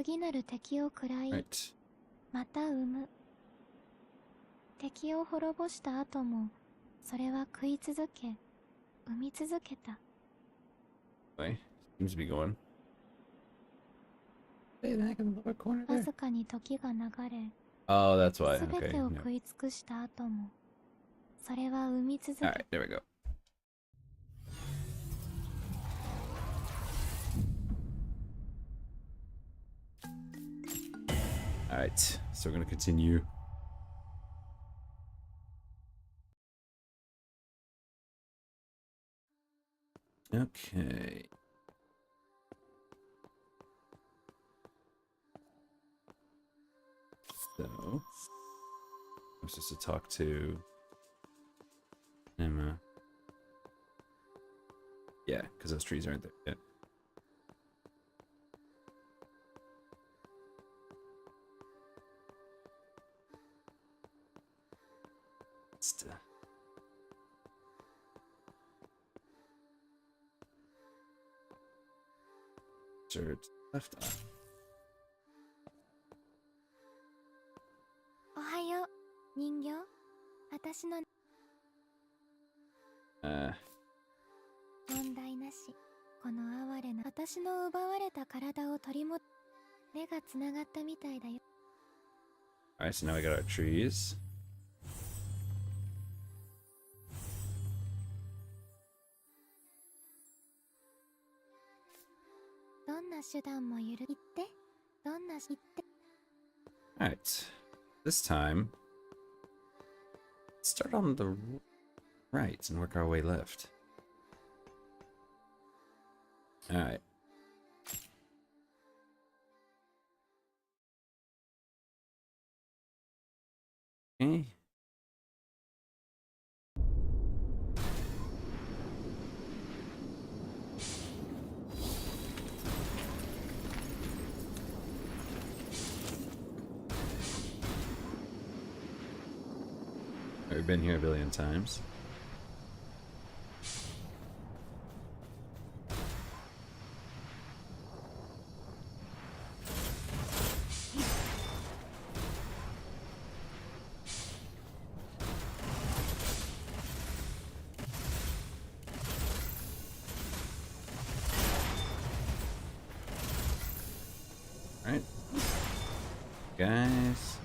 次なる敵を食らい、Right. また産む。敵を滅ぼした後も、それは食い続け、産み続けた。Anyway, seems to be going. Hey, the heck in the lower corner わ there. ずかに時が流れ、 Oh, that's why. すべ Okay. てを No. 食い尽くした後も、それは産み続け All た。 right, there we go. All right, so we're gonna continue. Okay. So, I'm supposed to talk to Emma. Yeah, because those trees aren't there yet. Sure, it's left off. おはよう、人形。私の問題なし。この哀れな私の奪われた体を取りも、目がつながったみたいだよ。 Alright, so now we got our trees. どんな手段も許って、どんな言って。 Alright, this time, let's start on the right and work our way left. Alright. Okay. We've been here a billion times. Alright. Guys.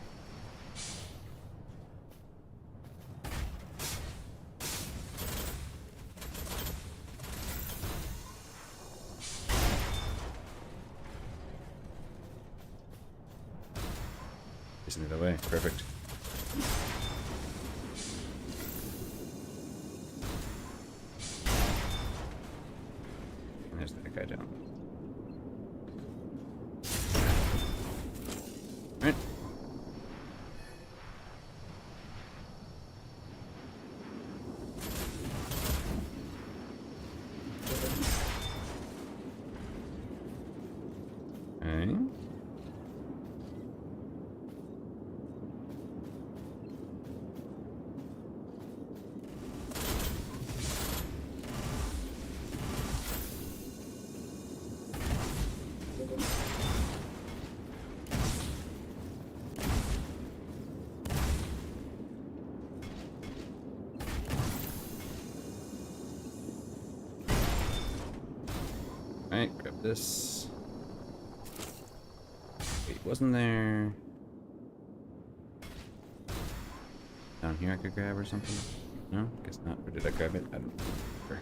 Isn't it away? Perfect. And there's that guy down. Alright. Okay. Alright, grab this. Wait, wasn't there... down here I could grab or something? No? Guess not. Or did I grab it? I don't remember.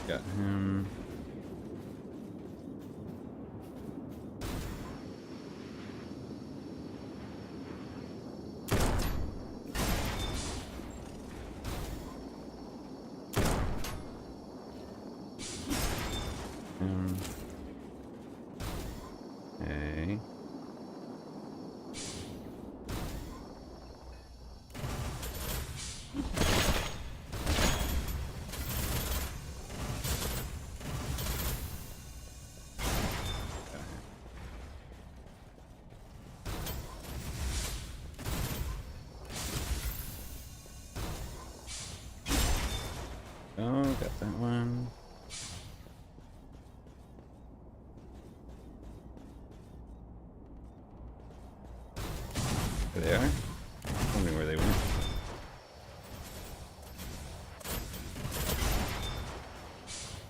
Got him. Okay. got that one. There they are. Wondering where they went.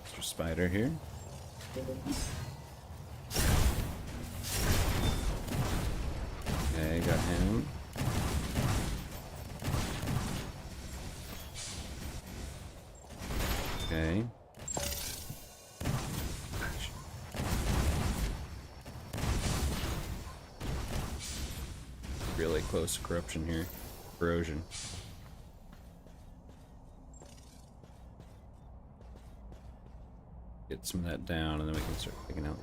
Extra spider here. Okay, got him. Okay. Really close to corruption here. Corrosion. Get some of that down and then we can start picking out.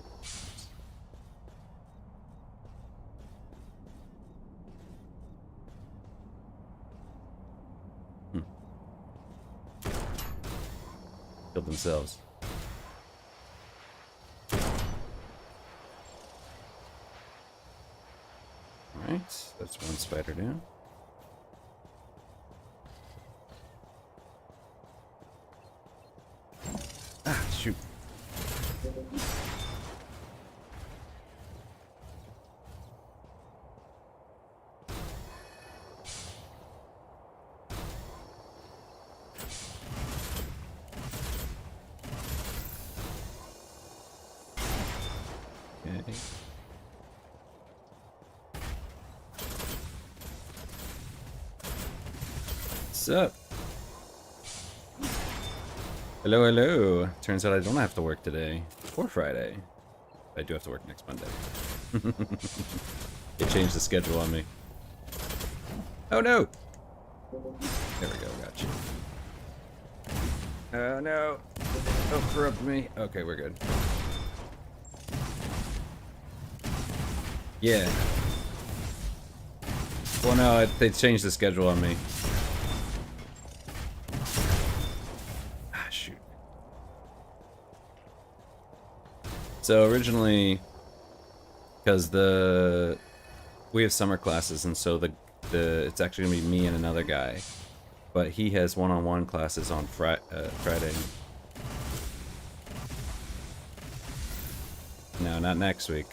Killed themselves. Alright, that's one spider down. Ah, shoot. Okay. What's up? Hello, hello. Turns out I don't have to work today. Or Friday. I do have to work next Monday. They changed the schedule on me. Oh no! There we go, got you. Oh no! Don't corrupt me. Okay, we're good. Yeah. Well, no, they changed the schedule on me. Ah, shoot. So originally, because we have summer classes, and so it's actually gonna be me and another guy, but he has one-on-one classes on Friday. No, not next week.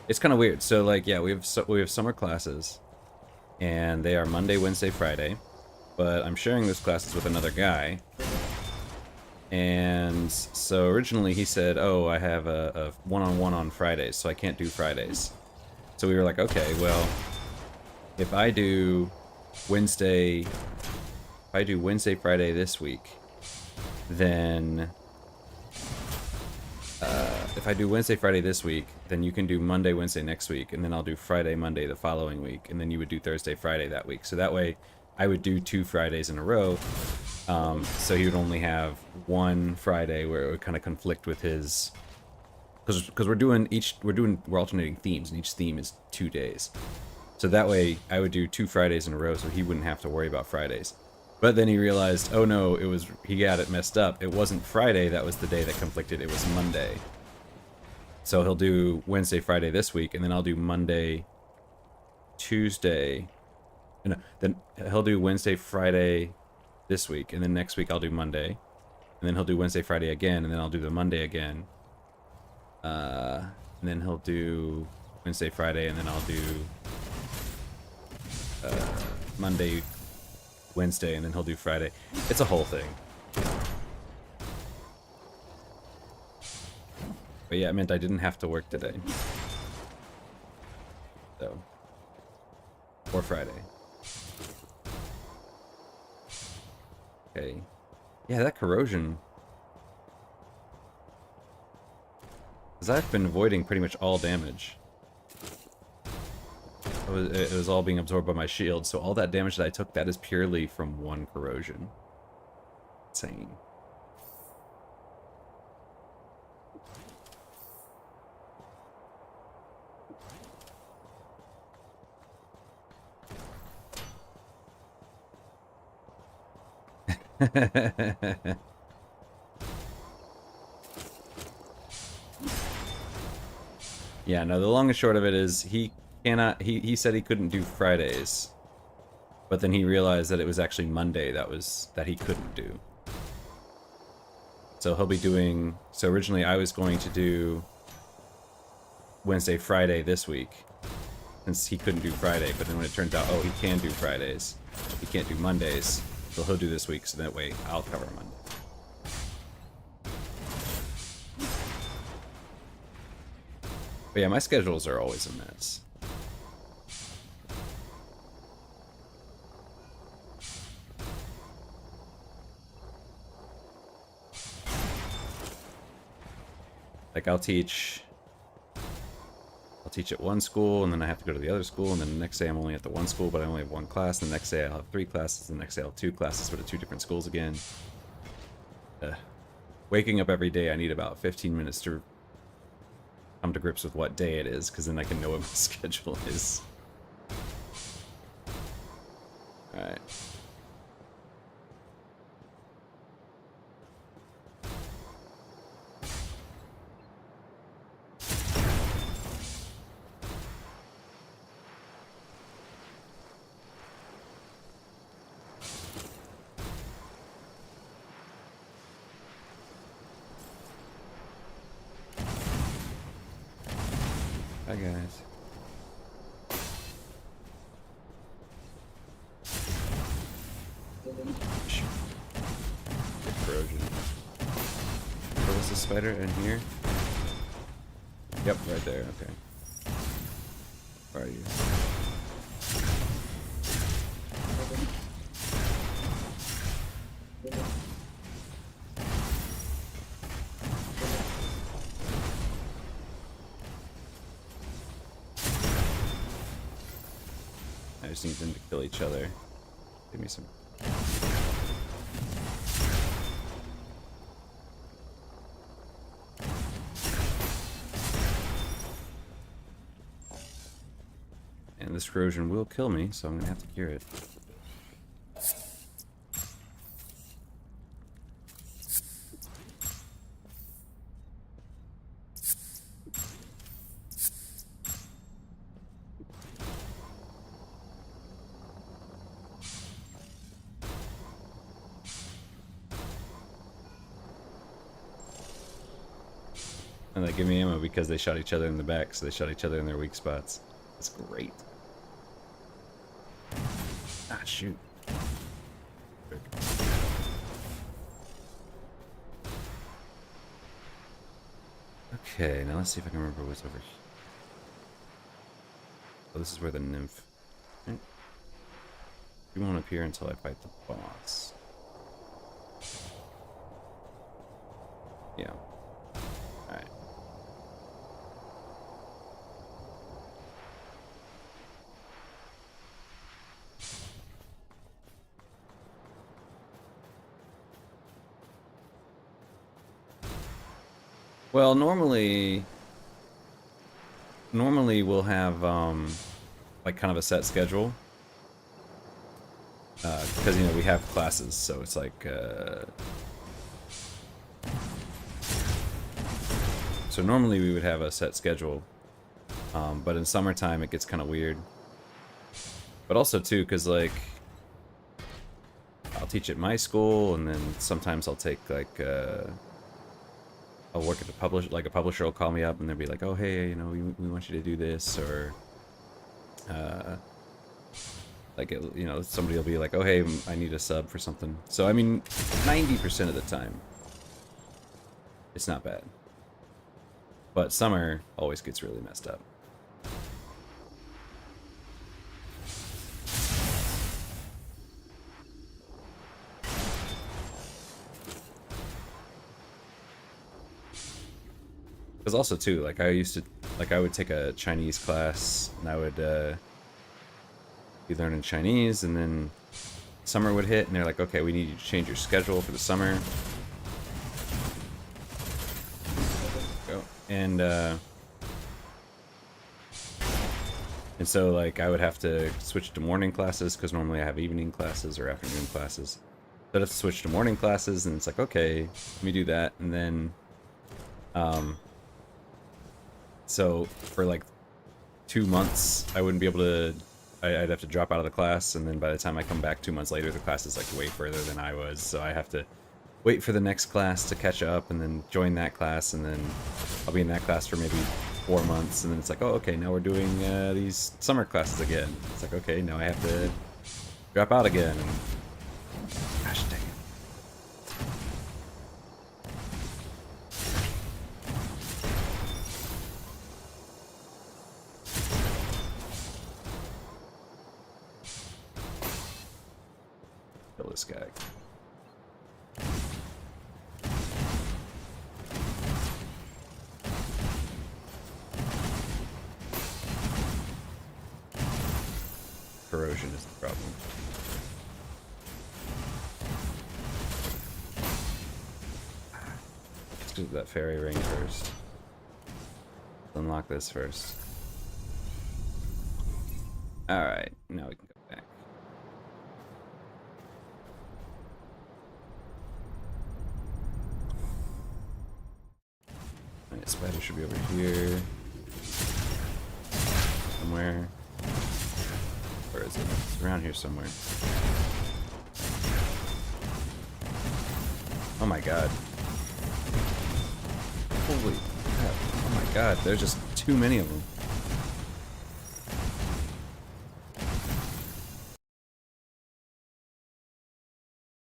It's kind of weird. So like, yeah, we have summer classes, and they are Monday, Wednesday, Friday. But I'm sharing those classes with another guy, and so originally he said, "Oh, I have a one-on-one on Fridays, so I can't do Fridays." So we were like, "Okay, well, if I do Wednesday, Friday this week, then." If I do Wednesday, Friday this week, then you can do Monday, Wednesday next week, and then I'll do Friday, Monday the following week, and then you would do Thursday, Friday that week. So that way, I would do 2 Fridays in a row. So he would only have one Friday where it would kind of conflict with his, because we're alternating themes, and each theme is 2 days. So that way, I would do 2 Fridays in a row, so he wouldn't have to worry about Fridays. But then he realized, oh no, he got it messed up. It wasn't Friday that was the day that conflicted, it was Monday. So he'll do Wednesday, Friday this week, and then I'll do Monday, Tuesday. No, then he'll do Wednesday, Friday this week, and then next week I'll do Monday. And then he'll do Wednesday, Friday again, and then I'll do the Monday again. And then he'll do Wednesday, Friday, and then I'll do Monday, Wednesday, and then he'll do Friday. It's a whole thing. But yeah, it meant I didn't have to work today. So. Or Friday. Okay. Yeah, that corrosion. Because I've been avoiding pretty much all damage. It was all being absorbed by my shield, so all that damage that I took, that is purely from one corrosion. Insane. Yeah, no, the long and short of it is he said he couldn't do Fridays. But then he realized that it was actually Monday that he couldn't do. So he'll be doing... So originally I was going to do Wednesday, Friday this week, since he couldn't do Friday. But then when it turns out, oh, he can do Fridays, he can't do Mondays, so he'll do this week, so that way I'll cover Monday. But yeah, my schedules are always a mess. Like I'll teach at one school, and then I have to go to the other school, and then the next day I'm only at the one school, but I only have one class, and the next day I'll have 3 classes, the next day I'll have 2 classes, but at 2 different schools again. Waking up every day, I need about 15 minutes to come to grips with what day it is, because then I can know what my schedule is. Alright. Hi guys. Good corrosion. Where was the spider? In here? Yep, right there, okay. Where are you? I just need them to kill each other. Give me some. And this corrosion will kill me, so I'm gonna have to cure it. And they give me ammo because they shot each other in the back, so they shot each other in their weak spots. That's great. Ah, shoot. Okay, now let's see if I can remember what's over here. Oh, this is where the nymph... You won't appear until I fight the boss. Yeah. Alright. Well, normally we'll have like kind of a set schedule, because you know we have classes, so it's like so normally we would have a set schedule, but in summertime it gets kind of weird. But also too, because like I'll teach at my school, and then sometimes I'll take like I'll work at the a publisher will call me up and they'll be like, oh hey, you know, we want you to do this, or like you know, somebody will be like, oh hey, I need a sub for something. So I mean, 90% of the time it's not bad, but summer always gets really messed up. Because also too, like I would take a Chinese class, and I would be learning Chinese, and then summer would hit, and they're like, okay, we need you to change your schedule for the summer. Go. And so like I would have to switch to morning classes, because normally I have evening classes or afternoon classes. So I'd have to switch to morning classes, and it's like, okay, let me do that, and then so for like 2 months I wouldn't be able to I'd have to drop out of the class, and then by the time I come back 2 months later, the class is like way further than I was, so I have to wait for the next class to catch up, and then join that class, and then I'll be in that class for maybe 4 months, and then it's like, oh, okay, now we're doing these summer classes again. It's like, okay, now I have to drop out again, and gosh dang it. Kill this guy. Corrosion is the problem. Let's do that fairy ring first. Unlock this first. Alright, now we can go back. Alright, spider should be over here. Somewhere. Where is it? It's around here somewhere. Oh my god. Holy crap. Oh my god, there's just too many of them.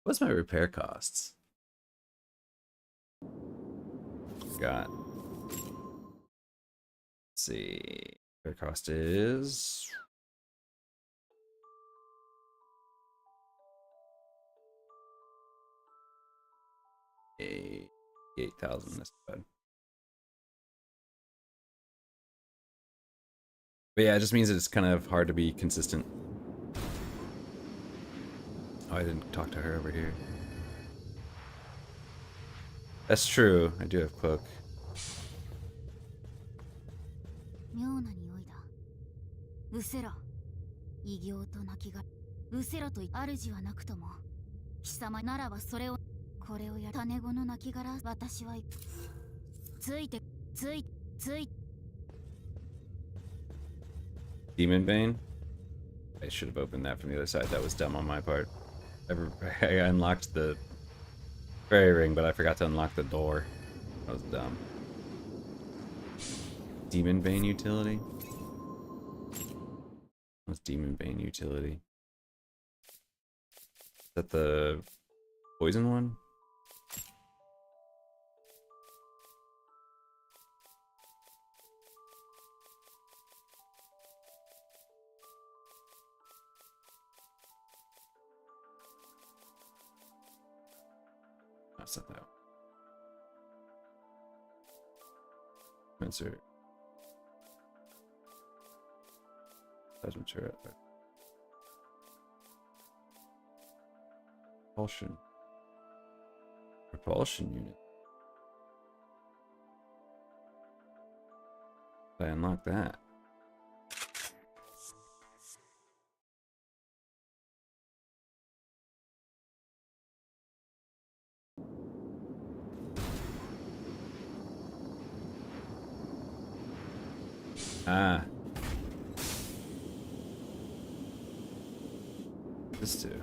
What's my repair costs? Got. Let's see. Repair cost is 8,000. That's bad. But yeah, it just means that it's kind of hard to be consistent. Oh, I didn't talk to her over here. That's true. I do have cloak. 妙な匂いだ。うせろ。異形と亡骸。うせろと主はなくとも。貴様ならばそれを。これをや種子の亡骸。私は。ついて。Demon Bane? I should have opened that from the other side. That was dumb on my part. I unlocked the fairy ring, but I forgot to unlock the door. That was dumb. Demon Bane utility? What's Demon Bane utility? Is that the poison one? That's not that one. Answer. Plasma turret. Propulsion. Propulsion unit. I unlock that. Ah. This too.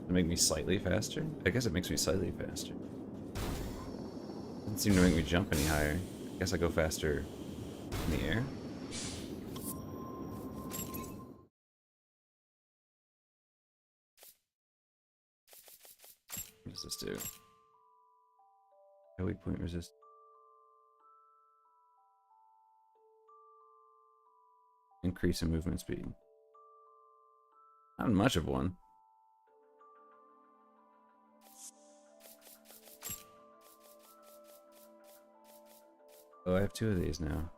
Make me slightly faster? I guess it makes me slightly faster. Doesn't seem to make me jump any higher. I guess I go faster in the air. What does this do? Weak point resist. Increase in movement speed. Not much of one. Oh, I have 2 of these now.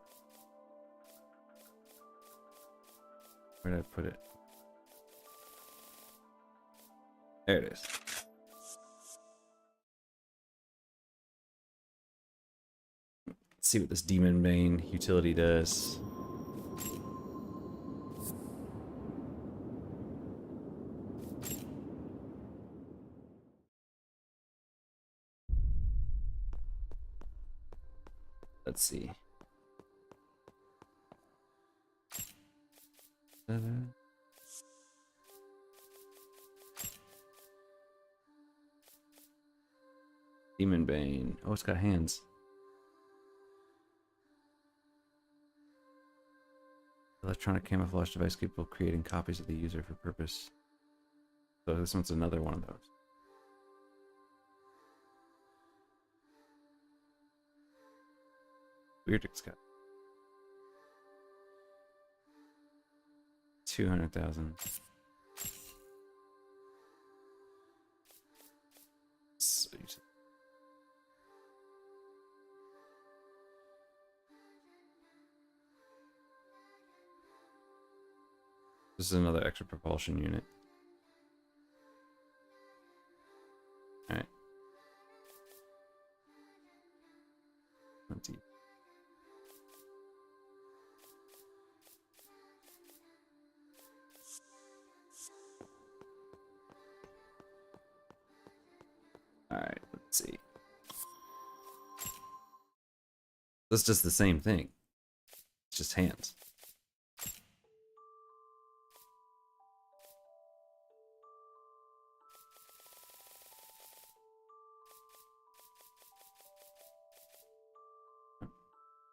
Where did I put it? There it is. Let's see what this Demon Bane utility does. Let's see. Demon Bane. Oh, it's got hands. Electronic camouflage device capable of creating copies of the user for purpose. So this one's another one of those. Weird, it's got 200,000. This is another extra propulsion unit. Alright. Let's see. Alright, let's see. That's just the same thing. It's just hands.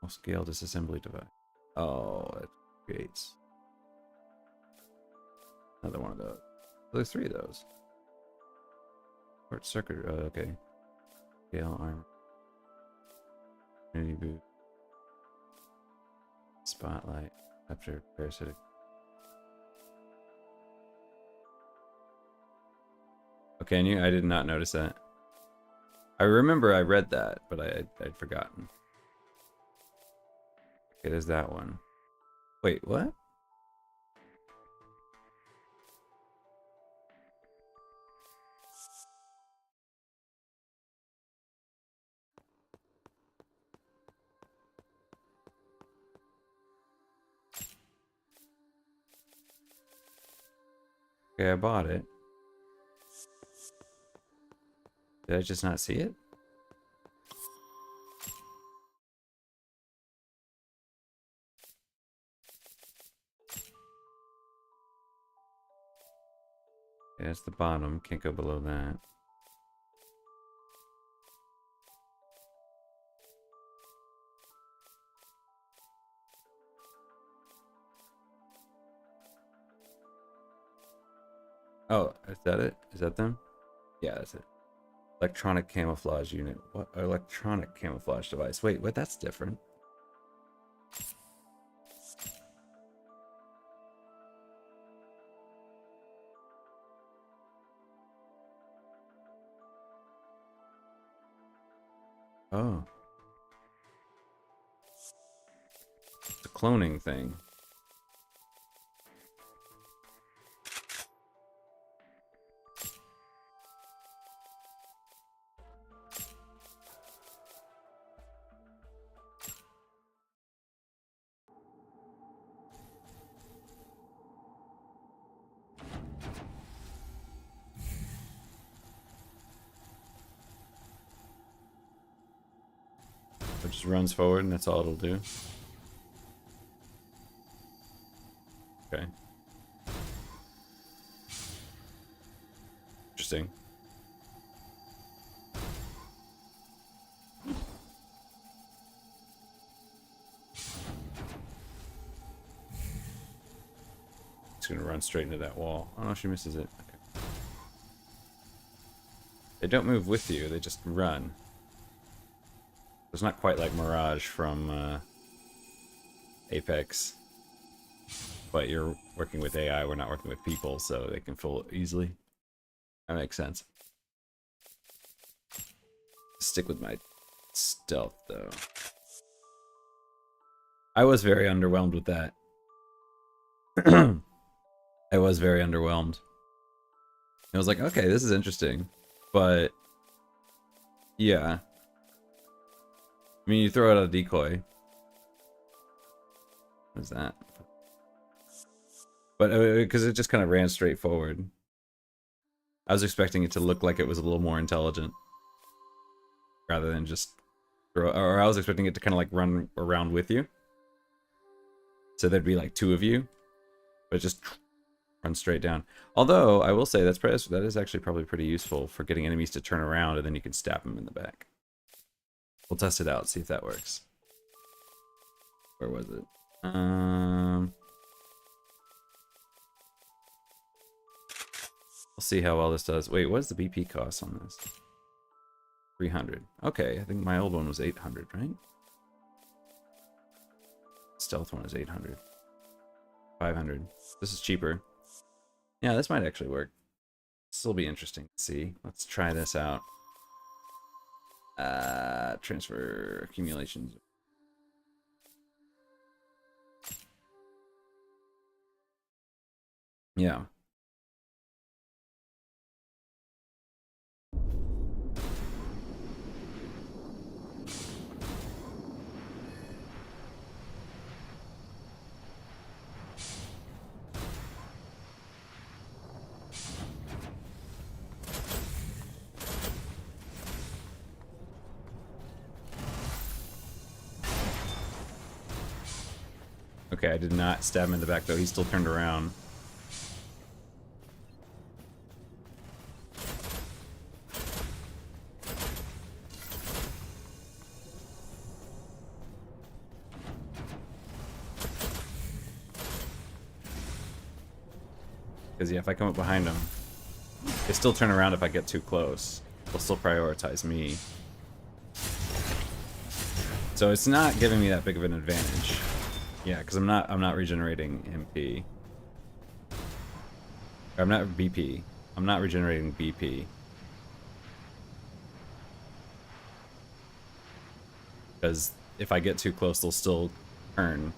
Scale disassembly device. Oh, it creates another one of those. Oh, there's 3 of those. Short circuit. Okay. Scale armor. Unity boot. Spotlight. Capture parasitic. Okay, I did not notice that. I remember I read that, but I'd forgotten. Okay, there's that one. Wait, what? Okay, I bought it. Did I just not see it? Okay, that's the bottom. Can't go below that. Oh, is that it? Is that them? Yeah, that's it. Electronic camouflage unit. What? Electronic camouflage device. Wait, what? That's different. Oh. It's a cloning thing. It just runs forward and that's all it'll do. Okay. Interesting. It's gonna run straight into that wall. Oh no, she misses it. Okay. They don't move with you, they just run. It's not quite like Mirage from Apex. But you're working with AI, we're not working with people, so they can fool easily. That makes sense. Stick with my stealth, though. I was very underwhelmed with that. I was very underwhelmed. I was like, okay, this is interesting. But, yeah. I mean, you throw out a decoy. What is that? But because it just kind of ran straight forward. I was expecting it to look like it was a little more intelligent. Rather than just Or I was expecting it to kind of like run around with you. So there'd be like 2 of you. But just run straight down. Although, I will say, that is actually probably pretty useful for getting enemies to turn around and then you can stab them in the back. We'll test it out, see if that works. Where was it? We'll see how well this does. Wait, what does the BP cost on this? 300. Okay, I think my old one was 800, right? Stealth one is 800. 500. This is cheaper. Yeah, this might actually work. Still be interesting to see. Let's try this out. Transfer accumulations. Yeah. Okay, I did not stab him in the back though. He still turned around. Because yeah, if I come up behind him, they still turn around if I get too close. They'll still prioritize me. So it's not giving me that big of an advantage. Yeah, because I'm not regenerating MP. Or I'm not BP. I'm not regenerating BP. Because if I get too close, they'll still turn.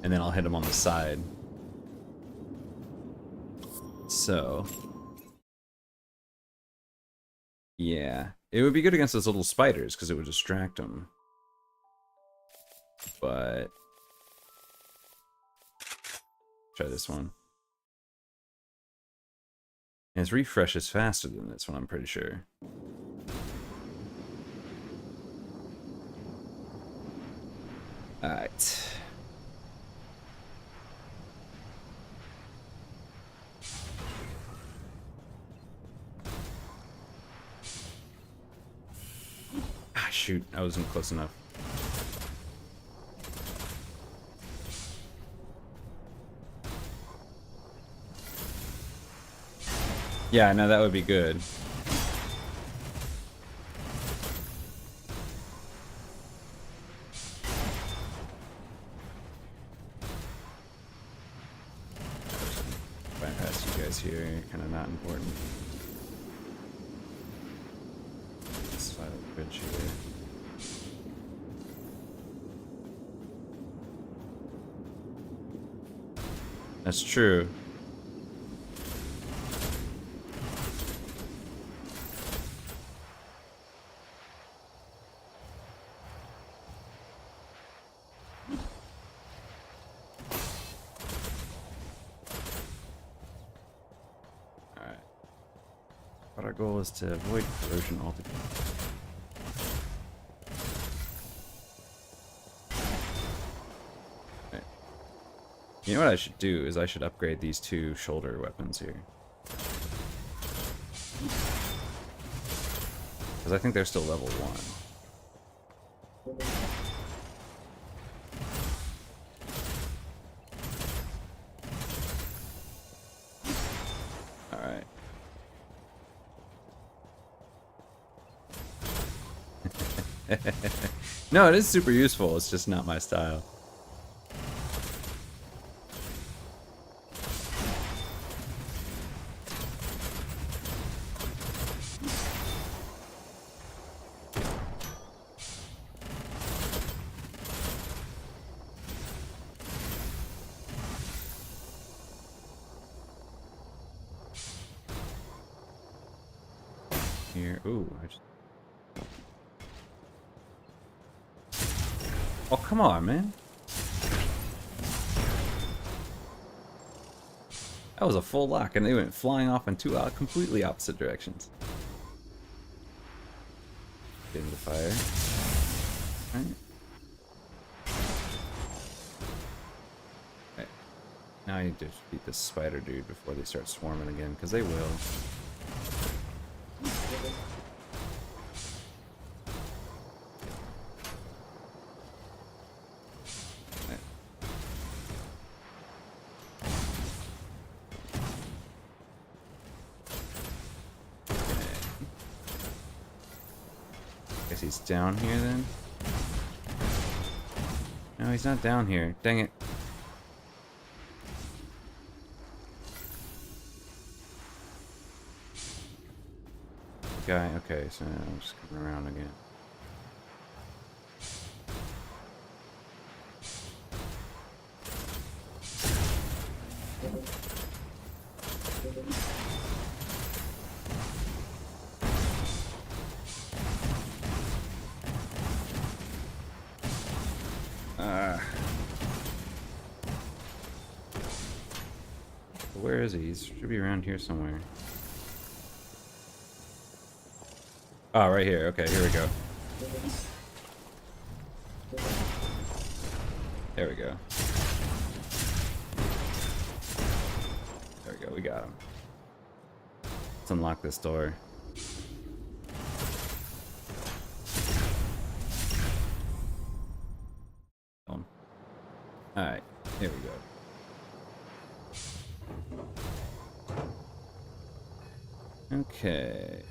And then I'll hit them on the side. So yeah, it would be good against those little spiders because it would distract them. But try this one. And its refresh is faster than this one, I'm pretty sure. Alright. Ah, shoot, I wasn't close enough. Yeah, no, that would be good. Bypass you guys here, kind of not important. Let's file a bridge here. That's true. Our goal is to avoid corrosion altogether. Okay. You know what I should do is I should upgrade these 2 shoulder weapons here. Because I think they're still level 1. No, it is super useful. It's just not my style. Here, ooh, oh, come on, man. That was a full lock, and they went flying off in 2 completely opposite directions. Get into fire. Alright. Okay. Now I need to beat this spider dude before they start swarming again, because they will. Guess he's down here then? No, he's not down here. Dang it. Guy, okay, so I'm just coming around again. Where is he? He should be around here somewhere. Oh, right here. Okay, here we go. There we go. There we go. We got him. Let's unlock this door. Alright, here we go. Okay.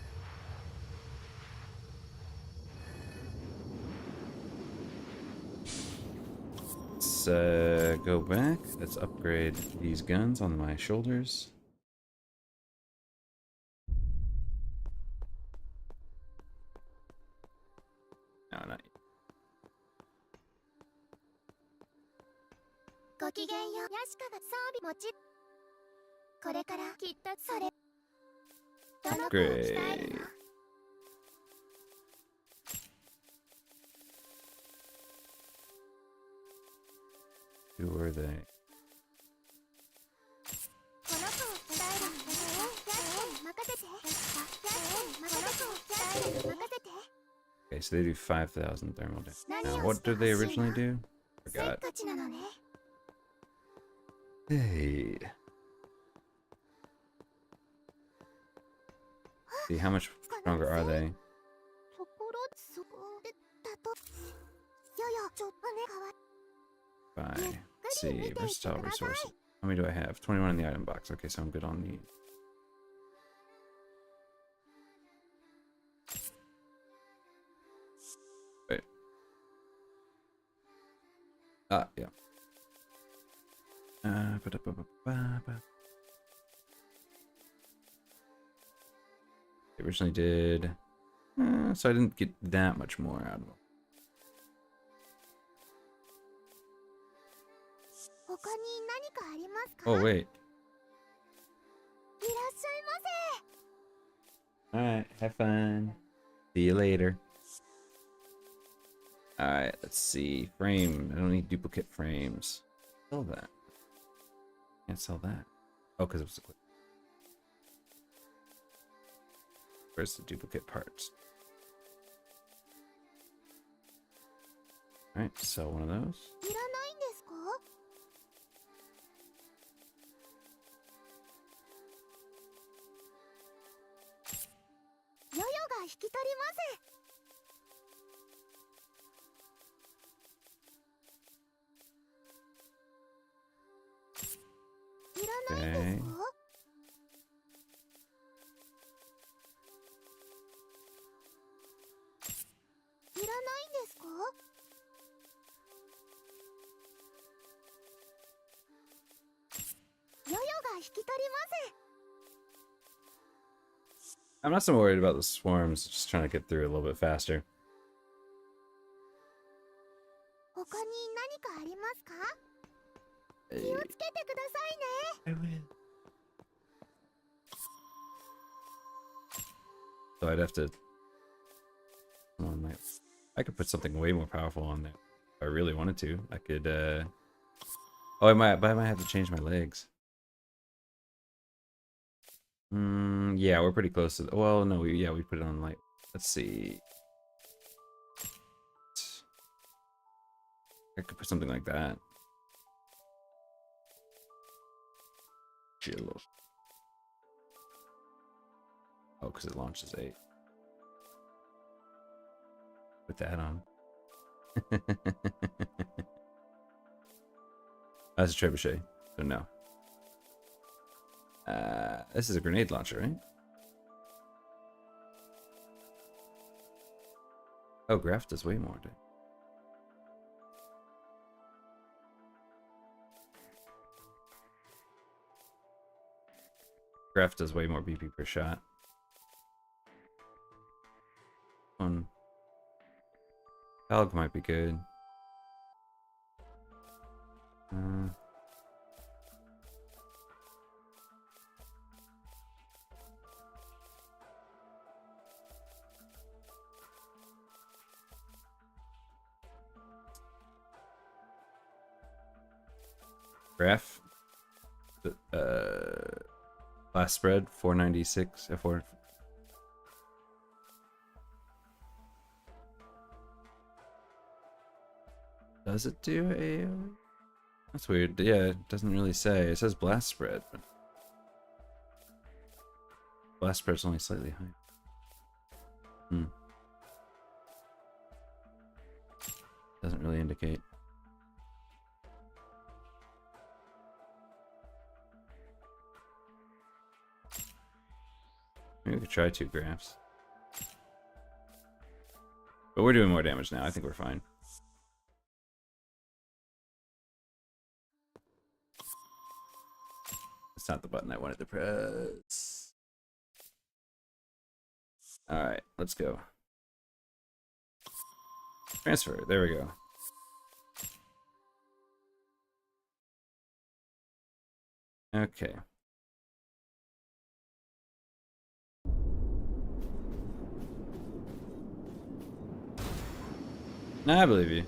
Let's go back. Let's upgrade these guns on my shoulders. No, not yet. ごきげんよう。ヤシカが装備持ち。これからきっとそれ。どの子を鍛えるの？ Who are they? この子を鍛えるの。ヤシカに任せて。ヤシカに任せて。任せて。 Okay, so they do 5,000 thermal damage. Now, what did they originally do? Forgot. せっかちなのね。 Hey. See, how much stronger are they? ところそこでだと。ややちょっとね変わる。 Bye. Let's see, versatile resources. How many do I have? 21 in the item box. Okay, so I'm good on these. Wait. Ah, yeah. They originally did... so I didn't get that much more out of them. 他に何かありますか？ Oh, wait. いらっしゃいませ。 Alright, have fun. See you later. Alright, let's see. Frame. I don't need duplicate frames. Sell that. Can't sell that. Oh, because it was a clip. Where's the duplicate parts? Alright, sell one of those. いらないんですか？ ヨヨが引き取ります。 いらないんですか？ いらないんですか？ ヨヨが引き取ります。 I'm not so worried about the swarms, just trying to get through a little bit faster. 他に何かありますか？気をつけてくださいね。 I will. So I'd have to... on my... I could put something way more powerful on there. If I really wanted to. I could, Oh, I might have to change my legs. Yeah, we're pretty close to... Well, no, we put it on light. Let's see. I could put something like that. 𝙎𝙪𝙥𝙥𝙦. Oh, because it launches 8. Put that on. That's a trebuchet, so no. This is a grenade launcher, right? Oh, Graf does way more, dude. Graf does way more BP per shot. One. Valg might be good. Graf. Last spread 496 F4. Does it do AoE? That's weird. Yeah, it doesn't really say. It says blast spread, but blast spread's only slightly high. Doesn't really indicate. Maybe we could try 2 Grafs. But we're doing more damage now. I think we're fine. It's not the button I wanted to press. Alright, let's go. Transfer. There we go. Okay. Nah, I believe you.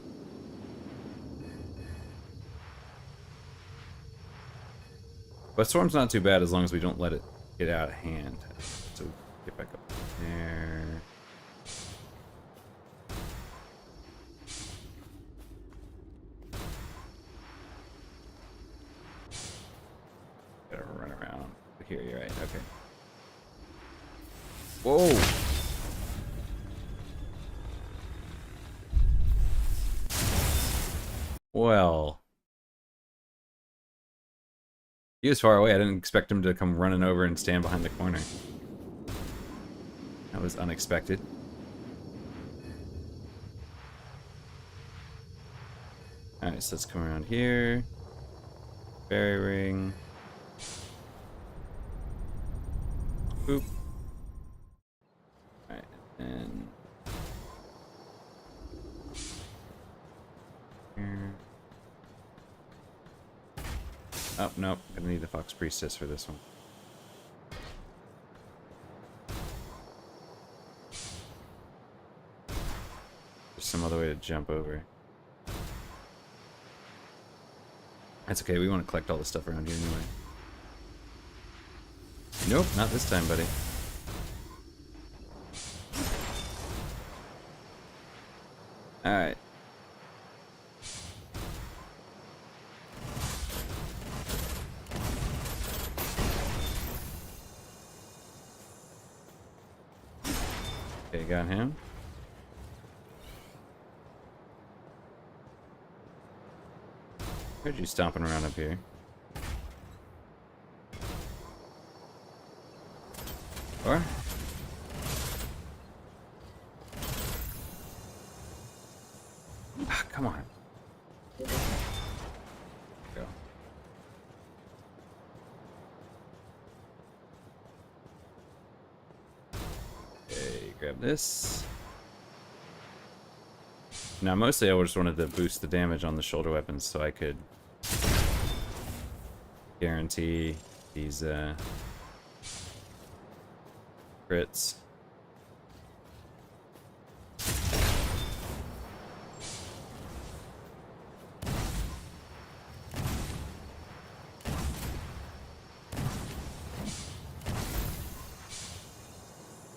But Storm's not too bad as long as we don't let it get out of hand. So get back up there. Gotta run around. Here, you're right. Okay. Whoa! Well. He was far away. I didn't expect him to come running over and stand behind the corner. That was unexpected. Alright, so let's come around here. Fairy ring. Boop. Alright, and here. Oh, nope. Gonna need the Fox Priestess for this one. There's some other way to jump over. That's okay, we want to collect all the stuff around here anyway. Nope, not this time, buddy. Alright. Okay, got him. Heard you stomping around up here. Or? Ah, come on. Go. Okay, grab this. Now, mostly I just wanted to boost the damage on the shoulder weapons so I could guarantee these crits.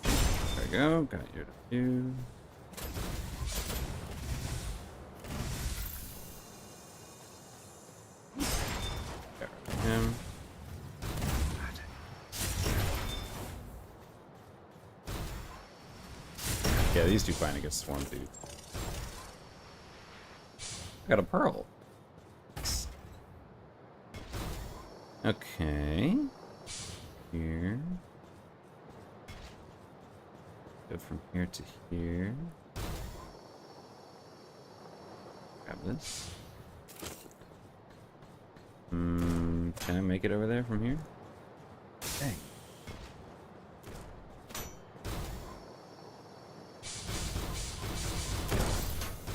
There we go, got your few. Yeah, these do fine against one dude. I got a pearl. Okay. Here. Go from here to here. Grab this. Can I make it over there from here? Dang.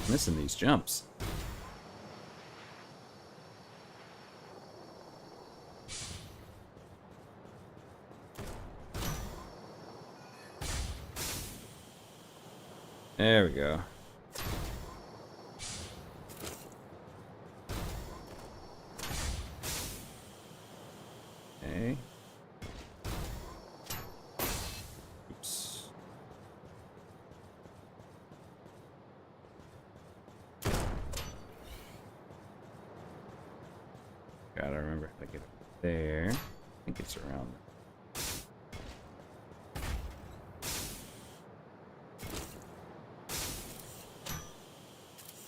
Missing these jumps. There we go. Okay. Oops. Gotta remember how to get up there. I think it's around.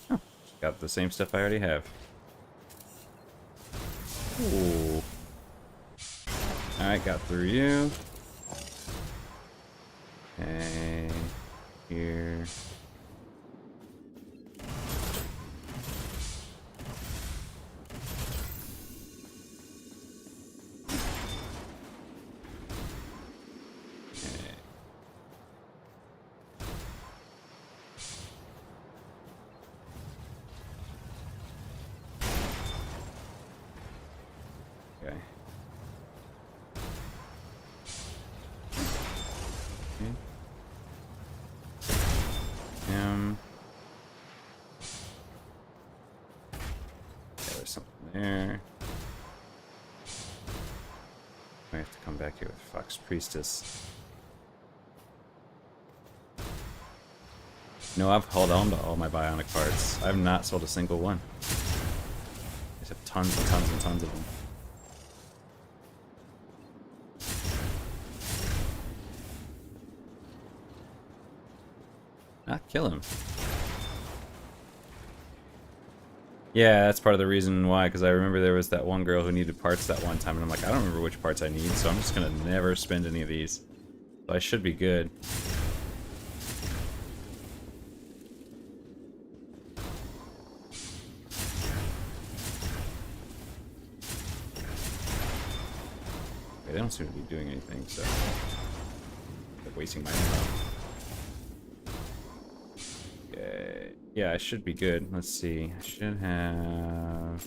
Oh, got the same stuff I already have. Ooh. Alright, got through you. Okay. Here. Okay. There's something there. I have to come back here with Fox Priestess. No, I've held on to all my bionic parts. I've not sold a single one. I just have tons and tons and tons of them. Not kill him. Yeah, that's part of the reason why, because I remember there was that one girl who needed parts that one time, and I'm like, I don't remember which parts I need, so I'm just gonna never spend any of these. So I should be good. Okay, they don't seem to be doing anything, so they're wasting my ammo. Okay. Yeah, I should be good. Let's see. I should have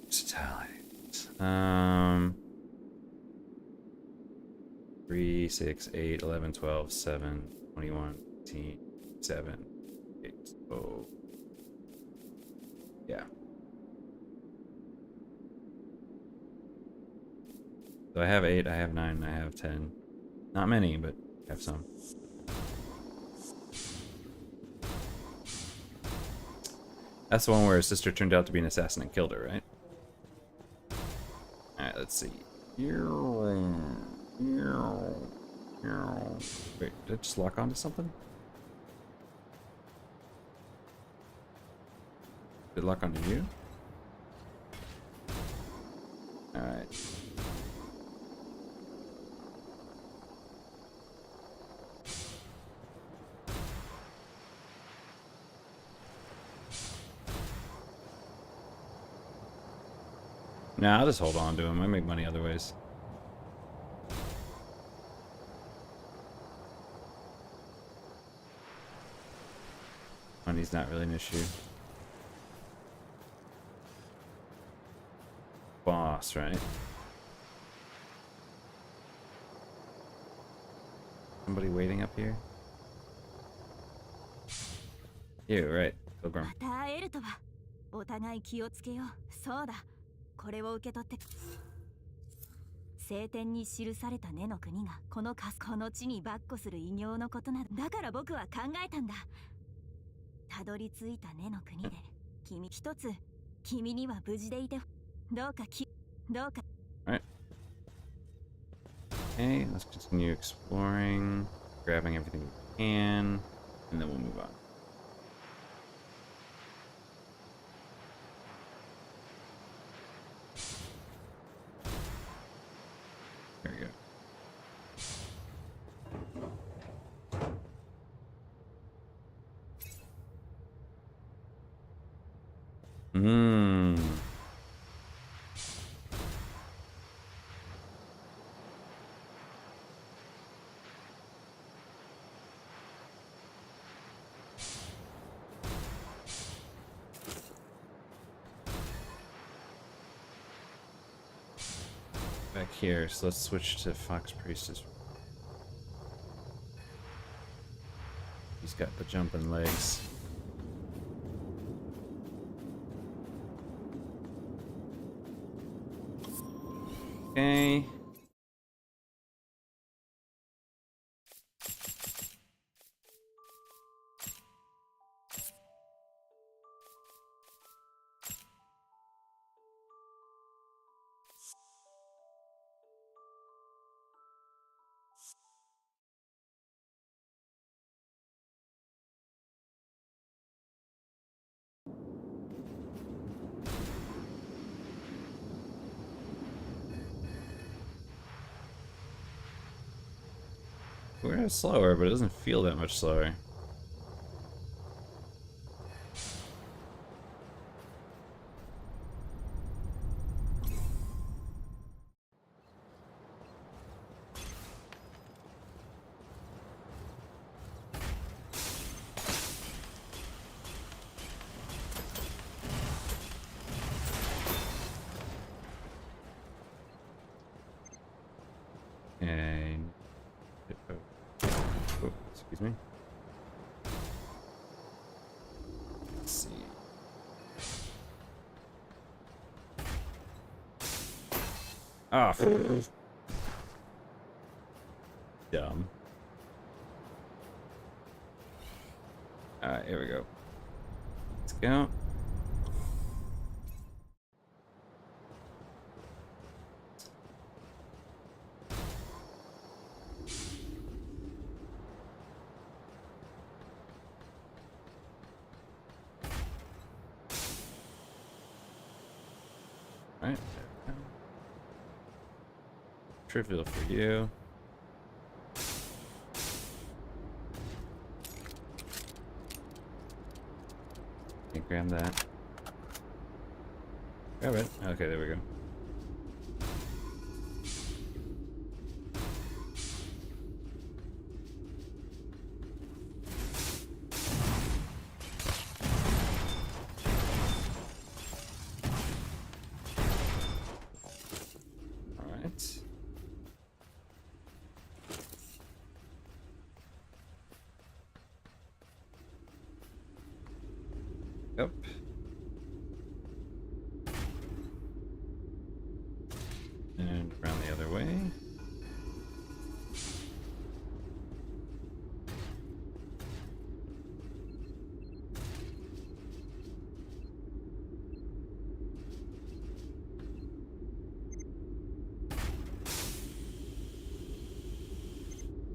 versatility. 3, 6, 8, 11, 12, 7, 21, 18, 7, 8. Oh. Yeah. So I have 8, I have 9, I have 10. Not many, but I have some. That's the one where his sister turned out to be an assassin and killed her, right? Alright, let's see. Wait, did it just lock onto something? Did it lock onto you? Alright. Nah, I'll just hold on to him. I make money other ways. Money's not really an issue. Boss, right? Somebody waiting up here? You, right. Pilgrim. お互い気をつけよう。そうだ。これを受け取って。聖典に記された根の国がこの地に跋扈する異形のことなど。だから僕は考えたんだ。たどり着いた根の国で君一つ君には無事でいてどうかどうか。Alright. Okay, let's continue exploring, grabbing everything we can, and then we'll move on. There we go. Mmm. Back here, so let's switch to Fox Priestess. He's got the jumping legs. Okay. We're slower, but it doesn't feel that much slower. And oh, excuse me. Let's see. Ah, dumb. Alright, here we go. Let's go. Alright, there we go. Trivial for you. Can't grab that. Grab it. Okay, there we go. Alright. Yep. And around the other way.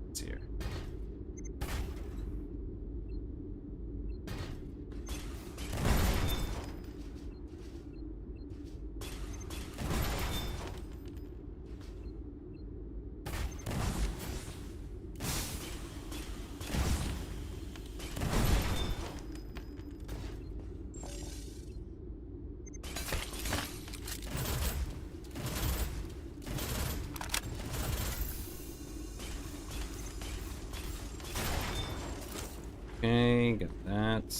It's here. Okay, got that.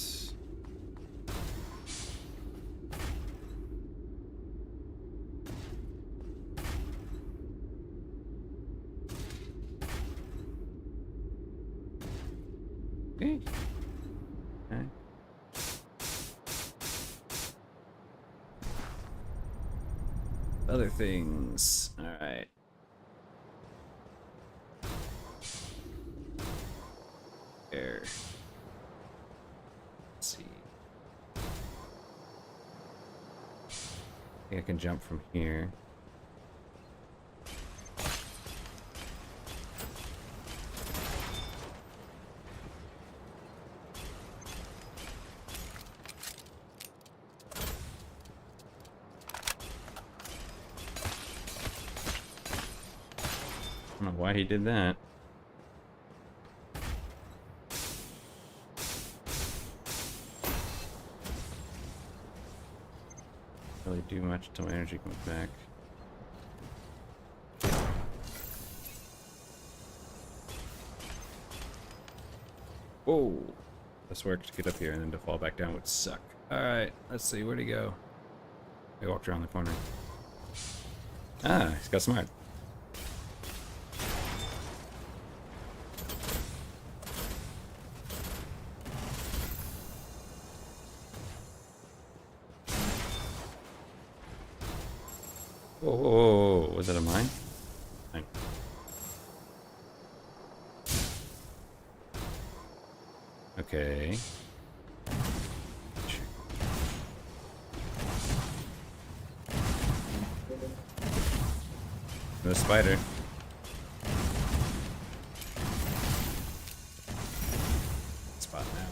Okay. Okay. Other things. All right. There. Let's see. I think I can jump from here. why he did that. Really do much until my energy comes back. Whoa! This worked to get up here, and then to fall back down would suck. Alright, let's see, where'd he go? He walked around the corner. Ah, he's got smart. Whoa, whoa, whoa, whoa. Was that a mine? Mine. Okay. No spider. Spot now.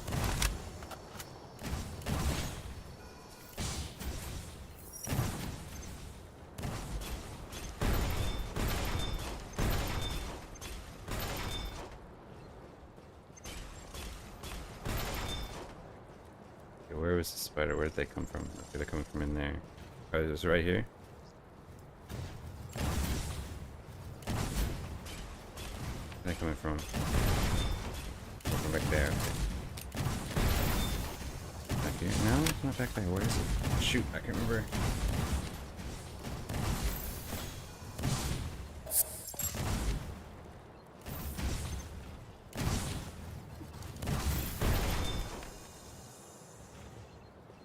Okay, where was the spider? Where did they come from? Okay, they're coming from in there. Oh, it was right here. Where are they coming from? From back there. Okay. Back here? No, it's not back there. Where is it? Shoot, I can't remember.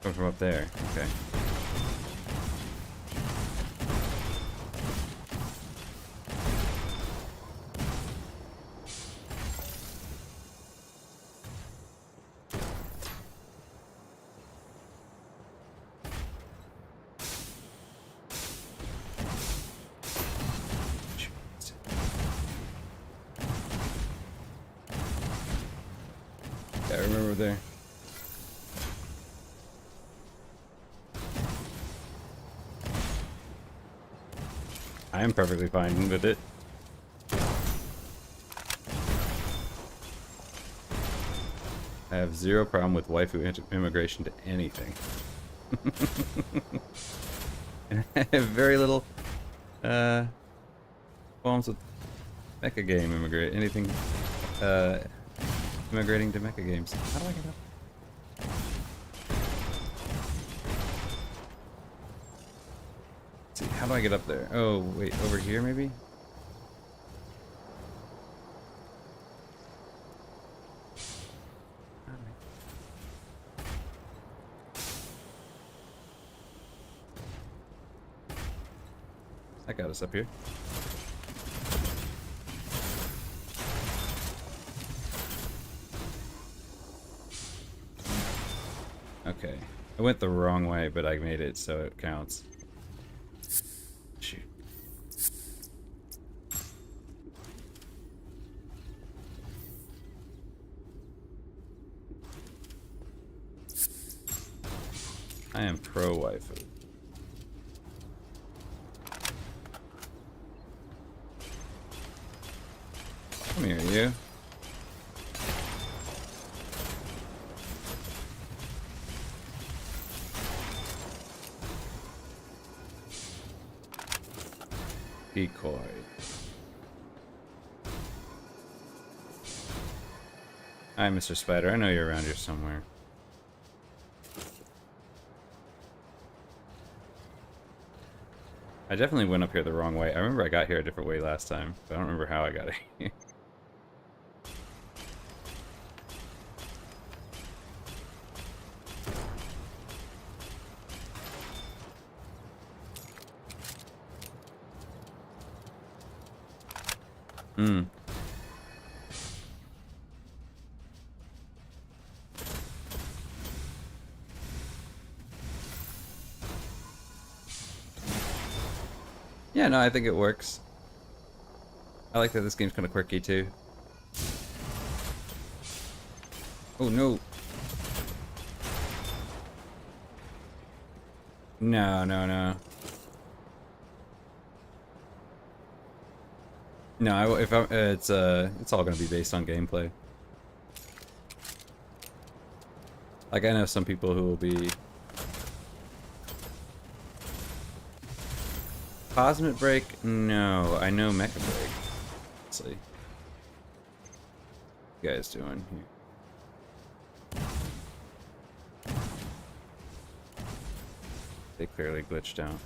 Come from up there. Okay. Yeah, I remember there. I am perfectly fine with it. I have zero problem with waifu immigration to anything. And I have very little qualms with mecha game anything immigrating to mecha games. How do I get up? Let's see, how do I get up there? Oh, wait, over here maybe? That got us up here. Okay. I went the wrong way, but I made it, so it counts. Shoot. I am pro waifu. Come here, you. Decoy. Hi, Mr. Spider. I know you're around here somewhere. I definitely went up here the wrong way. I remember I got here a different way last time, but I don't remember how I got here. Hmm. Yeah, no, I think it works. I like that this game's kind of quirky too. Oh no. No, no, no. No, it's all gonna be based on gameplay. Like, I know some people who will be... Cosmic Break? No, I know Mecha Break. Let's see. What you guys doing here? They clearly glitched out.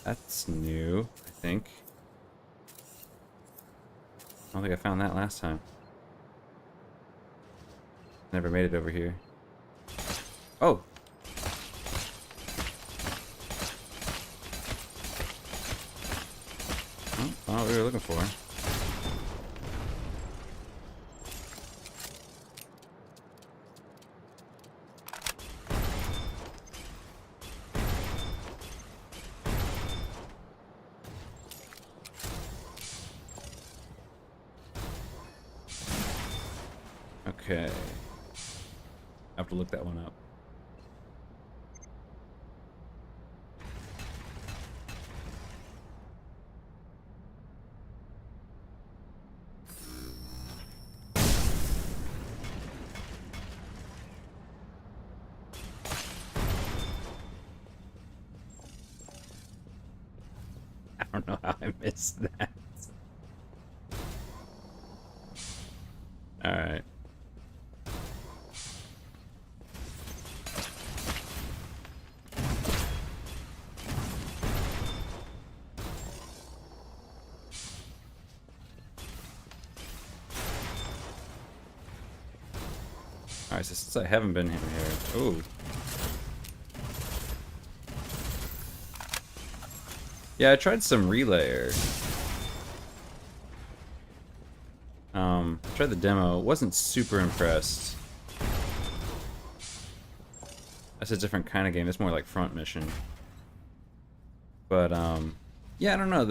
That's new, I think. I don't think I found that last time. Never made it over here. Oh! Oh, not what we were looking for. Okay. I have to look that one up. I don't know how I missed that. Alright. Alright, so since I haven't been here... Ooh. Yeah, I tried some relayer. Tried the demo. Wasn't super impressed. That's a different kind of game. It's more like front mission. But yeah, I don't know.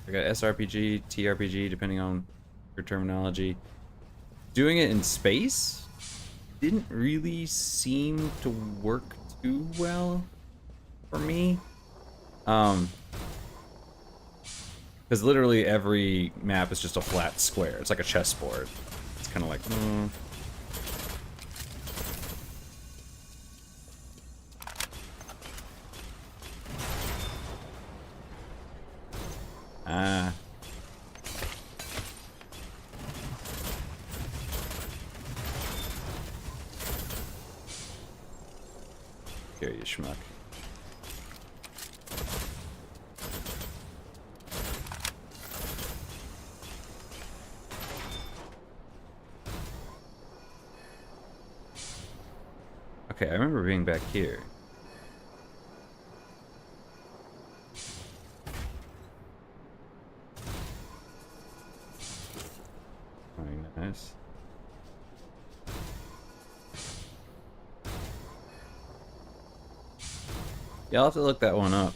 I got SRPG, TRPG, depending on your terminology. Doing it in space didn't really seem to work too well for me. Because literally every map is just a flat square. It's like a chessboard. It's kind of like, Ah. Here, you schmuck. Okay, I remember being back here. Very nice. Yeah, I'll have to look that one up.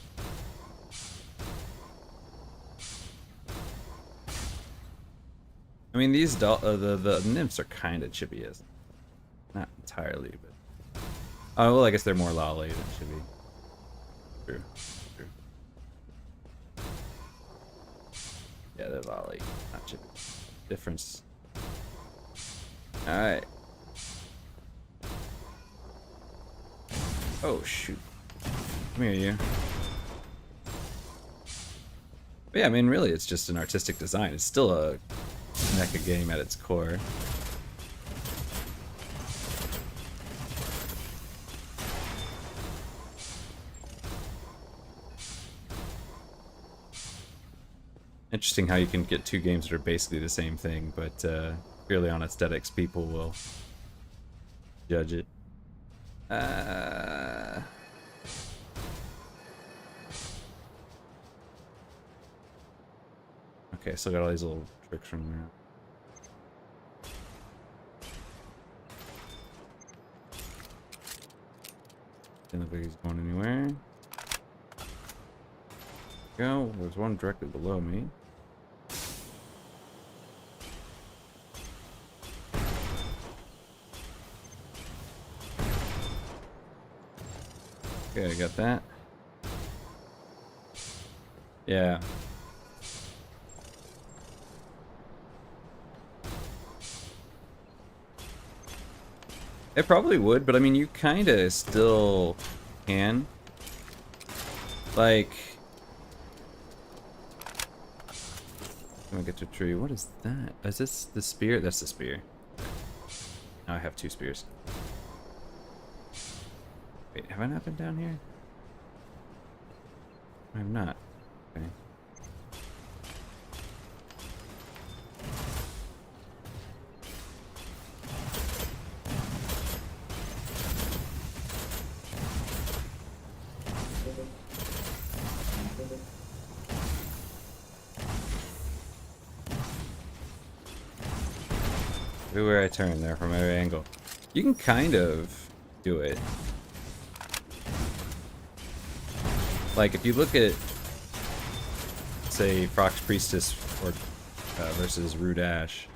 I mean, these the nymphs are kind of chippy, as not entirely, but oh well, I guess they're more lolly than chippy. True, true. Yeah, they're lolly, not chippy. Difference. All right. Oh shoot. Come here, you. But yeah, I mean, really, it's just an artistic design. It's still a mecha game at its core. Interesting how you can get two games that are basically the same thing, but purely on aesthetics, people will judge it. Okay, still got all these little tricks from there. Didn't look like he's going anywhere. Go. There's one directly below me. Okay, I got that. Yeah. It probably would, but I mean, you kind of still can. Like, I'm gonna get to a tree. What is that? Is this the spear? That's the spear. Now I have 2 spears. Wait, have I not been down here? I have not. Okay. Everywhere I turn there from every angle. You can kind of do it. Like if you look at, say, Frox Priestess or versus 𝙎𝙪𝙥𝙦.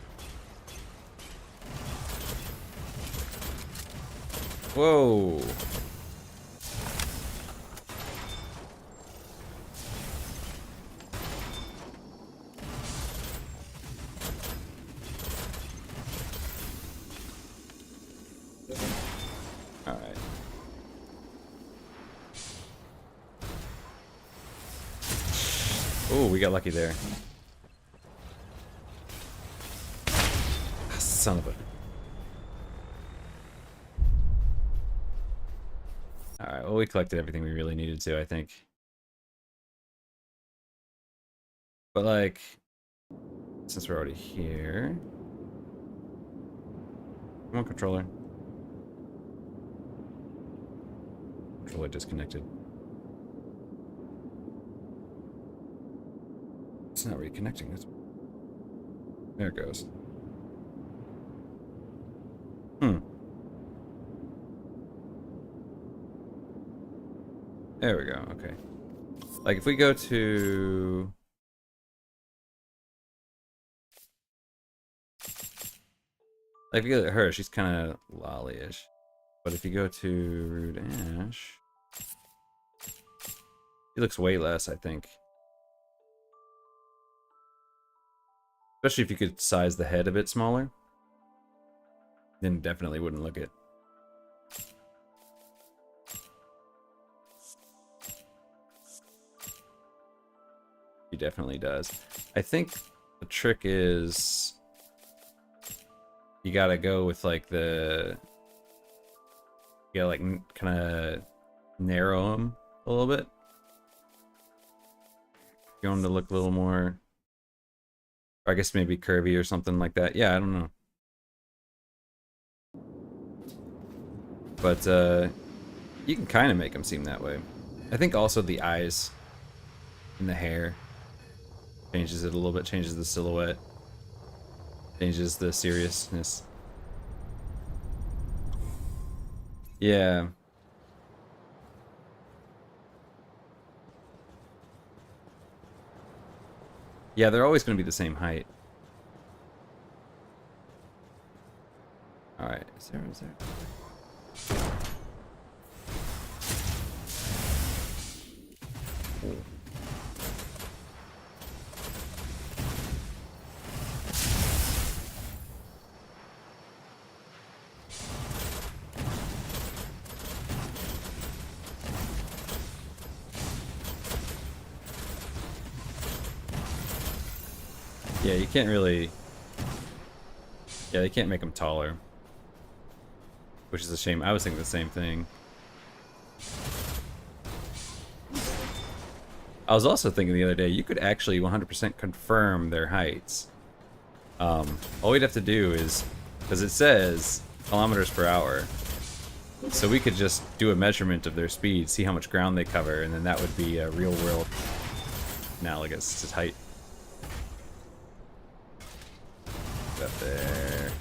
Whoa. Alright. Oh, we got lucky there. Son of a... Alright, well, we collected everything we really needed to, I think. But, like, since we're already here... Come on, controller. Controller disconnected. It's not reconnecting. There it goes. There we go, okay. Like, if we go to... Like, if you look at her, she's kind of lolly-ish. But if you go to 𝙬𝙧𝙩... He looks way less, I think. Especially if you could size the head a bit smaller. Then definitely wouldn't look it. He definitely does. I think the trick is... You gotta go with, like, the... You gotta, like, kind of narrow him a little bit. You want him to look a little more... Or I guess maybe curvy or something like that. Yeah, I don't know. But, you can kind of make him seem that way. I think also the eyes and the hair changes it a little bit, changes the silhouette, changes the seriousness. Yeah. Yeah, they're always going to be the same height. Alright, is there... Ooh. Yeah, you can't really... Yeah, they can't make them taller. Which is a shame. I was thinking the same thing. I was also thinking the other day, you could actually 100% confirm their heights. All we'd have to do is... Because it says kilometers per hour. So we could just do a measurement of their speed, see how much ground they cover, and then that would be a real-world analogous to height. Up there.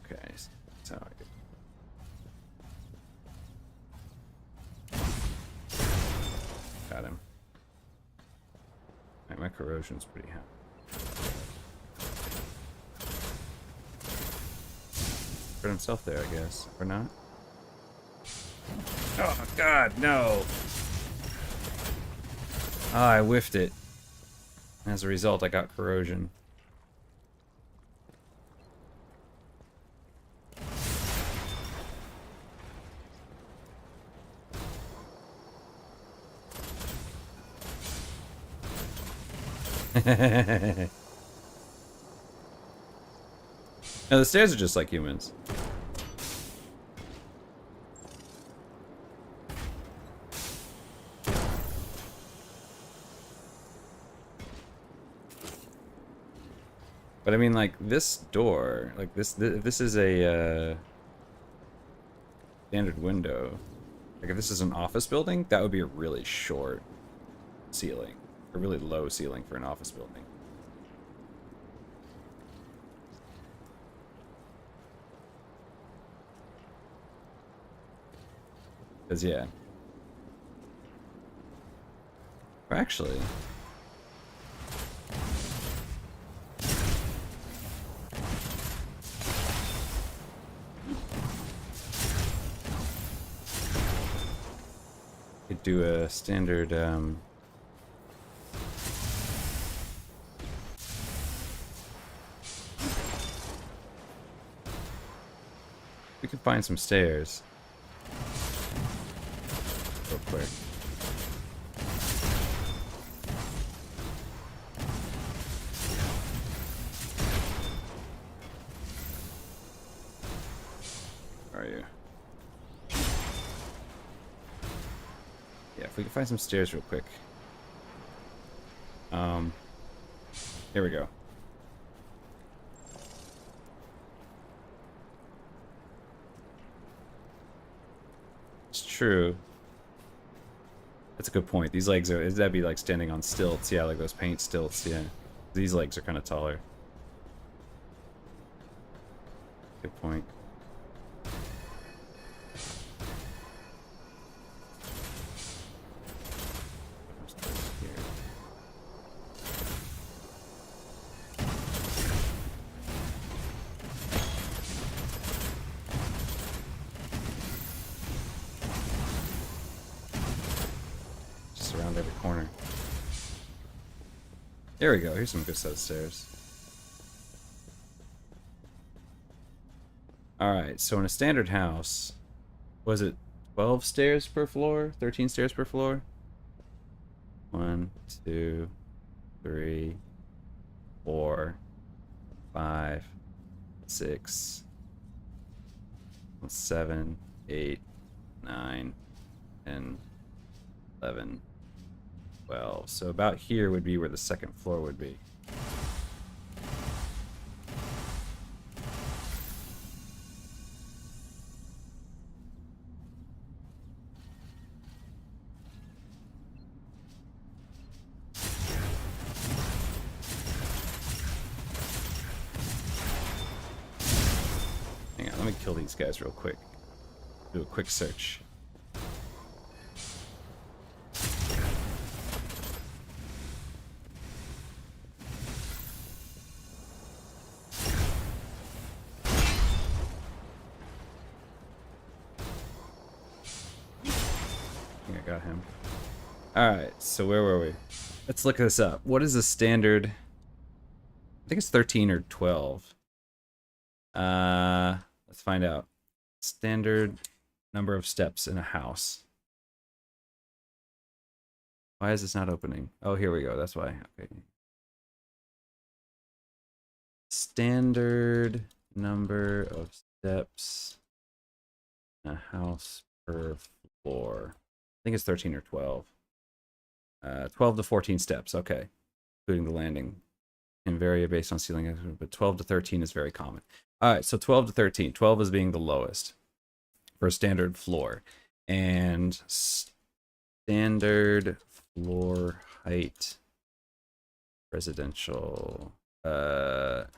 Okay, so got him. Right, my corrosion's pretty high. Hurt himself there, I guess. Or not? Oh, God, no! Oh, I whiffed it. As a result, I got corrosion. No, the stairs are just like humans. But I mean, like, this door, like, this is a, standard window. Like, if this is an office building, that would be a really short ceiling. A really low ceiling for an office building. Because, yeah. Or actually... could do a standard, we could find some stairs. Real quick. Where are you? Yeah, if we can find some stairs real quick. Here we go. It's true. That's a good point. These legs are, that'd be like standing on stilts. Yeah, like those paint stilts, yeah. These legs are kind of taller. Good point. Around every corner. There we go. Here's some good set of stairs. Alright, so in a standard house, was it 12 stairs per floor? 13 stairs per floor? 1, 2, 3, 4, 5, 6, 7, 8, 9, 10, 11, 12. So about here would be where the second floor would be. Hang on, let me kill these guys real quick. Do a quick search. I got him. Alright, so where were we? Let's look this up. What is the standard? I think it's 13 or 12. Let's find out. Standard number of steps in a house. Why is this not opening? Oh, here we go. That's why. Okay. Standard number of steps in a house per floor. I think it's 13 or 12. 12 to 14 steps, okay. Including the landing. Can vary based on ceiling, but 12 to 13 is very common. Alright, so 12 to 13. 12 is being the lowest for a standard floor. And standard floor height residential. Let's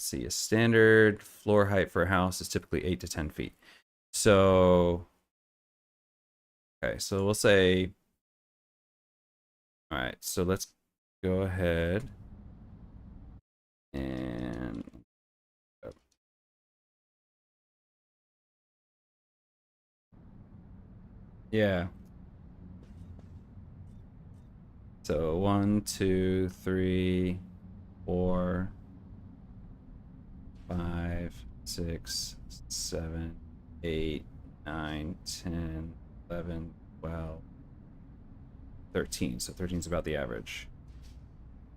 see, a standard floor height for a house is typically 8 to 10 feet. So, okay, so we'll say, all right, so let's go ahead and Yeah. So 1, 2, 3, 4, 5, 6, 7, 8, 9, 10, 11, 12, 13. So 13 is about the average.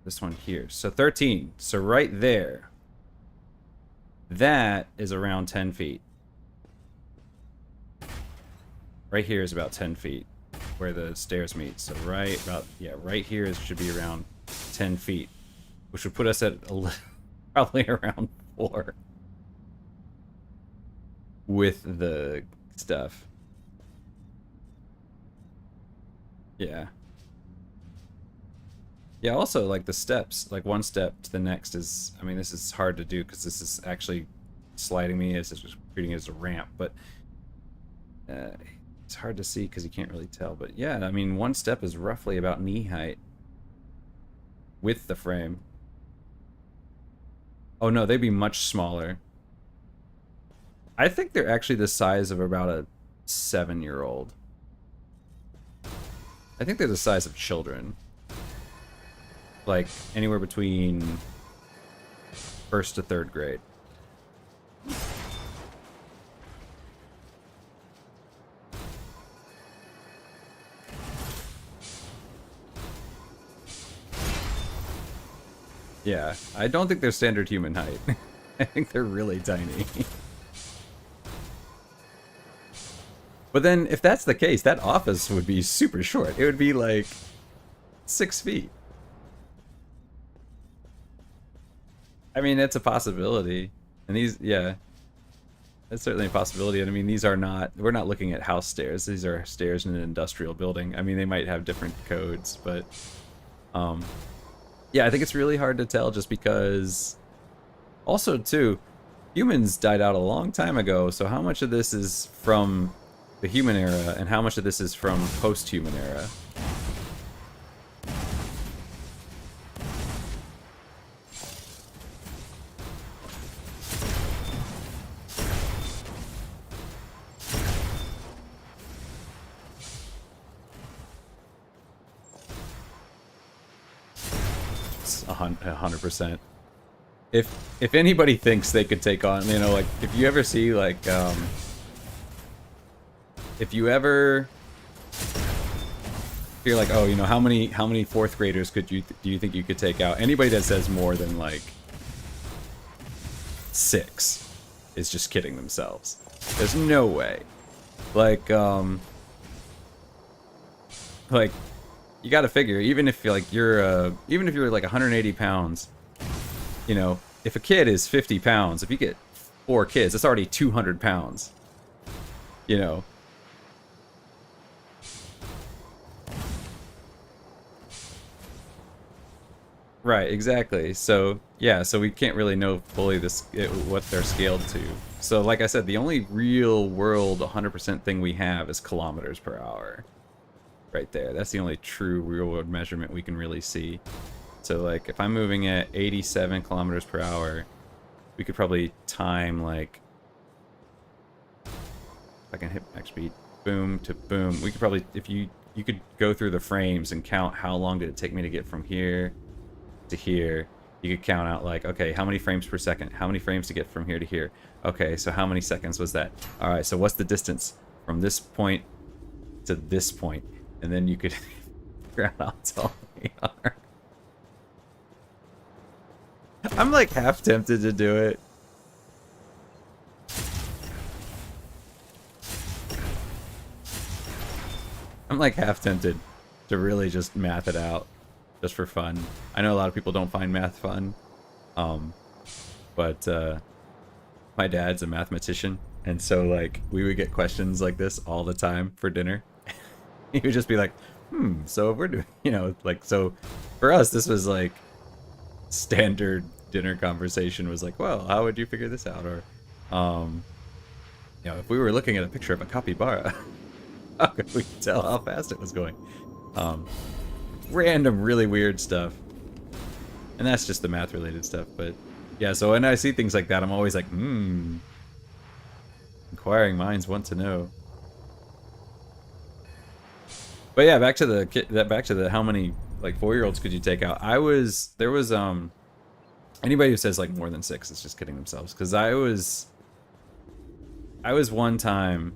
This one here. So 13. So right there. That is around 10 feet. Right here is about 10 feet where the stairs meet. So right here should be around 10 feet, which would put us at probably around 4 with the stuff. Yeah. Yeah, also, like, the steps, like, one step to the next is, I mean, this is hard to do because this is actually sliding me as just treating it as a ramp, but it's hard to see because you can't really tell. But yeah, I mean, one step is roughly about knee height with the frame. Oh no, they'd be much smaller. I think they're actually the size of about a 7-year-old. I think they're the size of children. Like, anywhere between 1st to 3rd grade. Yeah, I don't think they're standard human height. I think they're really tiny. But then, if that's the case, that office would be super short. It would be like 6 feet. I mean, it's a possibility. And these, yeah, that's certainly a possibility. And I mean, these are not, we're not looking at house stairs. These are stairs in an industrial building. I mean, they might have different codes, but yeah, I think it's really hard to tell just because also too, humans died out a long time ago. So how much of this is from the human era and how much of this is from post-human era? It's 100%. If anybody thinks they could take on, you know, like if you ever see like if you ever feel like, oh, you know, how many 4th graders do you think you could take out? Anybody that says more than like 6 is just kidding themselves. There's no way. Like you got to figure, even if you're like 180 pounds, you know, if a kid is 50 pounds, if you get 4 kids, that's already 200 pounds. You know. Right, exactly. So, yeah, so we can't really know fully what they're scaled to. So, like I said, the only real world 100% thing we have is kilometers per hour. Right there. That's the only true real world measurement we can really see. So, like, if I'm moving at 87 kilometers per hour, we could probably time, like, if I can hit max speed, boom to boom. We could probably, if you could go through the frames and count how long did it take me to get from here to here. You could count out, like, okay, how many frames per second? How many frames to get from here to here? Okay, so how many seconds was that? All right, so what's the distance from this point to this point? And then you could figure out how tall they are. I'm like half tempted to do it. I'm like half tempted to really just math it out, just for fun. I know a lot of people don't find math fun, but my dad's a mathematician, and so like we would get questions like this all the time for dinner. He would just be like, so if we're doing, you know, like, so for us, this was like standard dinner conversation was like, well, how would you figure this out? Or, you know, if we were looking at a picture of a capybara, how could we tell how fast it was going? Random, really weird stuff. And that's just the math related stuff. But yeah, so when I see things like that, I'm always like, inquiring minds want to know. But yeah, back to the how many like 4-year-olds could you take out? There was anybody who says like more than 6 is just kidding themselves, because I was one time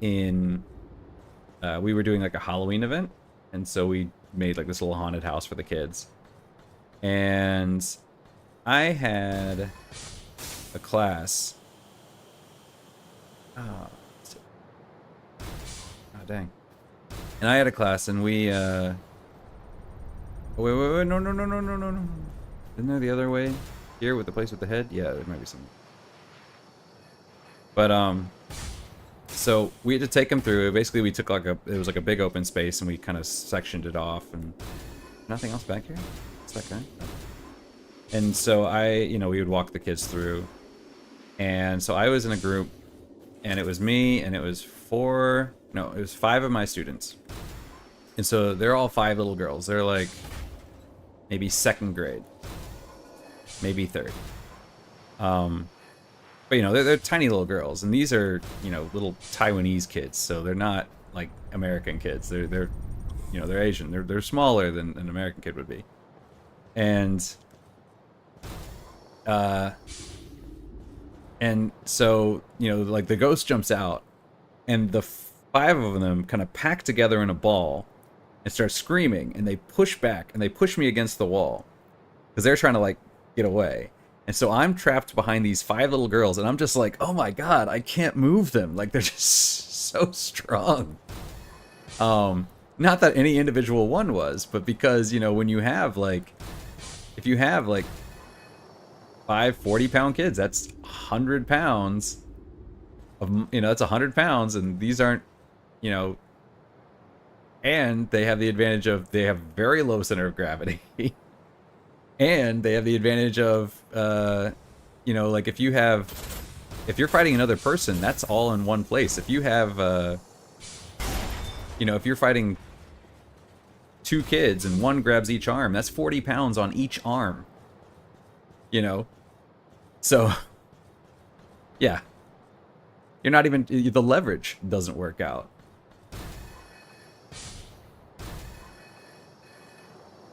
in we were doing like a Halloween event, and so we made like this little haunted house for the kids, and I had a class. Oh dang. And I had a class, and we wait, no, isn't there the other way here with the place with the head? Yeah, there might be some. But so we had to take them through. Basically, we took like it was like a big open space, and we kind of sectioned it off, and nothing else back here. What's that guy? Oh. And so we would walk the kids through, and so I was in a group, and it was me, and it was 5 of my students. And so they're all 5 little girls. They're like maybe 2nd grade, maybe 3rd. But they're tiny little girls, and these are little Taiwanese kids, so they're not like American kids. They're they're Asian. They're smaller than an American kid would be. And so like the ghost jumps out, and the 5 of them kind of pack together in a ball and start screaming, and they push back, and they push me against the wall because they're trying to like get away. And so I'm trapped behind these 5 little girls, and I'm just like, oh my god, I can't move them. Like, they're just so strong. Not that any individual one was, but because when you have like, if you have like 5 40-pound kids, that's 100 pounds of that's 100 pounds, and these aren't and they have the advantage of they have very low center of gravity. And they have the advantage of like if you're fighting another person, that's all in one place. If you have if you're fighting 2 kids and one grabs each arm, that's 40 pounds on each arm. So yeah, you're not even, the leverage doesn't work out.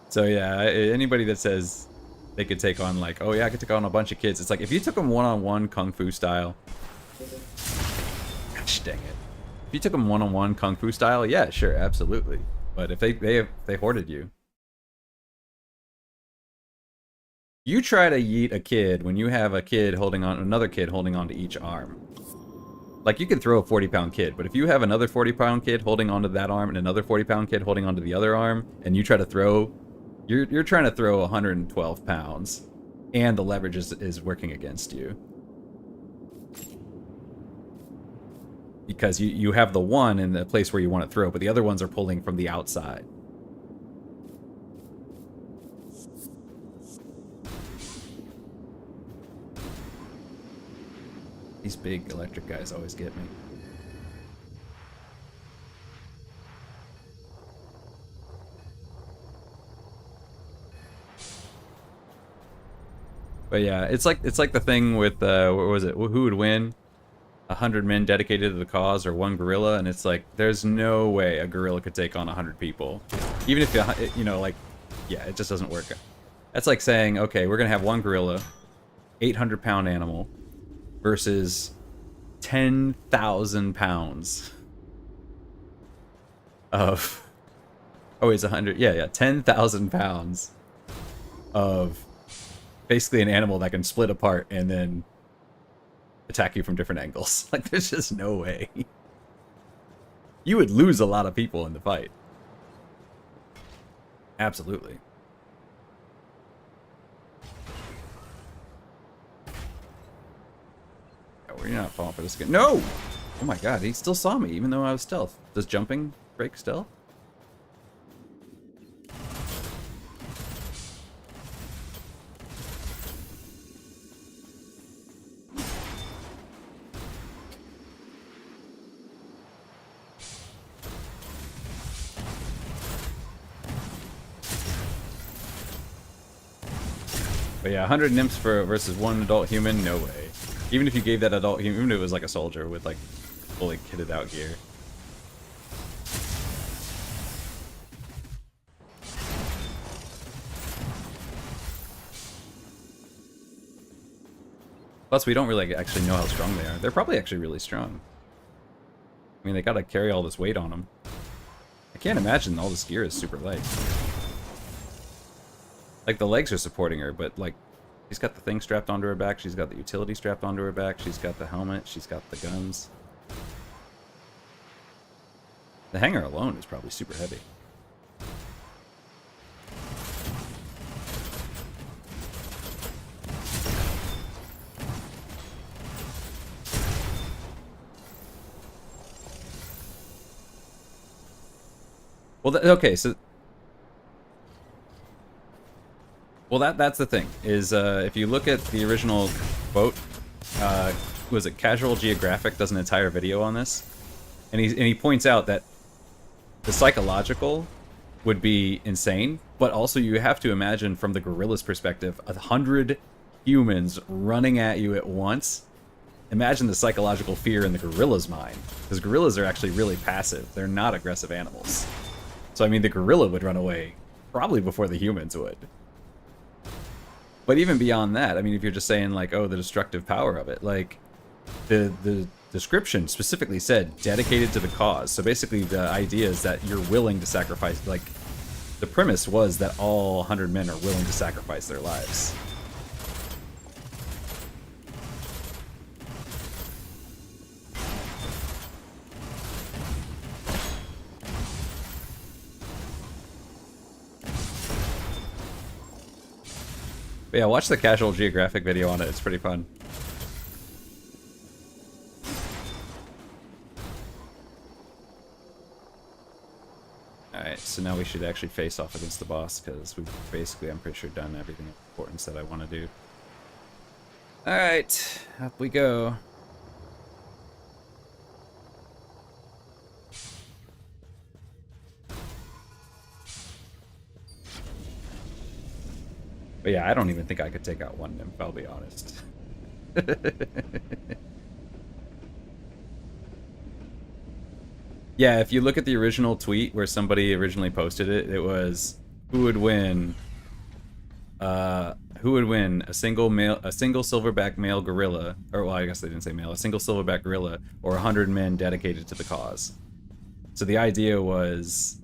So yeah, anybody that says they could take on like, oh yeah, I could take on a bunch of kids, it's like if you took them one-on-one kung fu style. Gosh dang it! If you took them one-on-one kung fu style, yeah, sure, absolutely. But if they hoarded you, you try to yeet a kid when you have a kid holding on, another kid holding on to each arm. Like, you can throw a 40-pound kid, but if you have another 40-pound kid holding onto that arm and another 40-pound kid holding onto the other arm, and you try to throw. You're trying to throw 112 pounds, and the leverage is working against you. Because you have the one in the place where you want to throw, but the other ones are pulling from the outside. These big electric guys always get me. But yeah, it's like the thing with what was it? Who would win? 100 men dedicated to the cause, or 1 gorilla? And it's like, there's no way a gorilla could take on 100 people, even if like, yeah, it just doesn't work. That's like saying, okay, we're gonna have 1 gorilla, 800-pound animal, versus 10,000 pounds of. Oh, it's 100. Yeah, 10,000 pounds of. Basically an animal that can split apart and then attack you from different angles. Like, there's just no way. You would lose a lot of people in the fight. Absolutely. Oh, we're not falling for this again. No! Oh my god, he still saw me even though I was stealth. Does jumping break stealth? But yeah, 100 nymphs versus 1 adult human, no way. Even if you gave that adult human, even if it was like a soldier with like fully kitted out gear. Plus, we don't really actually know how strong they are. They're probably actually really strong. I mean, they gotta carry all this weight on them. I can't imagine all this gear is super light. Like, the legs are supporting her, but, like, she's got the thing strapped onto her back, she's got the utility strapped onto her back, she's got the helmet, she's got the guns. The hanger alone is probably super heavy. Well, okay, so... Well, that's the thing, is if you look at the original quote, was it Casual Geographic does an entire video on this, and he points out that the psychological would be insane, but also you have to imagine from the gorilla's perspective, 100 humans running at you at once. Imagine the psychological fear in the gorilla's mind, because gorillas are actually really passive. They're not aggressive animals. So I mean, the gorilla would run away probably before the humans would. But even beyond that, I mean, if you're just saying like, oh, the destructive power of it, like the description specifically said dedicated to the cause. So basically the idea is that you're willing to sacrifice, like the premise was that all 100 men are willing to sacrifice their lives. But yeah, watch the Casual Geographic video on it. It's pretty fun. Alright, so now we should actually face off against the boss, because we've basically, I'm pretty sure, done everything of importance that I want to do. Alright, up we go. But yeah, I don't even think I could take out one nymph, I'll be honest. Yeah, if you look at the original tweet where somebody originally posted it, it was who would win a single silverback male gorilla, or well, I guess they didn't say male, a single silverback gorilla, or 100 men dedicated to the cause. So the idea was,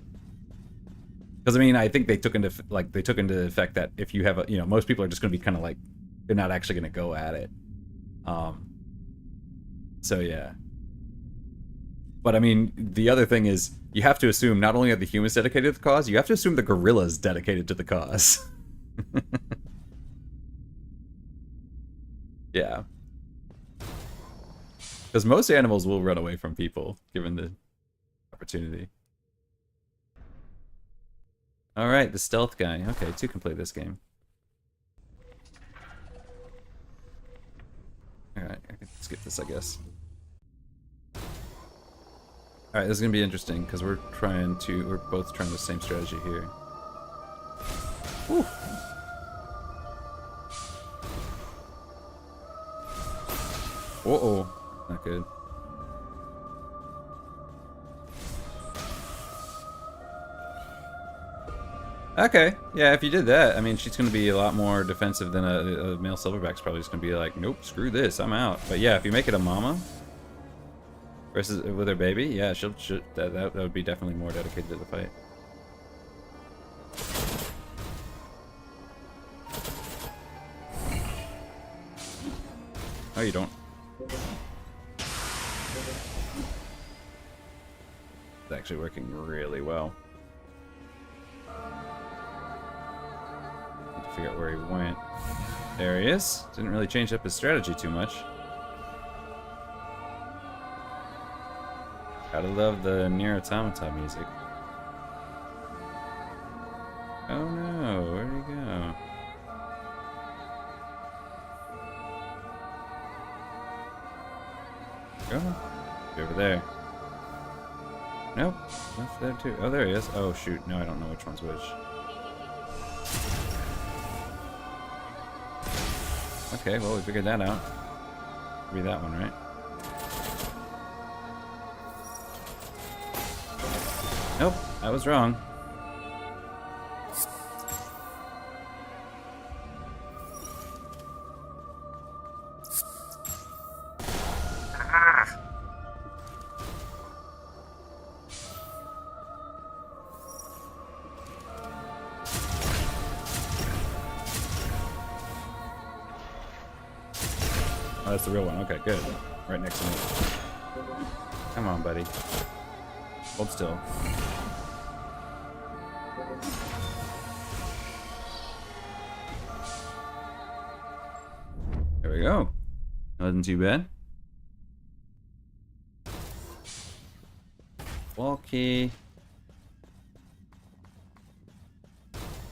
because I mean, I think they took into effect that if you have a, you know, most people are just going to be kind of like, they're not actually going to go at it. So yeah. But I mean, the other thing is, you have to assume not only are the humans dedicated to the cause, you have to assume the gorillas dedicated to the cause. Yeah. Because most animals will run away from people, given the opportunity. Alright, the stealth guy. Okay, two can play this game. Alright, I can skip this, I guess. Alright, this is gonna be interesting, because we're both trying the same strategy here. Whew. Uh-oh. Not good. Okay, yeah, if you did that, I mean, she's going to be a lot more defensive than a male silverback's probably just going to be like, nope, screw this, I'm out. But yeah, if you make it a mama versus with her baby, yeah, that would be definitely more dedicated to the fight. Oh, you don't. It's actually working really well. Need to figure out where he went. There he is. Didn't really change up his strategy too much. Gotta love the Nier Automata music. Oh no, where'd he go? Go. Be over there. Nope. That's there too. Oh, there he is. Oh shoot. No, I don't know which one's which. Okay, well, we figured that out. Be that one, right? Nope, I was wrong. Oh, that's the real one. Okay, good. Right next to me. Come on, buddy. Hold still. There we go. Nothing too bad. Wall key.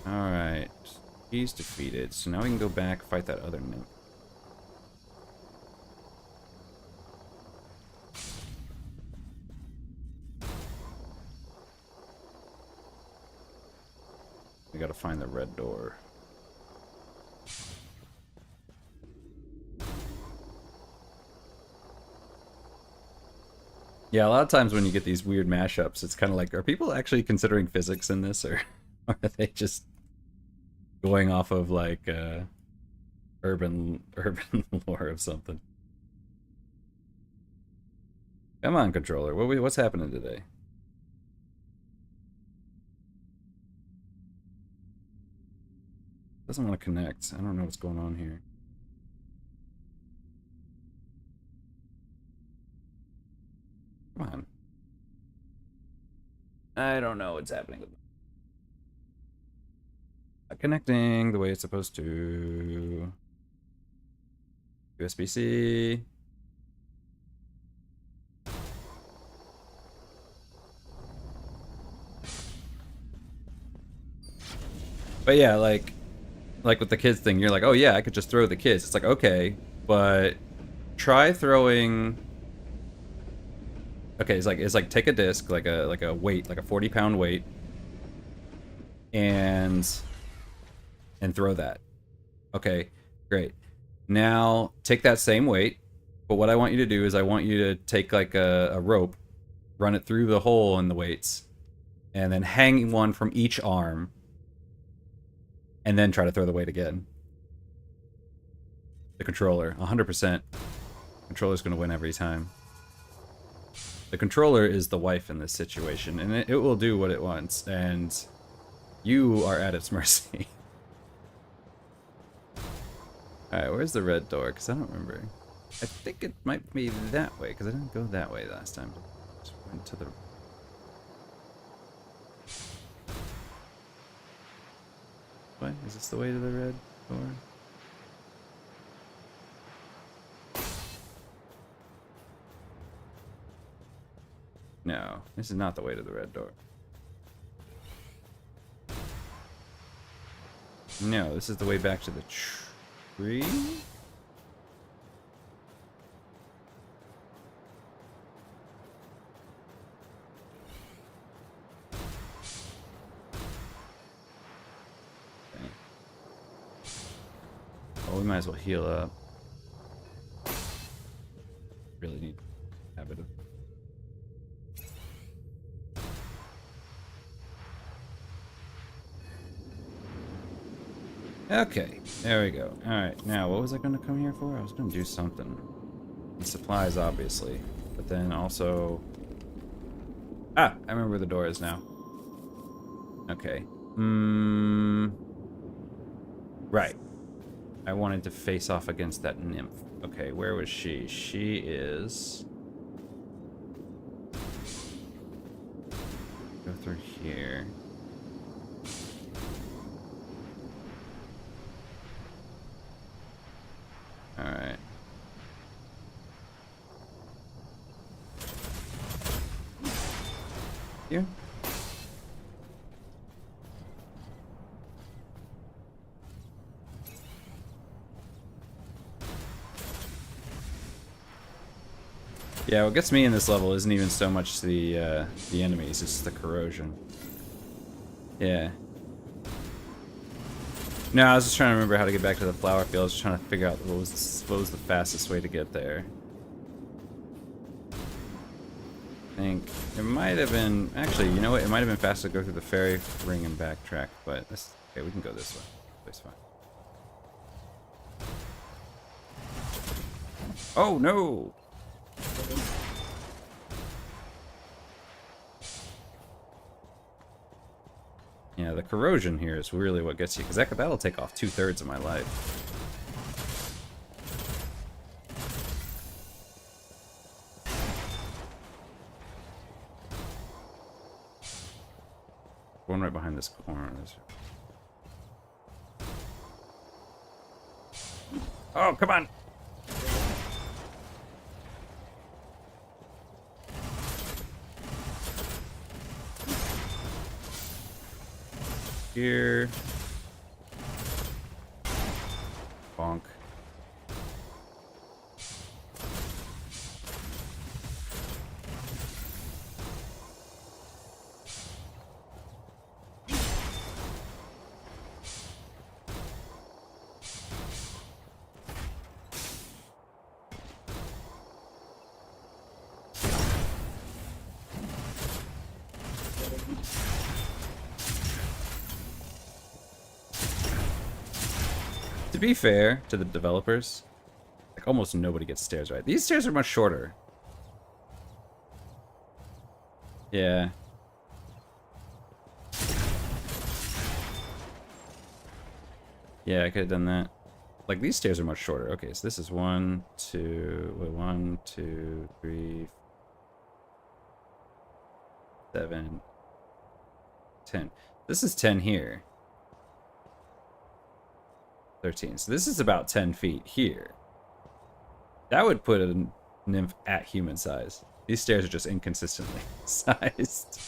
Alright. He's defeated. So now we can go back, fight that other nymph. We gotta find the red door. Yeah, a lot of times when you get these weird mashups, it's kind of like, are people actually considering physics in this, or are they just going off of like urban lore of something? Come on, controller. What's happening today? Doesn't want to connect. I don't know what's going on here. Come on. I don't know what's happening with not connecting the way it's supposed to. USB-C. But yeah, like with the kids thing, you're like, oh yeah, I could just throw the kids. It's like, okay, but try throwing. Okay, it's like take a disc, like a weight, like a 40-pound weight, and throw that. Okay, great. Now take that same weight, but what I want you to do is I want you to take like a rope, run it through the hole in the weights, and then hang one from each arm, and then try to throw the weight again. The controller, 100%. Controller's gonna win every time. The controller is the wife in this situation, and it will do what it wants, and you are at its mercy. Alright, where's the red door? Because I don't remember. I think it might be that way, because I didn't go that way last time. Just went to the... What? Is this the way to the red door? No, this is not the way to the red door. No, this is the way back to the tree? Okay. Oh, we might as well heal up. Really need a habit of... Okay, there we go. Alright, now what was I going to come here for? I was going to do something. The supplies, obviously. But then also... Ah! I remember where the door is now. Okay. Right. I wanted to face off against that nymph. Okay, where was she? She is... Go through here. Alright. Here? Yeah, what gets me in this level isn't even so much the enemies, it's the corrosion. Yeah. No, I was just trying to remember how to get back to the flower field. I was just trying to figure out what was the fastest way to get there. I think it might have been... Actually, you know what? It might have been faster to go through the fairy ring and backtrack, but... Okay, we can go this way. This way. Oh, no! Yeah, the corrosion here is really what gets you, because that'll take off 2/3 of my life. behind this corner. Oh, come on! Here. Bonk. To be fair to the developers, like almost nobody gets stairs right. These stairs are much shorter. Yeah. Yeah, I could have done that. Like these stairs are much shorter. Okay, so this is 1, 2, wait, 1, 2, 3, 7, 10. This is 10 here. 13. So this is about 10 feet here. That would put a nymph at human size. These stairs are just inconsistently sized.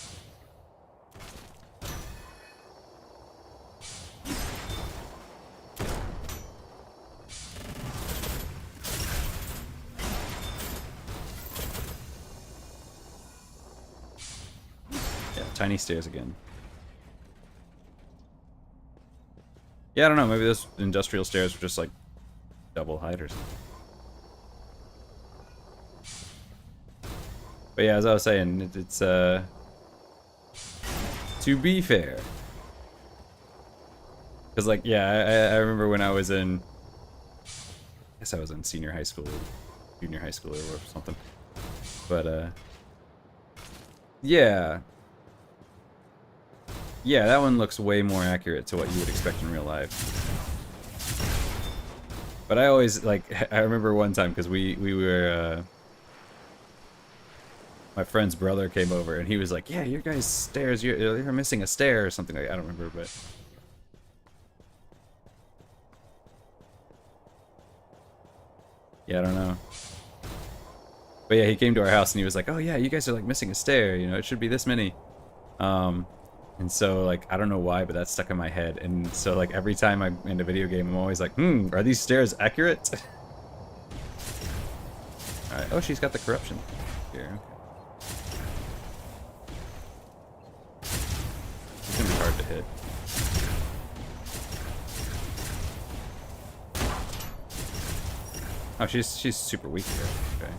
Yeah, tiny stairs again. Yeah, I don't know. Maybe those industrial stairs were just like double height or something. But yeah, as I was saying, it's to be fair, because like yeah, I remember when I was in, I guess I was in senior high school, junior high school or something. But yeah. Yeah, that one looks way more accurate to what you would expect in real life. But I always, like, I remember one time, because we were, my friend's brother came over, and he was like, yeah, your guys' stairs, you're missing a stair, or something like that. I don't remember, but... Yeah, I don't know. But yeah, he came to our house, and he was like, oh yeah, you guys are, like, missing a stair, you know, it should be this many. And so, like, I don't know why, but that's stuck in my head. And so, like, every time I'm in a video game, I'm always like, are these stairs accurate? Alright. Oh, she's got the corruption here. Okay. It's gonna be hard to hit. Oh, she's super weak here. Okay.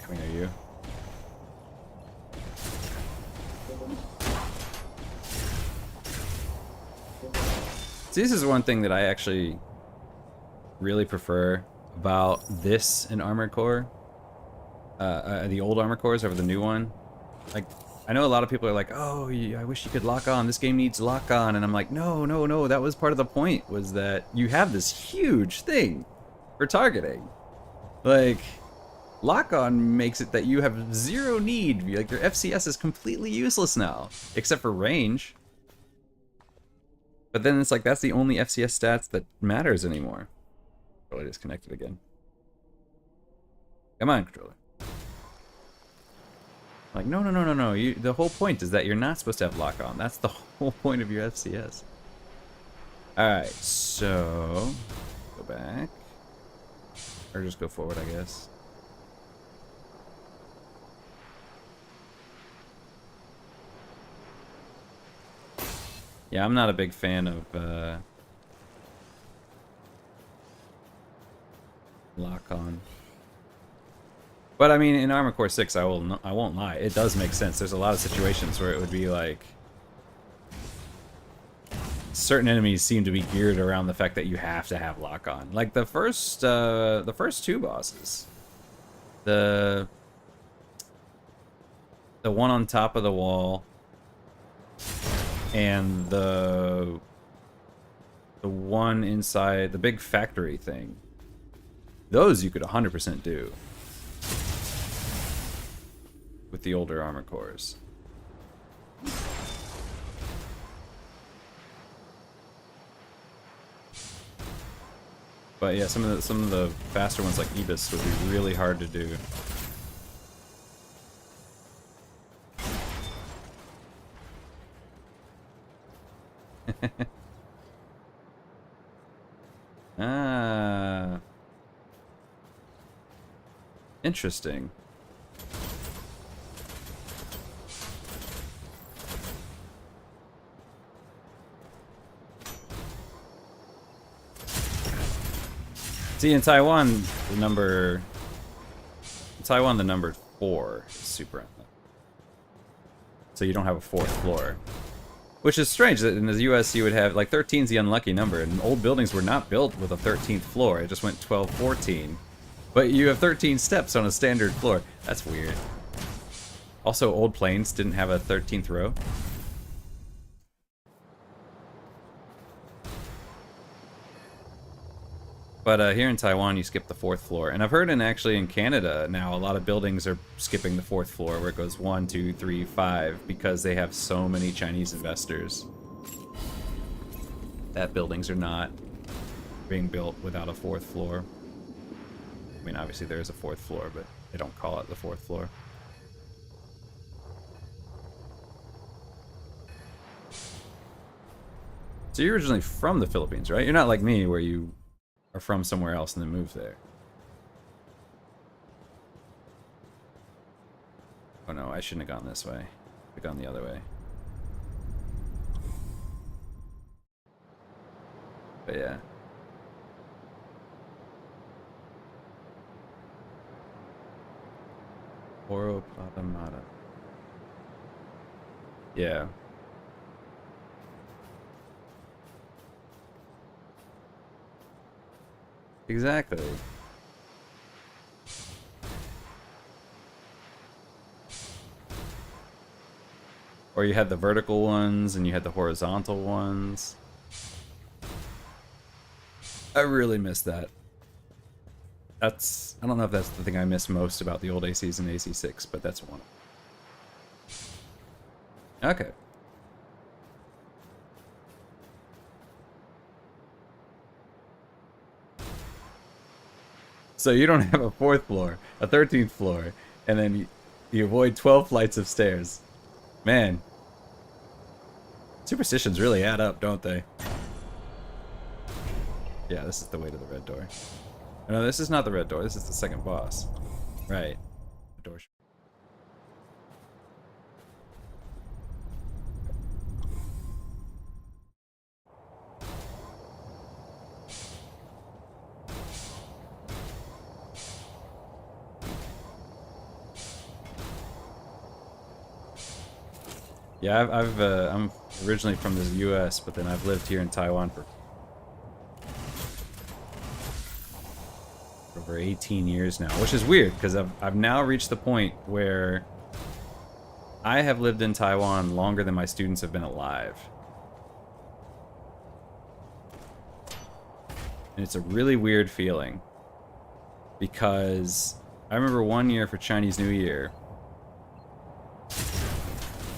Coming at you. See, this is one thing that I actually really prefer about this in Armored Core. The old Armored Cores over the new one. Like, I know a lot of people are like, oh, I wish you could lock on. This game needs lock on. And I'm like, no, no, no. That was part of the point, was that you have this huge thing for targeting. Like, lock on makes it that you have zero need. Like, your FCS is completely useless now, except for range. But then it's like, that's the only FCS stats that matters anymore. Totally disconnected again. Come on, controller. Like, no, no, no, no, no. The whole point is that you're not supposed to have lock on. That's the whole point of your FCS. Alright, so... Go back. Or just go forward, I guess. Yeah, I'm not a big fan of lock on. But I mean, in Armored Core 6, I won't lie, it does make sense. There's a lot of situations where it would be like certain enemies seem to be geared around the fact that you have to have lock on. Like the first two bosses, the one on top of the wall. And the one inside the big factory thing. Those you could 100% do with the older armor cores. But yeah, some of the faster ones like Ibis would be really hard to do. Ah, interesting. See, in Taiwan, the number 4 is super endless. So you don't have a 4th floor. Which is strange that in the US you would have, like, 13 is the unlucky number, and old buildings were not built with a 13th floor. It just went 12, 14. But you have 13 steps on a standard floor. That's weird. Also, old planes didn't have a 13th row. But here in Taiwan, you skip the 4th floor. And I've heard actually in Canada now, a lot of buildings are skipping the 4th floor, where it goes 1, 2, 3, 5, because they have so many Chinese investors that buildings are not being built without a 4th floor. I mean, obviously there is a 4th floor, but they don't call it the 4th floor. So you're originally from the Philippines, right? You're not like me, where you are from somewhere else and then move there. Oh no, I shouldn't have gone this way. I've gone the other way. But yeah. Oro Plata Mata. Yeah. Exactly. Or you had the vertical ones and you had the horizontal ones. I really miss that. I don't know if that's the thing I miss most about the old ACs and AC6, but that's one. Okay. So you don't have a 4th floor, a 13th floor, and then you avoid 12 flights of stairs. Man. Superstitions really add up, don't they? Yeah, this is the way to the red door. No, this is not the red door. This is the second boss. Right. The door. Yeah, I'm originally from the U.S., but then I've lived here in Taiwan for over 18 years now, which is weird because I've now reached the point where I have lived in Taiwan longer than my students have been alive. And it's a really weird feeling because I remember one year for Chinese New Year,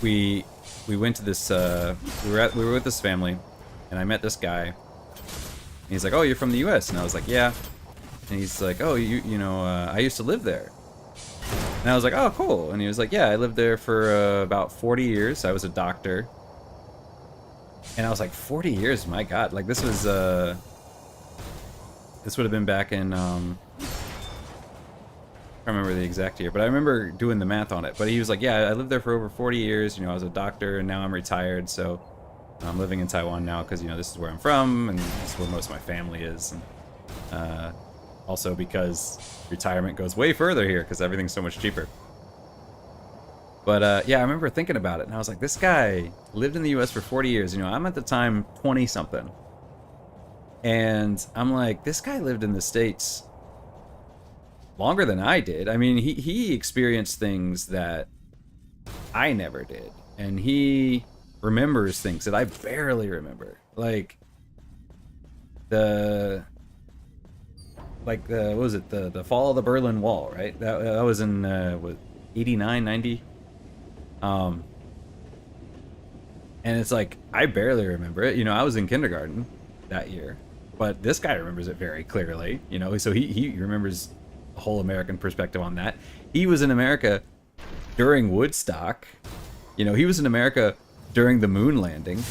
we went to this, we were with this family, and I met this guy, and he's like, oh, you're from the US, and I was like, yeah, and he's like, oh, you know, I used to live there, and I was like, oh, cool, and he was like, yeah, I lived there for about 40 years, I was a doctor, and I was like, 40 years, my god, like, this was, this would have been back in, I don't remember the exact year, but I remember doing the math on it. But he was like, yeah, I lived there for over 40 years. You know, I was a doctor, and now I'm retired, so I'm living in Taiwan now because, you know, this is where I'm from, and this is where most of my family is. And also because retirement goes way further here because everything's so much cheaper. But, yeah, I remember thinking about it, and I was like, this guy lived in the U.S. for 40 years. You know, I'm at the time 20-something. And I'm like, this guy lived in the States longer than I did. I mean, he experienced things that I never did. And he remembers things that I barely remember. Like, like what was it, the fall of the Berlin Wall, right? That was in what, 89, 90. And it's like I barely remember it. You know, I was in kindergarten that year, but this guy remembers it very clearly. You know, so he remembers the whole American perspective on that. He was in America during Woodstock. You know, he was in America during the moon landing.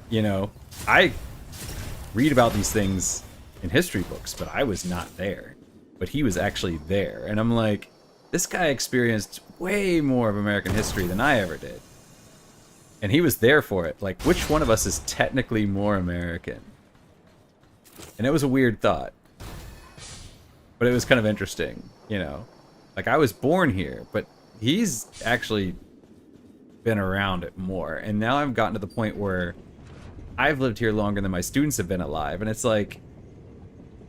You know, I read about these things in history books, but I was not there. But he was actually there. And I'm like, this guy experienced way more of American history than I ever did. And he was there for it. Like, which one of us is technically more American? And it was a weird thought. But it was kind of interesting, you know. Like, I was born here, but he's actually been around it more. And now I've gotten to the point where I've lived here longer than my students have been alive. And it's like,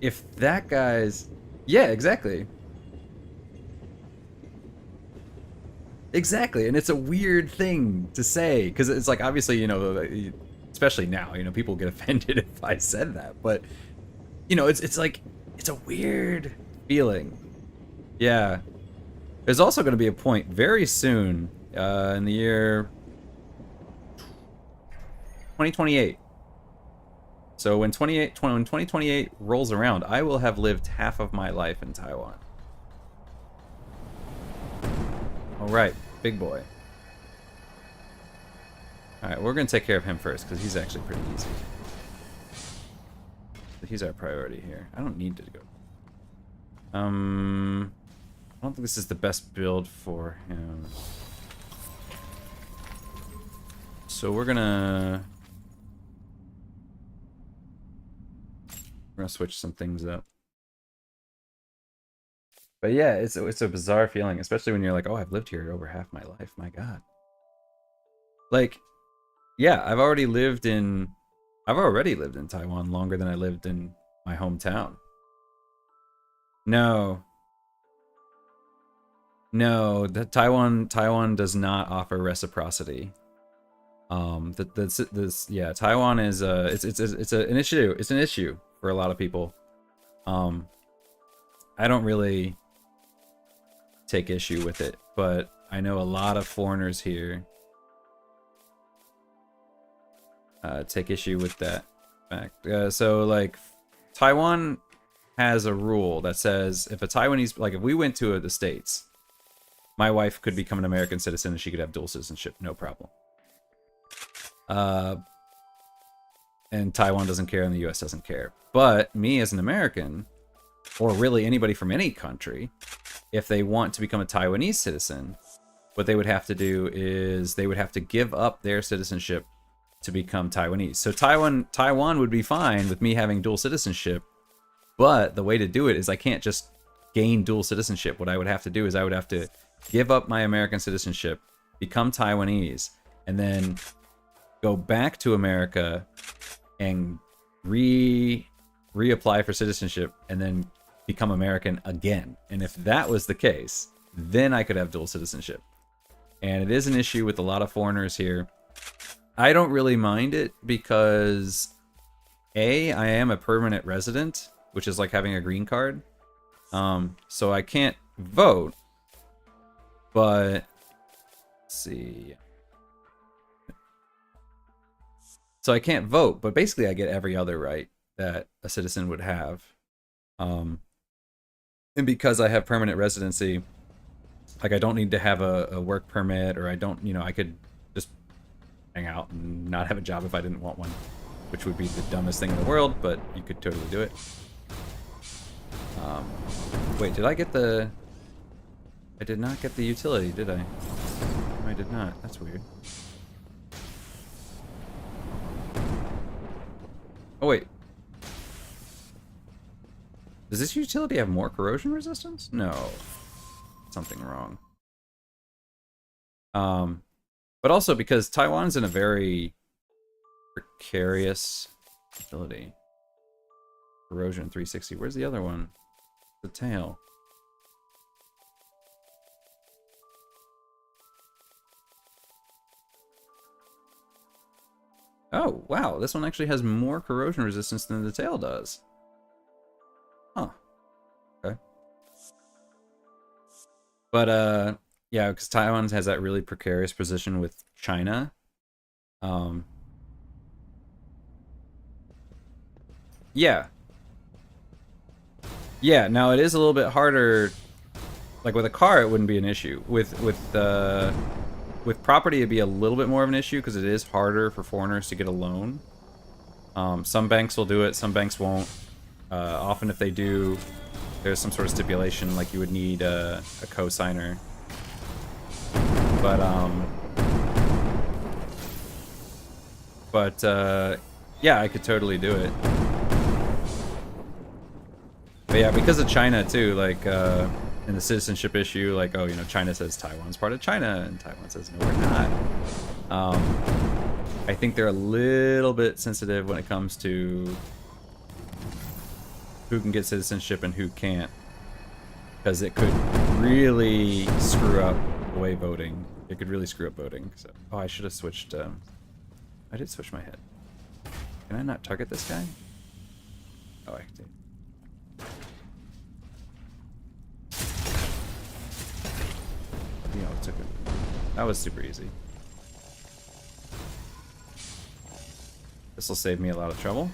if that guy's... Yeah, exactly. Exactly, and it's a weird thing to say, because it's like, obviously, you know, especially now, you know, people get offended if I said that, but, you know, it's like, it's a weird feeling. Yeah. There's also going to be a point very soon, in the year 2028. So when 2028 rolls around, I will have lived half of my life in Taiwan. Alright, big boy. Alright, we're going to take care of him first, because he's actually pretty easy. He's our priority here. I don't need to go. I don't think this is the best build for him. So we're gonna switch some things up. But yeah, it's a bizarre feeling, especially when you're like, oh, I've lived here over half my life. My God. Like, yeah, I've already lived in Taiwan longer than I lived in my hometown. No, the Taiwan does not offer reciprocity. Yeah, Taiwan is it's an issue. It's an issue for a lot of people. I don't really take issue with it, but I know a lot of foreigners here take issue with that fact. So like, Taiwan has a rule that says if a Taiwanese, like if we went to the States, my wife could become an American citizen and she could have dual citizenship, no problem. And Taiwan doesn't care and the US doesn't care. But me as an American, or really anybody from any country, if they want to become a Taiwanese citizen, what they would have to do is they would have to give up their citizenship to become Taiwanese. So Taiwan would be fine with me having dual citizenship, but the way to do it is I can't just gain dual citizenship. What I would have to do is I would have to give up my American citizenship, become Taiwanese, and then go back to America and reapply for citizenship, and then become American again. And if that was the case, then I could have dual citizenship. And it is an issue with a lot of foreigners here. I don't really mind it because A, I am a permanent resident, which is like having a green card. So I can't vote, but let's see. So I can't vote, but basically I get every other right that a citizen would have. And because I have permanent residency, like I don't need to have a work permit, or I don't, you know, I could just hang out and not have a job if I didn't want one, which would be the dumbest thing in the world, but you could totally do it. Wait, did I get the... I did not get the utility, did I? No, I did not. That's weird. Oh, wait. Does this utility have more corrosion resistance? No. Something wrong. But also because Taiwan's in a very precarious utility. Corrosion 360. Where's the other one? The tail. Oh, wow. This one actually has more corrosion resistance than the tail does. But yeah, because Taiwan has that really precarious position with China. Yeah. Yeah, now it is a little bit harder. Like with a car, it wouldn't be an issue. With property, it'd be a little bit more of an issue because it is harder for foreigners to get a loan. Some banks will do it, some banks won't. Often if they do, there's some sort of stipulation, like you would need a co-signer. But yeah, I could totally do it. But yeah, because of China too, like in the citizenship issue, like, oh, you know, China says Taiwan's part of China, and Taiwan says no, we're not. I think they're a little bit sensitive when it comes to who can get citizenship and who can't, because it could really screw up the way voting. It could really screw up voting. So, oh, I should have switched. I did switch my head. Can I not target this guy? Oh, I did. You know, it took it. That was super easy. This will save me a lot of trouble.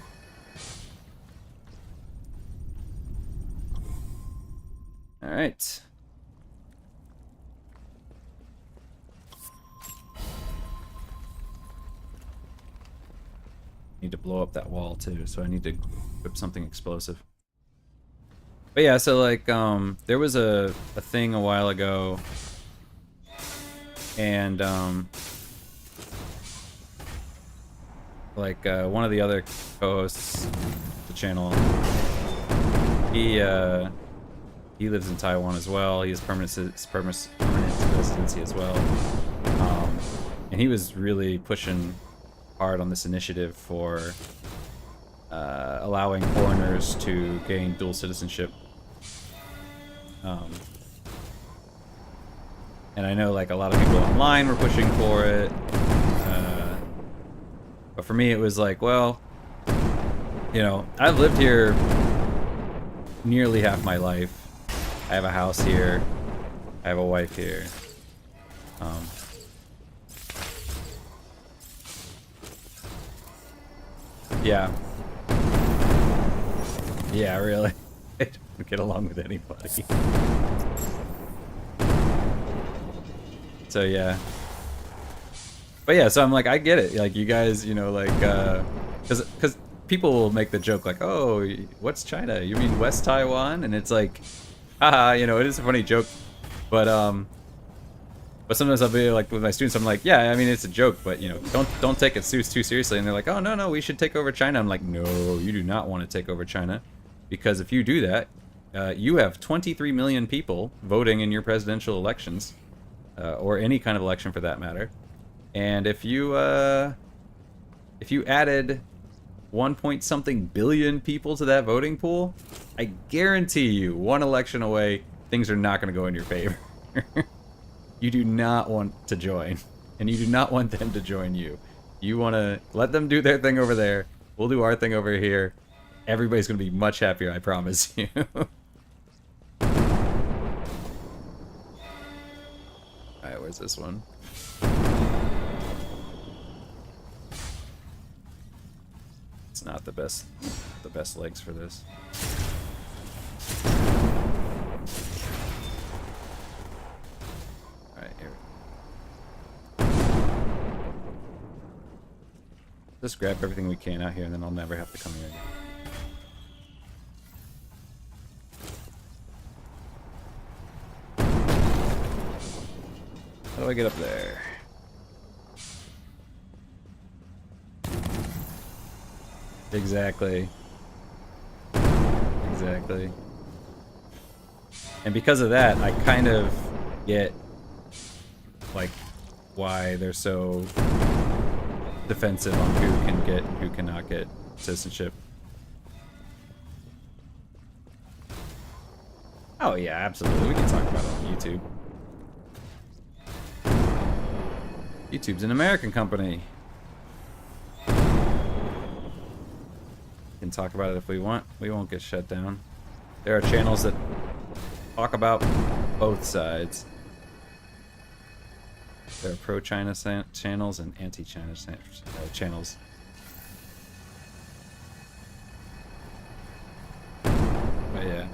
All right. Need to blow up that wall too, so I need to whip something explosive. But yeah, so like there was a thing a while ago, and like one of the other co-hosts of the channel, he lives in Taiwan as well. He has permanent residency as well, and he was really pushing hard on this initiative for allowing foreigners to gain dual citizenship. And I know like a lot of people online were pushing for it, but for me it was like, well, you know, I've lived here nearly half my life. I have a house here. I have a wife here. Yeah. Yeah, really. I don't get along with anybody. So yeah. But yeah, so I'm like, I get it. Like you guys, you know, like, cause people will make the joke like, oh, what's China? You mean West Taiwan? And it's like, haha, you know, it is a funny joke, but sometimes I'll be like with my students, I'm like, yeah, I mean it's a joke, but you know, don't take it too seriously. And they're like, oh no, we should take over China. I'm like, no, you do not want to take over China, because if you do that, you have 23 million people voting in your presidential elections, or any kind of election for that matter. And if you added 1 something billion people to that voting pool, I guarantee you, one election away, things are not going to go in your favor. You do not want to join, and you do not want them to join you. You want to let them do their thing over there. We'll do our thing over here. Everybody's going to be much happier, I promise you. Alright, where's this one? It's not the best legs for this. Alright, here. Just grab everything we can out here, and then I'll never have to come here again. How do I get up there? Exactly. Exactly. And because of that, I kind of get like why they're so defensive on who can get and who cannot get citizenship. Oh yeah, absolutely. We can talk about it on YouTube. YouTube's an American company. We can talk about it if we want. We won't get shut down. There are channels that talk about both sides. There are pro-China channels and anti-China channels. But yeah.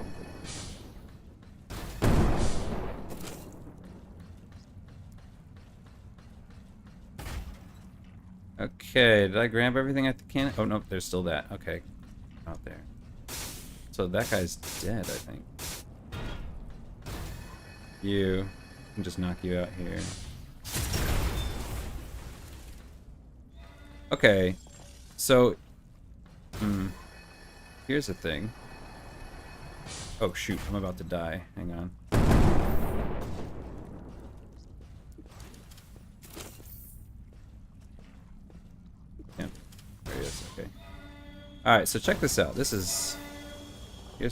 Okay, did I grab everything at the cannon? Oh, no, there's still that. Okay, out there. So that guy's dead, I think. You can just knock you out here. Okay, so here's the thing. Oh shoot, I'm about to die. Hang on. Yeah, there he is. Okay. All right, so check this out. Here's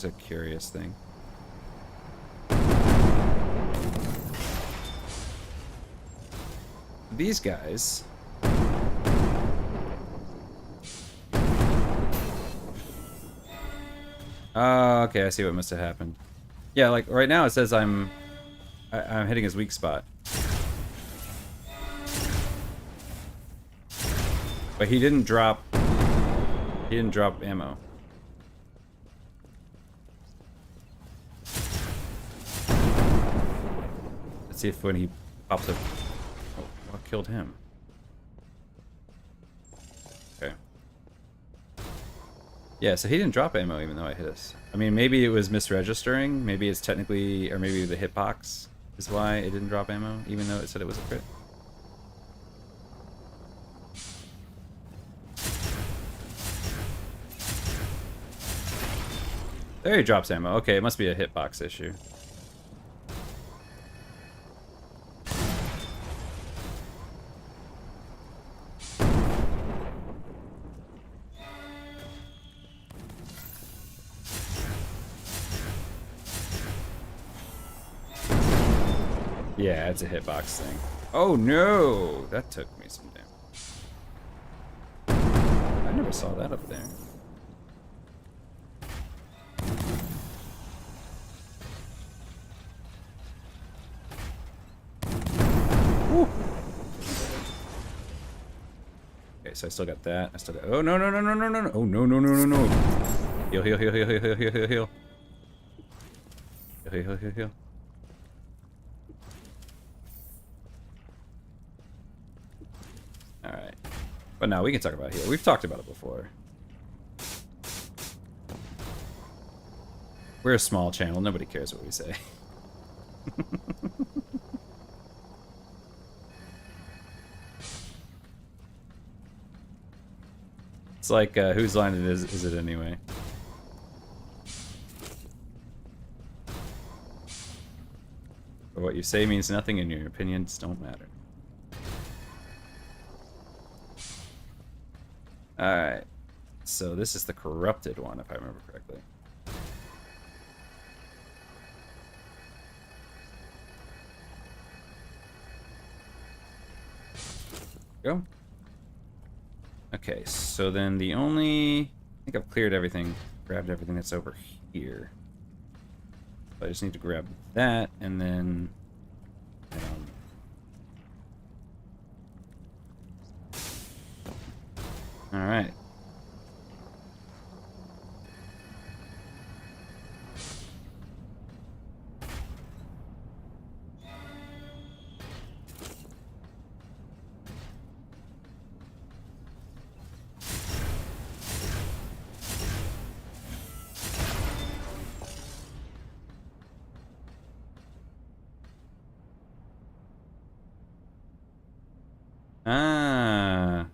a curious thing. These guys. Oh, okay, I see what must have happened. Yeah, like right now it says I'm hitting his weak spot. But he didn't drop ammo. Let's see if when he pops up. Oh, what killed him? Okay. Yeah, so he didn't drop ammo even though I hit us. I mean, maybe it was misregistering. Maybe it's technically, or maybe the hitbox is why it didn't drop ammo, even though it said it was a crit. There he drops ammo. Okay, it must be a hitbox issue. Yeah, it's a hitbox thing. Oh no! That took me some damage. I never saw that up there. Woo. Okay, so I still got that. I still got. Oh no no no no no no no! Oh no no no no no! Heal heal heal heal heal heal heal heal heal. Heal heal heal heal. Alright. But now we can talk about heal. We've talked about it before. We're a small channel. Nobody cares what we say. It's like, whose line is it anyway? Or what you say means nothing and your opinions don't matter. Alright, so this is the corrupted one, if I remember correctly. Go. Okay, so then the only... I think I've cleared everything, grabbed everything that's over here. So I just need to grab that, and then... Alright. Ah.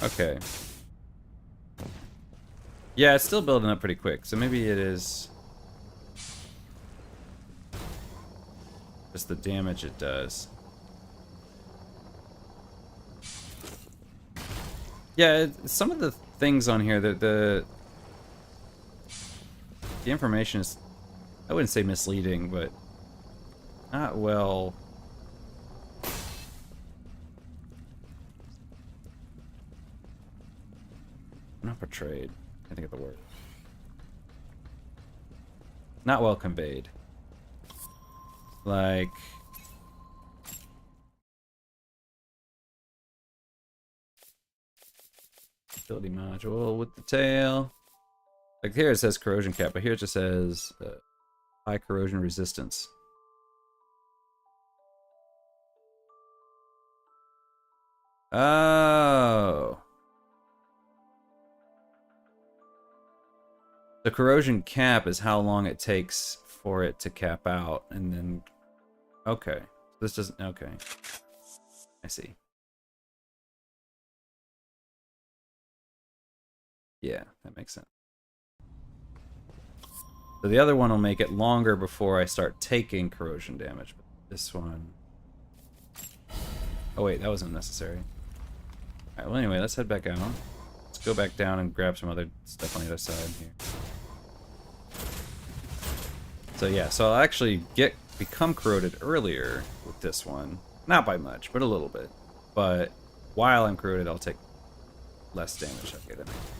Okay. Yeah, it's still building up pretty quick, so maybe it is just the damage it does. Yeah, some of the things on here, the information is, I wouldn't say misleading, but not well. Not portrayed. I think of the word. Not well conveyed. like utility module with the tail. Like here it says corrosion cap, but here it just says high corrosion resistance. Oh. The corrosion cap is how long it takes for it to cap out, and then... Okay. This doesn't... Okay. I see. Yeah, that makes sense. So the other one will make it longer before I start taking corrosion damage, but this one... Oh wait, that was unnecessary. Alright, well anyway, let's head back out. Let's go back down and grab some other stuff on the other side here. So yeah, so I'll actually become corroded earlier with this one. Not by much, but a little bit. But while I'm corroded, I'll take less damage. Okay, that makes sense.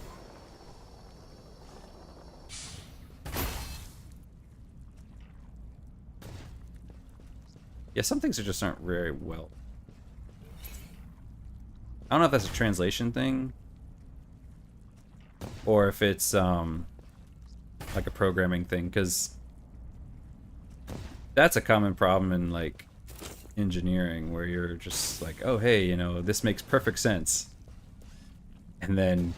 Yeah, some things just aren't very well. I don't know if that's a translation thing, or if it's like a programming thing, because that's a common problem in like engineering, where you're just like, oh hey, you know, this makes perfect sense, and then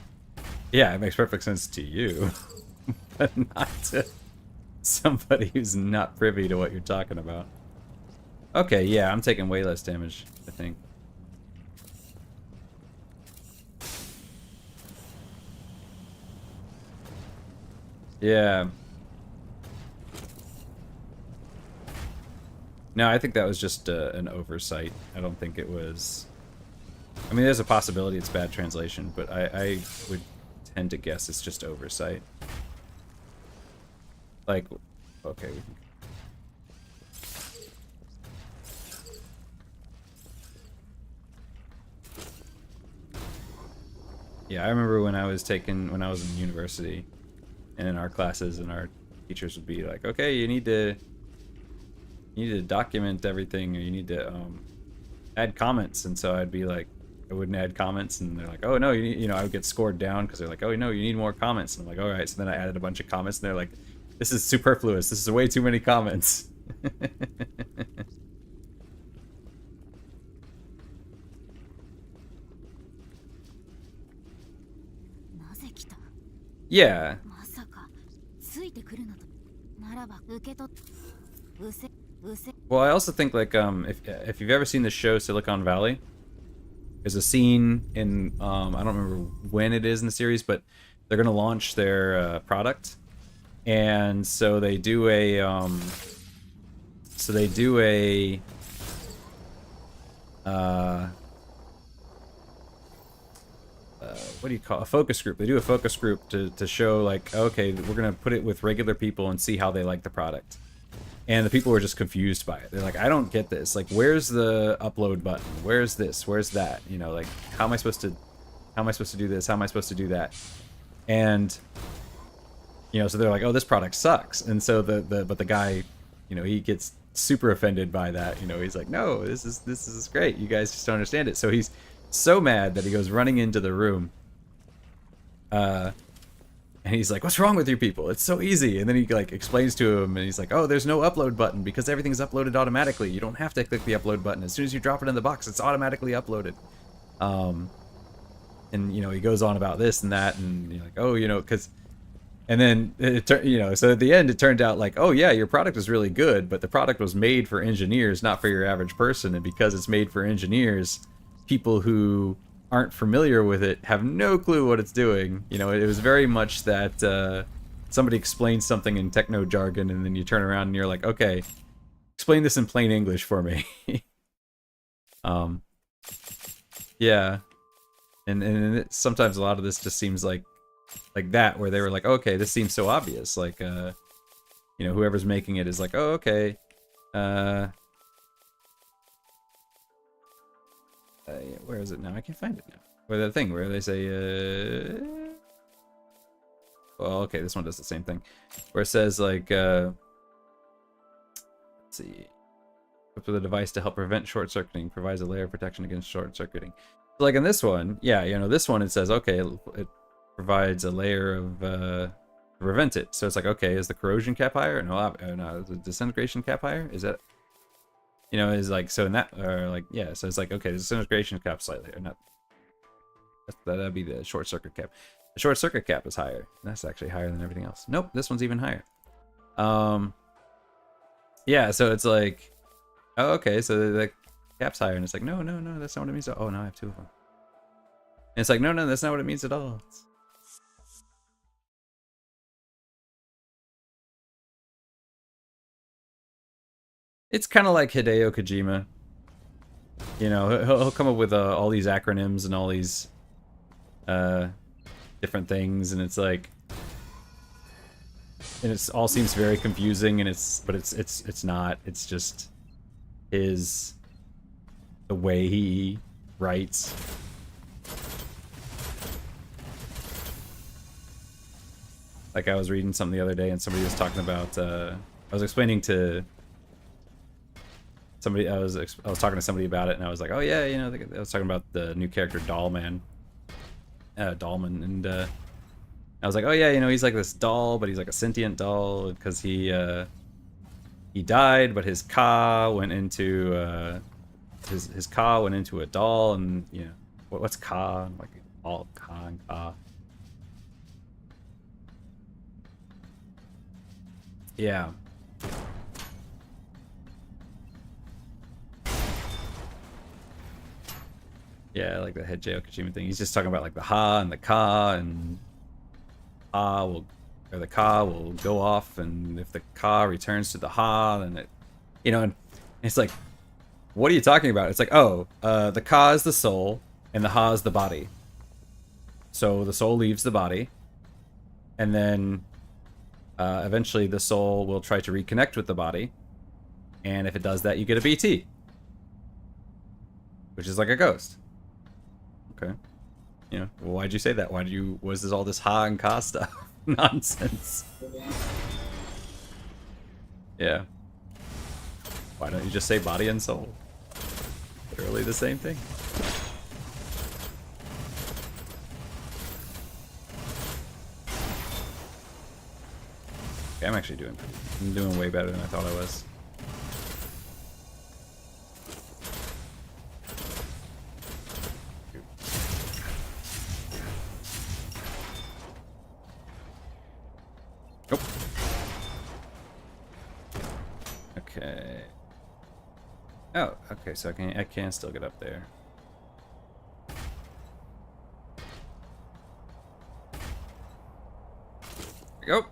yeah, it makes perfect sense to you, but not to somebody who's not privy to what you're talking about. Okay, yeah, I'm taking way less damage, I think. Yeah. No, I think that was just an oversight. I don't think it was... I mean, there's a possibility it's bad translation, but I would tend to guess it's just oversight. Like, okay. Yeah, I remember when I was in university, and in our classes, and our teachers would be like, okay, you need to document everything, or you need to add comments. And so I'd be like, I wouldn't add comments, and they're like, oh no, you know, I would get scored down because they're like, oh no, you need more comments. And I'm like, all right. So then I added a bunch of comments, and they're like, this is superfluous. This is way too many comments. Yeah. Well, I also think like if you've ever seen the show Silicon Valley, there's a scene in I don't remember when it is in the series, but they're gonna launch their product, and so they do a what do you call a focus group? They do a focus group to show like, okay, we're gonna put it with regular people and see how they like the product. And the people were just confused by it. They're like, I don't get this. Like, where's the upload button? Where's this? Where's that? You know, like, how am I supposed to do this? How am I supposed to do that? And you know, so they're like, oh, this product sucks. And so but the guy, you know, he gets super offended by that. You know, he's like, no, this is great. You guys just don't understand it. So he's so mad that he goes running into the room. And he's like, what's wrong with you people? It's so easy. And then he like explains to him, and he's like, oh, there's no upload button because everything's uploaded automatically. You don't have to click the upload button. As soon as you drop it in the box, it's automatically uploaded. And you know, he goes on about this and that, and you're like, oh, you know, because, and then you know, so at the end it turned out like, oh yeah, your product is really good, but the product was made for engineers, not for your average person, and because it's made for engineers, people who aren't familiar with it have no clue what it's doing. You know, it was very much that somebody explains something in techno jargon, and then you turn around and you're like, okay, explain this in plain English for me. Yeah, and sometimes a lot of this just seems like that, where they were like, okay, this seems so obvious. Like, you know, whoever's making it is like, oh, okay, yeah, where is it now? I can't find it now. Where the thing where they say, well, okay, this one does the same thing, where it says like, let's see, Equipped with a device to help prevent short-circuiting, provides a layer of protection against short-circuiting. So like in this one, yeah, you know, this one it says, okay, it provides a layer of to prevent it. So it's like, okay, is the corrosion cap higher? No, no, is the disintegration cap higher? Is that, you know, is like, so in that, or like, yeah, so it's like, okay, the disintegration cap slightly, or not. That'd be the short circuit cap. The short circuit cap is higher. That's actually higher than everything else. Nope, this one's even higher. Yeah, so it's like, oh, okay, so the cap's higher, and it's like, no, no, no, that's not what it means. Oh, now I have two of them. And it's like, no, no, that's not what it means at all. It's kind of like Hideo Kojima. You know, he'll come up with all these acronyms and all these different things, and it's like, and it all seems very confusing, and but it's not. It's just the way he writes. Like I was reading something the other day, and somebody was talking about. I was explaining to somebody. I was talking to somebody about it, and I was like, "Oh yeah, you know," I was talking about the new character Dahlman, and I was like, "Oh yeah, you know, he's like this doll, but he's like a sentient doll because he died, but his ka went into his ka went into a doll, and you know, what's ka? Like all ka and ka." Yeah. Yeah, like the Hideo Kojima thing. He's just talking about like the ha and the ka, and the ka will go off, and if the ka returns to the ha, then it, you know, and it's like, what are you talking about? It's like, oh, the ka is the soul, and the ha is the body. So the soul leaves the body, and then eventually the soul will try to reconnect with the body, and if it does that, you get a BT, which is like a ghost. Okay. You know, well, why'd you say that? Was this all this ha and ka stuff? Nonsense. Yeah. Why don't you just say body and soul? Literally the same thing. Okay, I'm doing way better than I thought I was. Nope. Okay. Oh, okay, so I can still get up there. There we go.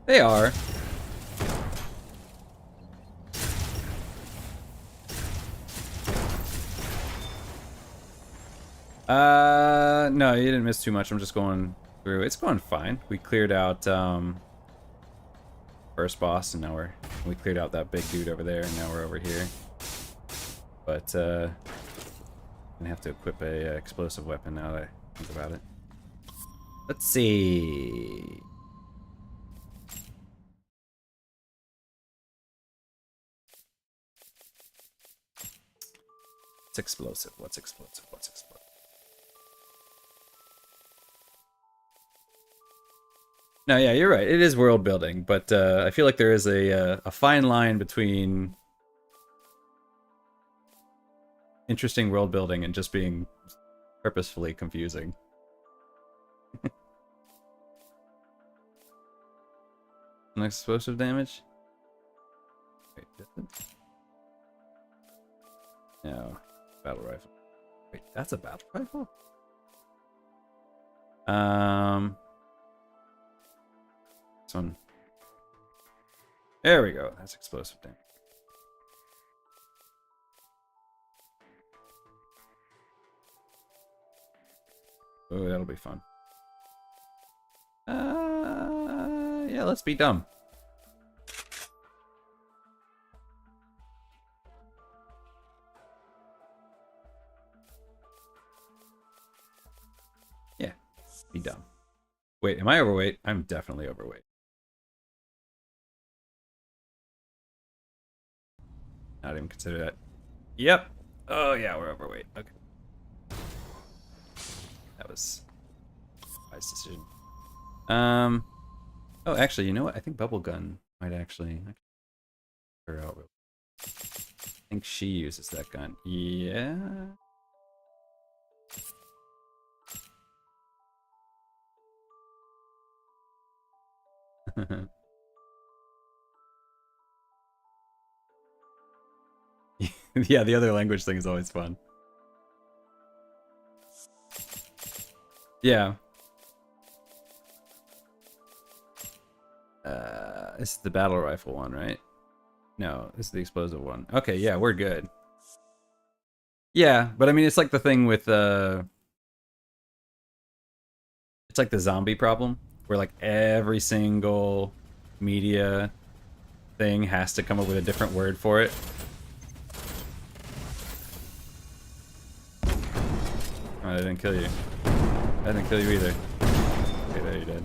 They are. No, you didn't miss too much. I'm just going through. It's going fine. We cleared out first boss, and now we cleared out that big dude over there, and now we're over here. But I'm gonna have to equip a explosive weapon now that I think about it. Let's see. What's explosive? What's explosive? What's explosive? No, yeah, you're right. It is world building, but I feel like there is a fine line between interesting world building and just being purposefully confusing. An explosive damage? Wait, did it? No, battle rifle. Wait, that's a battle rifle? This one. There we go. That's explosive damage. Oh, that'll be fun. Yeah, let's be dumb. Be dumb. Wait, am I overweight? I'm definitely overweight. Not even consider that. Yep. Oh yeah, we're overweight. Okay. That was a wise decision. Oh, actually, you know what? I think Bubblegun might actually her out. I think she uses that gun. Yeah. Yeah, the other language thing is always fun. Yeah. This is the battle rifle one, right? No, this is the explosive one. Okay, yeah, we're good. Yeah, but I mean, it's like the thing with, it's like the zombie problem, where like every single media thing has to come up with a different word for it. Oh, I didn't kill you. I didn't kill you either. Okay, there you did.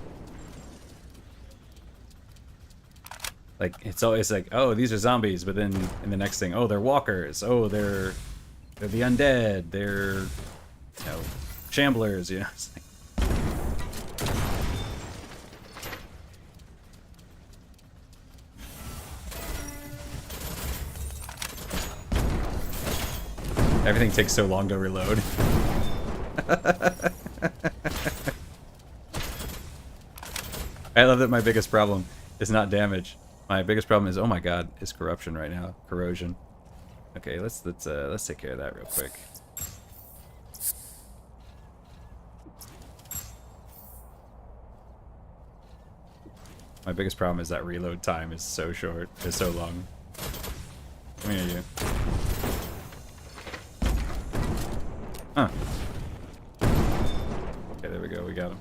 Like, it's always like, oh, these are zombies, but then in the next thing, oh, they're walkers. Oh, they're the undead. They're, you know, shamblers, you know. It's like... Everything takes so long to reload. I love that my biggest problem is not damage. My biggest problem is, oh my god, is corruption right now. Corrosion. Okay, let's take care of that real quick. My biggest problem is that reload time is so short, is so long. Come here, you. Huh. Okay, there we go, we got him.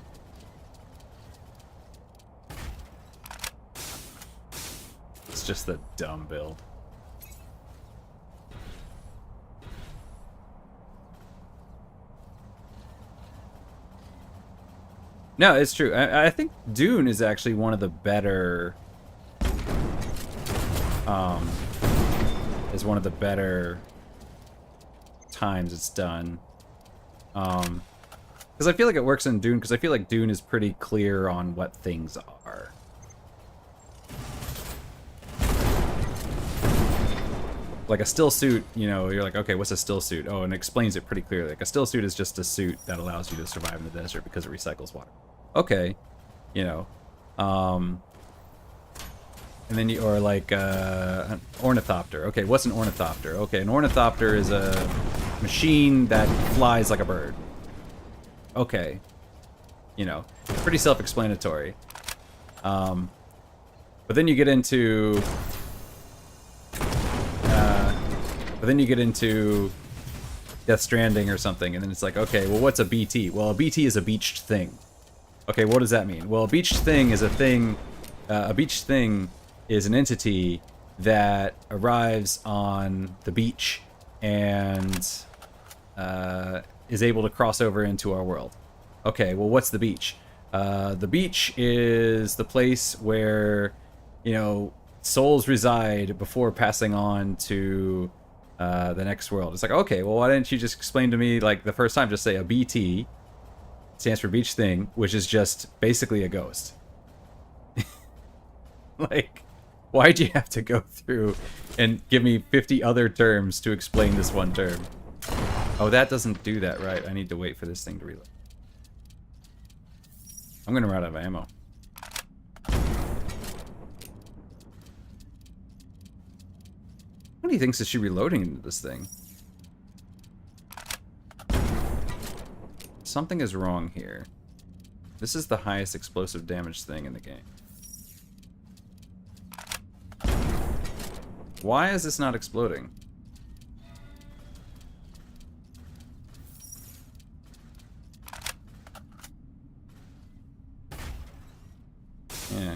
It's just the dumb build. No, it's true. I think Dune is actually one of the better... is one of the better times it's done. Because I feel like it works in Dune, because I feel like Dune is pretty clear on what things are. Like a still suit, you know, you're like, okay, what's a still suit? Oh, and it explains it pretty clearly. Like a still suit is just a suit that allows you to survive in the desert because it recycles water. Okay, you know, and then you, or like an ornithopter. Okay, what's an ornithopter? Okay, an ornithopter is a machine that flies like a bird. Okay, you know, pretty self-explanatory. But then you get into Death Stranding or something, and then it's like, okay, well, what's a BT? Well, a BT is a beached thing. Okay, what does that mean? Well, a beached thing is a thing. A beached thing is an entity that arrives on the beach and is able to cross over into our world. Okay, well, what's the beach? The beach is the place where, you know, souls reside before passing on to the next world. It's like, okay, well, why didn't you just explain to me, like, the first time, just say a BT stands for beach thing, which is just basically a ghost. Like, why'd you have to go through and give me 50 other terms to explain this one term? Oh, that doesn't do that right. I need to wait for this thing to reload. I'm gonna run out of ammo. How many things is she reloading into this thing? Something is wrong here. This is the highest explosive damage thing in the game. Why is this not exploding? Yeah.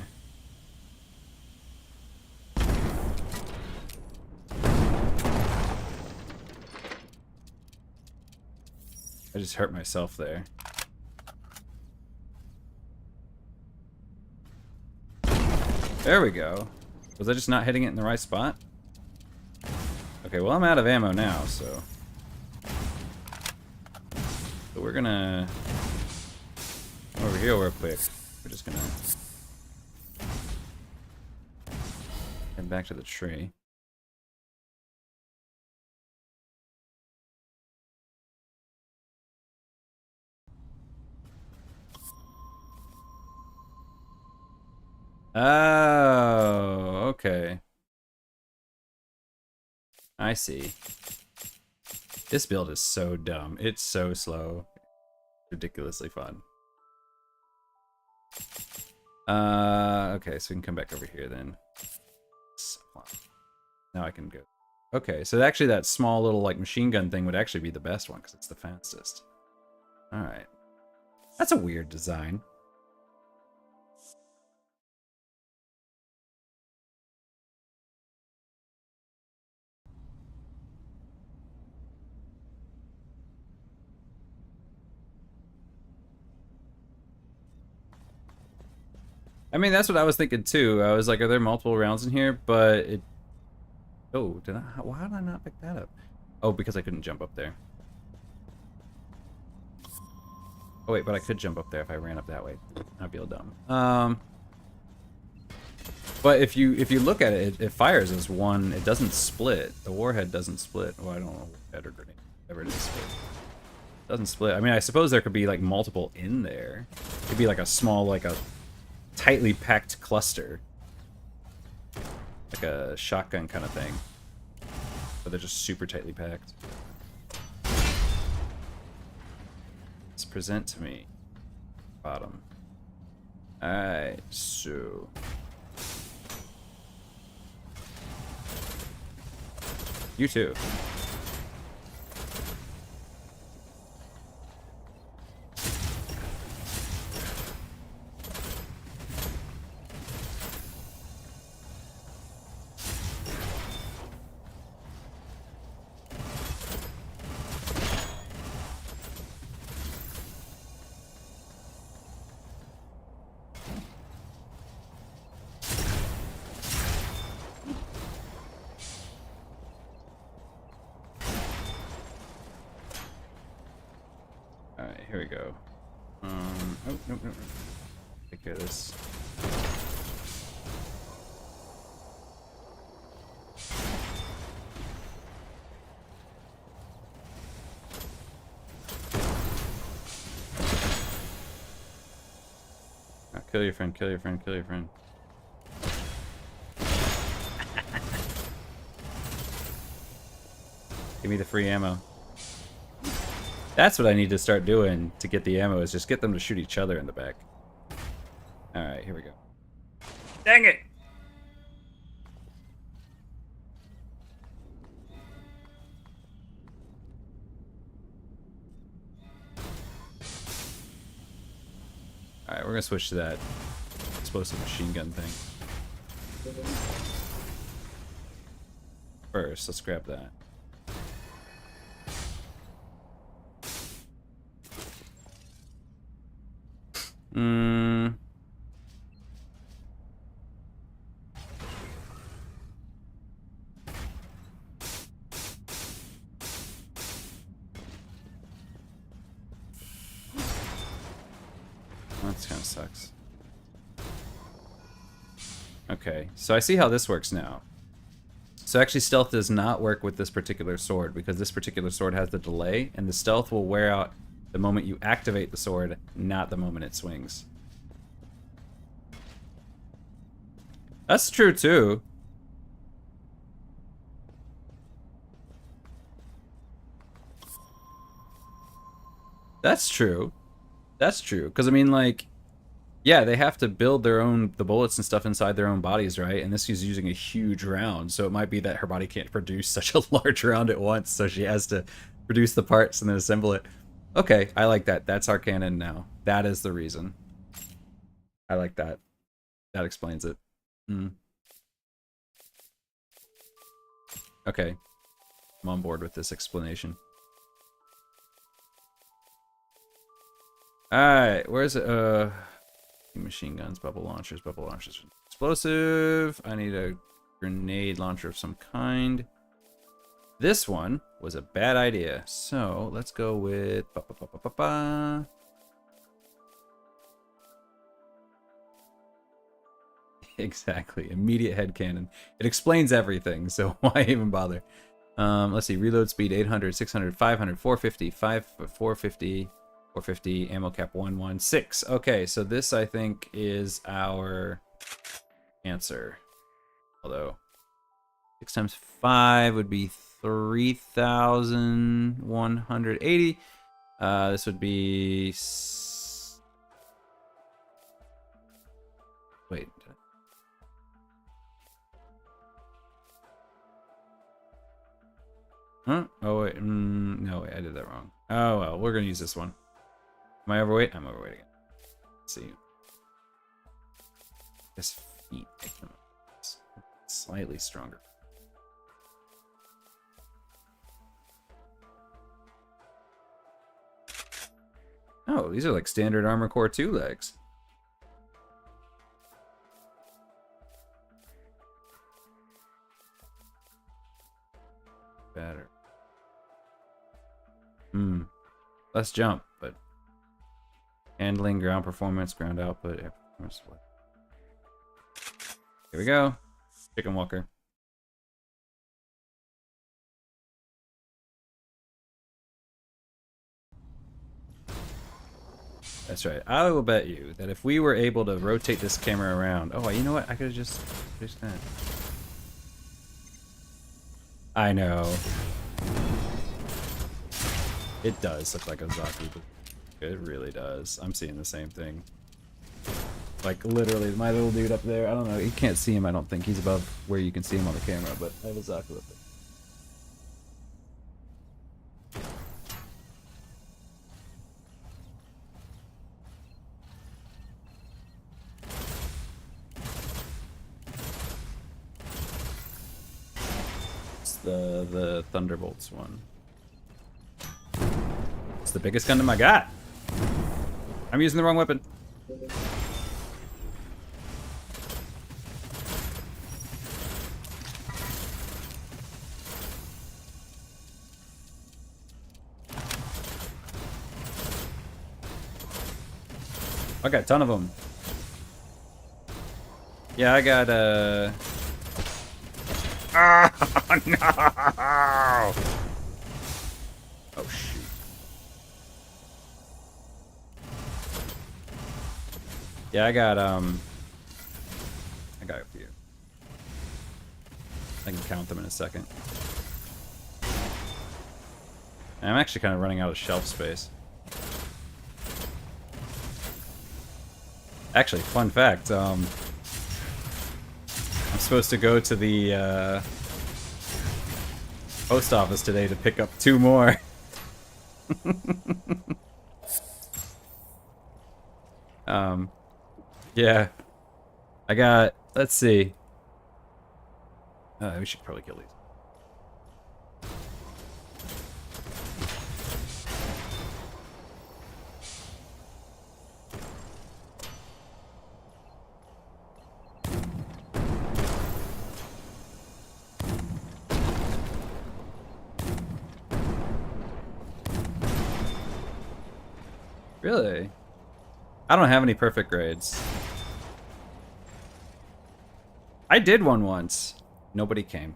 I just hurt myself there. There we go. Was I just not hitting it in the right spot? Okay, well I'm out of ammo now, so we're gonna come over here real quick. We're just gonna head back to the tree. Oh, okay. I see. This build is so dumb. It's so slow. Ridiculously fun. Okay, so we can come back over here then. Now I can go. Okay, so actually that small little like machine gun thing would actually be the best one because it's the fastest. Alright. That's a weird design. I mean, that's what I was thinking too. I was like, are there multiple rounds in here? But it... Oh, did I... Why did I not pick that up? Oh, because I couldn't jump up there. Oh wait, but I could jump up there if I ran up that way. I'd feel dumb. But if you look at it, it fires as one. It doesn't split. The warhead doesn't split. Well, I don't know, warhead or grenade, whatever it is. Split. It doesn't split. I mean, I suppose there could be like multiple in there. It could be like a small, like a tightly packed cluster, like a shotgun kind of thing. But they're just super tightly packed. Let's present to me. Bottom. Alright, so... You too. Alright, here we go. Oh, no. Take care of this. Oh, kill your friend, kill your friend, kill your friend. Give me the free ammo. That's what I need to start doing to get the ammo, is just get them to shoot each other in the back. Alright, here we go. Dang it! Alright, we're gonna switch to that explosive machine gun thing. First, let's grab that. That kind of sucks. Okay, so I see how this works now. So actually stealth does not work with this particular sword because this particular sword has the delay, and the stealth will wear out the moment you activate the sword, not the moment it swings. That's true too. That's true. That's true. Because I mean, like, yeah, they have to build their own, the bullets and stuff inside their own bodies, right? And this is using a huge round, so it might be that her body can't produce such a large round at once, so she has to produce the parts and then assemble it. Okay, I like that. That's our canon now. That is the reason. I like that. That explains it. Okay. I'm on board with this explanation. Alright, where's it? Machine guns, bubble launchers, explosive. I need a grenade launcher of some kind. This one was a bad idea. So let's go with... Exactly. Immediate headcanon. It explains everything, so why even bother? Let's see. Reload speed 800, 600, 500, 450, 450, 450, ammo cap 116. Okay, so this I think is our answer. Although 6 times 5 would be 3,180. This would be... Wait. Huh? Oh, wait. No, wait, I did that wrong. Oh, well, we're going to use this one. Am I overweight? I'm overweight again. Let's see. This feet. Slightly stronger. Oh, these are like standard Armor Core 2 legs. Better. Less jump, but handling, ground performance, ground output, air performance. Here we go. Chicken Walker. That's right. I will bet you that if we were able to rotate this camera around... Oh, you know what? I could have just fixed that. I know. It does look like a Zaku. It really does. I'm seeing the same thing. Like, literally, my little dude up there. I don't know. You can't see him, I don't think. He's above where you can see him on the camera, but I have a Zaku up there. The Thunderbolts one. It's the biggest Gundam I got. I'm using the wrong weapon. I got a ton of them. Yeah, I got Oh no! Oh shoot. Yeah, I got a few. I can count them in a second. And I'm actually kind of running out of shelf space. Actually, fun fact, I'm supposed to go to the post office today to pick up 2 more. Yeah. I got, let's see. We should probably kill these. Really? I don't have any perfect grades. I did one once. Nobody came.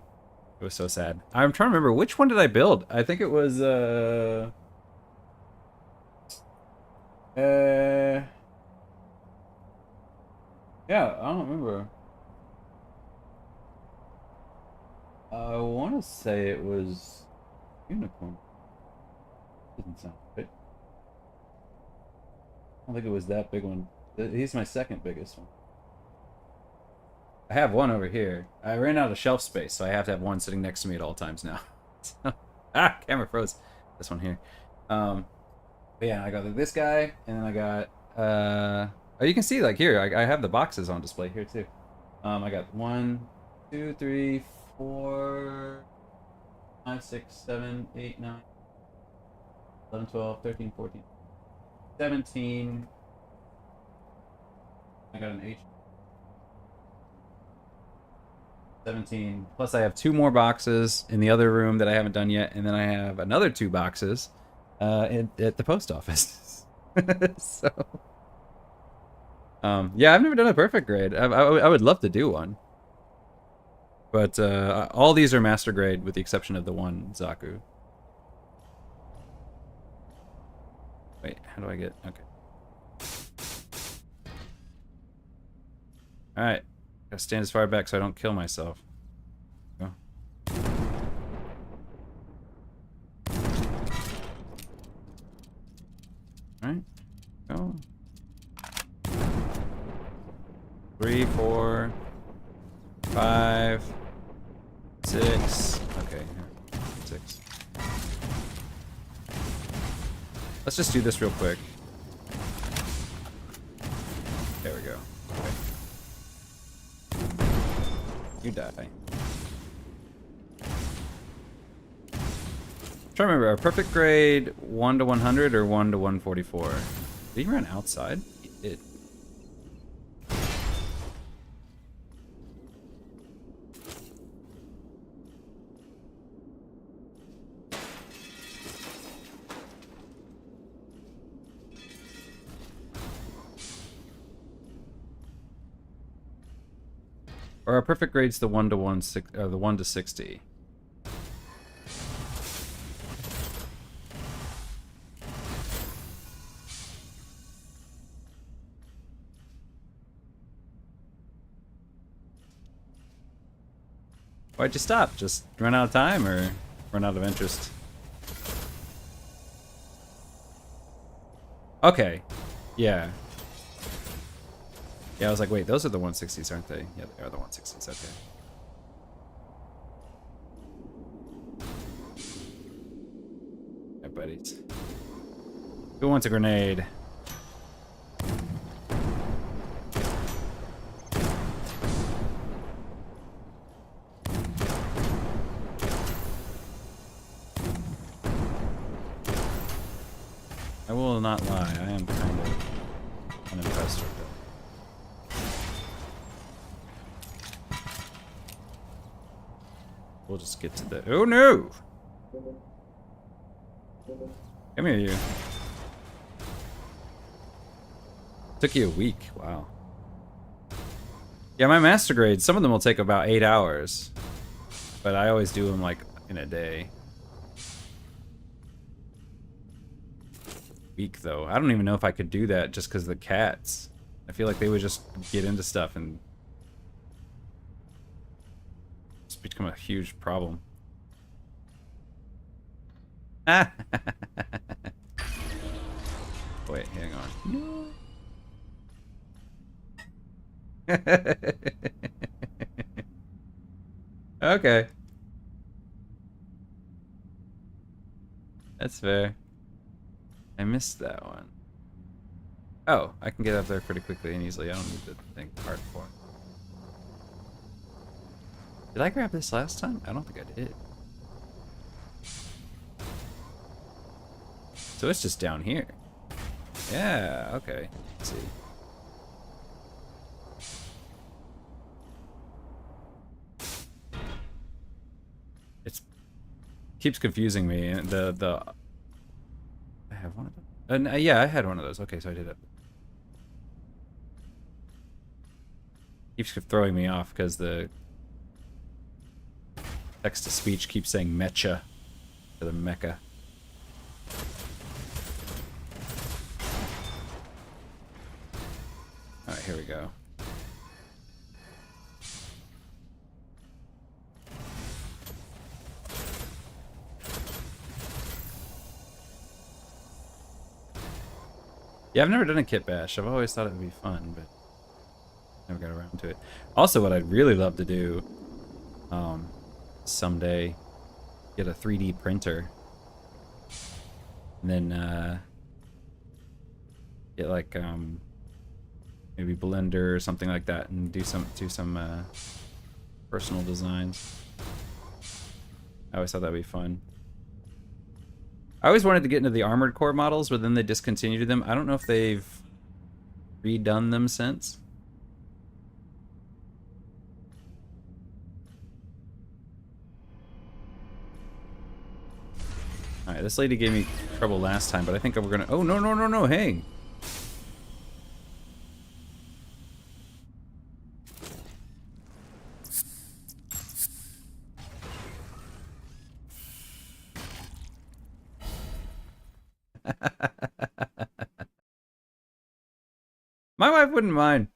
It was so sad. I'm trying to remember, which one did I build? I think it was, yeah, I don't remember. I want to say it was Unicorn. Doesn't sound right. I don't think it was that big one. He's my second biggest one. I have one over here. I ran out of shelf space, so I have to have one sitting next to me at all times now. Camera froze. This one here. But yeah, I got this guy, and then I got, oh, you can see, like, here, I have the boxes on display here, too. I got 1, 2, 3, 4, 5, 6, 7, 8, 9, 11, 12, 13, 14, 17. I got an H. 17. Plus I have 2 more boxes in the other room that I haven't done yet, and then I have another 2 boxes at the post office. So, yeah, I've never done a perfect grade. I would love to do one. But all these are master grade with the exception of the one Zaku. Wait, how do I get... Okay. Alright. Gotta stand as far back so I don't kill myself. Go. Alright. Go. 3, 4, 5, 6. Okay, here. 6. Let's just do this real quick. There we go. Okay. You die. I'm trying to remember, a perfect grade 1 to 100 or 1 to 144? Did he run outside? He did. Or our perfect grade's the 1 to 60. Why'd you stop? Just run out of time or run out of interest? Okay. Yeah. Yeah, I was like, wait, those are the 160s, aren't they? Yeah, they are the 160s, okay. Yeah, buddies. Who wants a grenade? I will not lie, I am kind of unimpressed with it. We'll just get to the... Oh no! Come here, you. Took you a week. Wow. Yeah, my master grades, some of them will take about 8 hours. But I always do them, like, in a day. Week, though. I don't even know if I could do that just because of the cats. I feel like they would just get into stuff and... become a huge problem. Ah. Wait, hang on. No. Okay. That's fair. I missed that one. Oh, I can get up there pretty quickly and easily. I don't need to think hard for it. Did I grab this last time? I don't think I did. So it's just down here. Yeah, okay. Let's see. It's keeps confusing me. And the I have one of them. Yeah, I had one of those. Okay, so I did it. Keeps throwing me off because the text to speech keeps saying mecha for the mecha. Alright, here we go. Yeah, I've never done a kit bash. I've always thought it would be fun, but never got around to it. Also, what I'd really love to do, someday, get a 3D printer, and then get like maybe Blender or something like that, and do some personal designs. I always thought that'd be fun. I always wanted to get into the Armored Core models, but then they discontinued them. I don't know if they've redone them since. Alright, this lady gave me trouble last time, but I think we're gonna... Oh, no, no, no, no, hang! My wife wouldn't mind.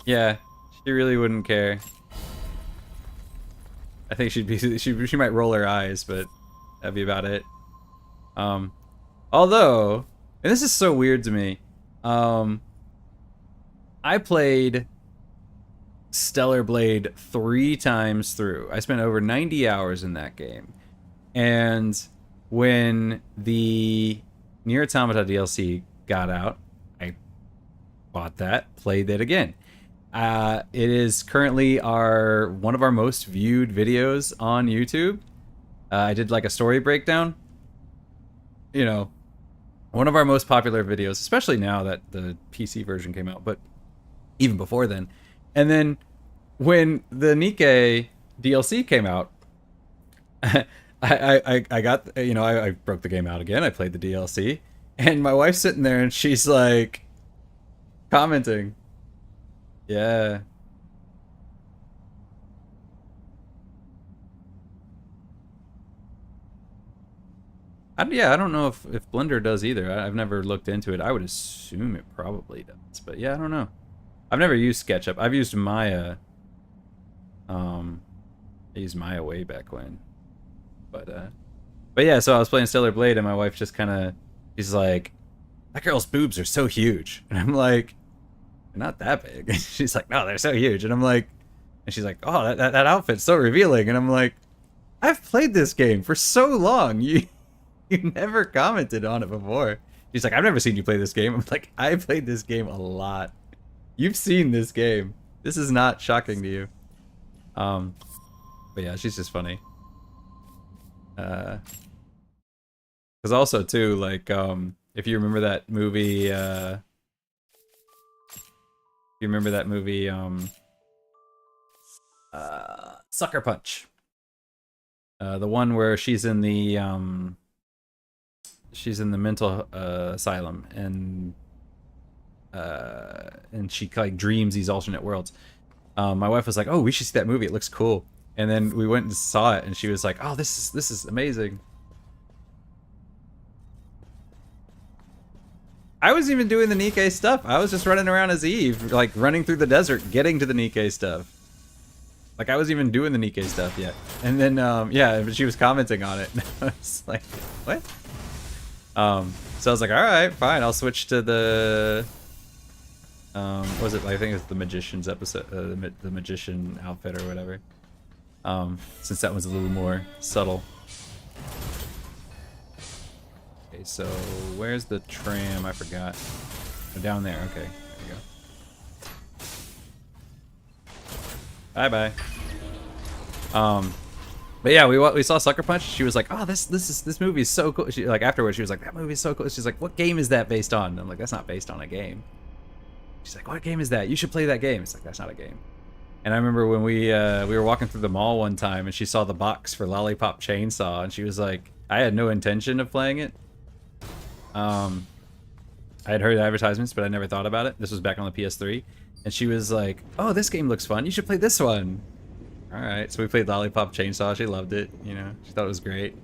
Yeah, she really wouldn't care. I think she might roll her eyes, but that'd be about it. Although, and this is so weird to me, I played Stellar Blade 3 times through. I spent over 90 hours in that game. And when the Nier Automata DLC got out, I bought that, played it again. It is currently one of our most viewed videos on YouTube. I did like a story breakdown. You know, one of our most popular videos, especially now that the PC version came out, but even before then. And then when the Nikkei DLC came out, I got, you know, I broke the game out again. I played the DLC, and my wife's sitting there and she's like commenting. Yeah. Yeah, I don't know if Blender does either. I've never looked into it. I would assume it probably does, but yeah, I don't know. I've never used SketchUp. I've used Maya. I used Maya way back when. But yeah, so I was playing Stellar Blade and my wife just kind of, she's like, that girl's boobs are so huge. And I'm like, they're not that big. She's like, no, they're so huge. And I'm like, and she's like, oh, that outfit's so revealing. And I'm like, I've played this game for so long. You never commented on it before. She's like, I've never seen you play this game. I'm like, I played this game a lot. You've seen this game. This is not shocking to you. But yeah, she's just funny. Because also too, like, if you remember that movie, Sucker Punch. The one where she's in the mental asylum and she like dreams these alternate worlds. My wife was like, "Oh, we should see that movie. It looks cool." And then we went and saw it, and she was like, "Oh, this is amazing." I was even doing the Nikkei stuff. I was just running around as Eve, like running through the desert, getting to the Nikkei stuff. Like I wasn't even doing the Nikkei stuff yet. And then, yeah, but she was commenting on it. I was like, what? So I was like, all right, fine. I'll switch to the, what was it? I think it was the Magician's episode, the Magician outfit or whatever. Since that was a little more subtle. Okay, so where's the tram? I forgot. Oh, down there. Okay, there you go. Bye bye. But yeah, we saw Sucker Punch. She was like, "Oh, this movie is so cool." She like afterwards, she was like, "That movie is so cool." She's like, "What game is that based on?" And I'm like, "That's not based on a game." She's like, "What game is that? You should play that game." It's like, "That's not a game." And I remember when we were walking through the mall one time, and she saw the box for Lollipop Chainsaw, and she was like, "I had no intention of playing it." I had heard advertisements, but I never thought about it. This was back on the PS3, and she was like, "Oh, this game looks fun. You should play this one." All right, so we played Lollipop Chainsaw. She loved it. You know, she thought it was great.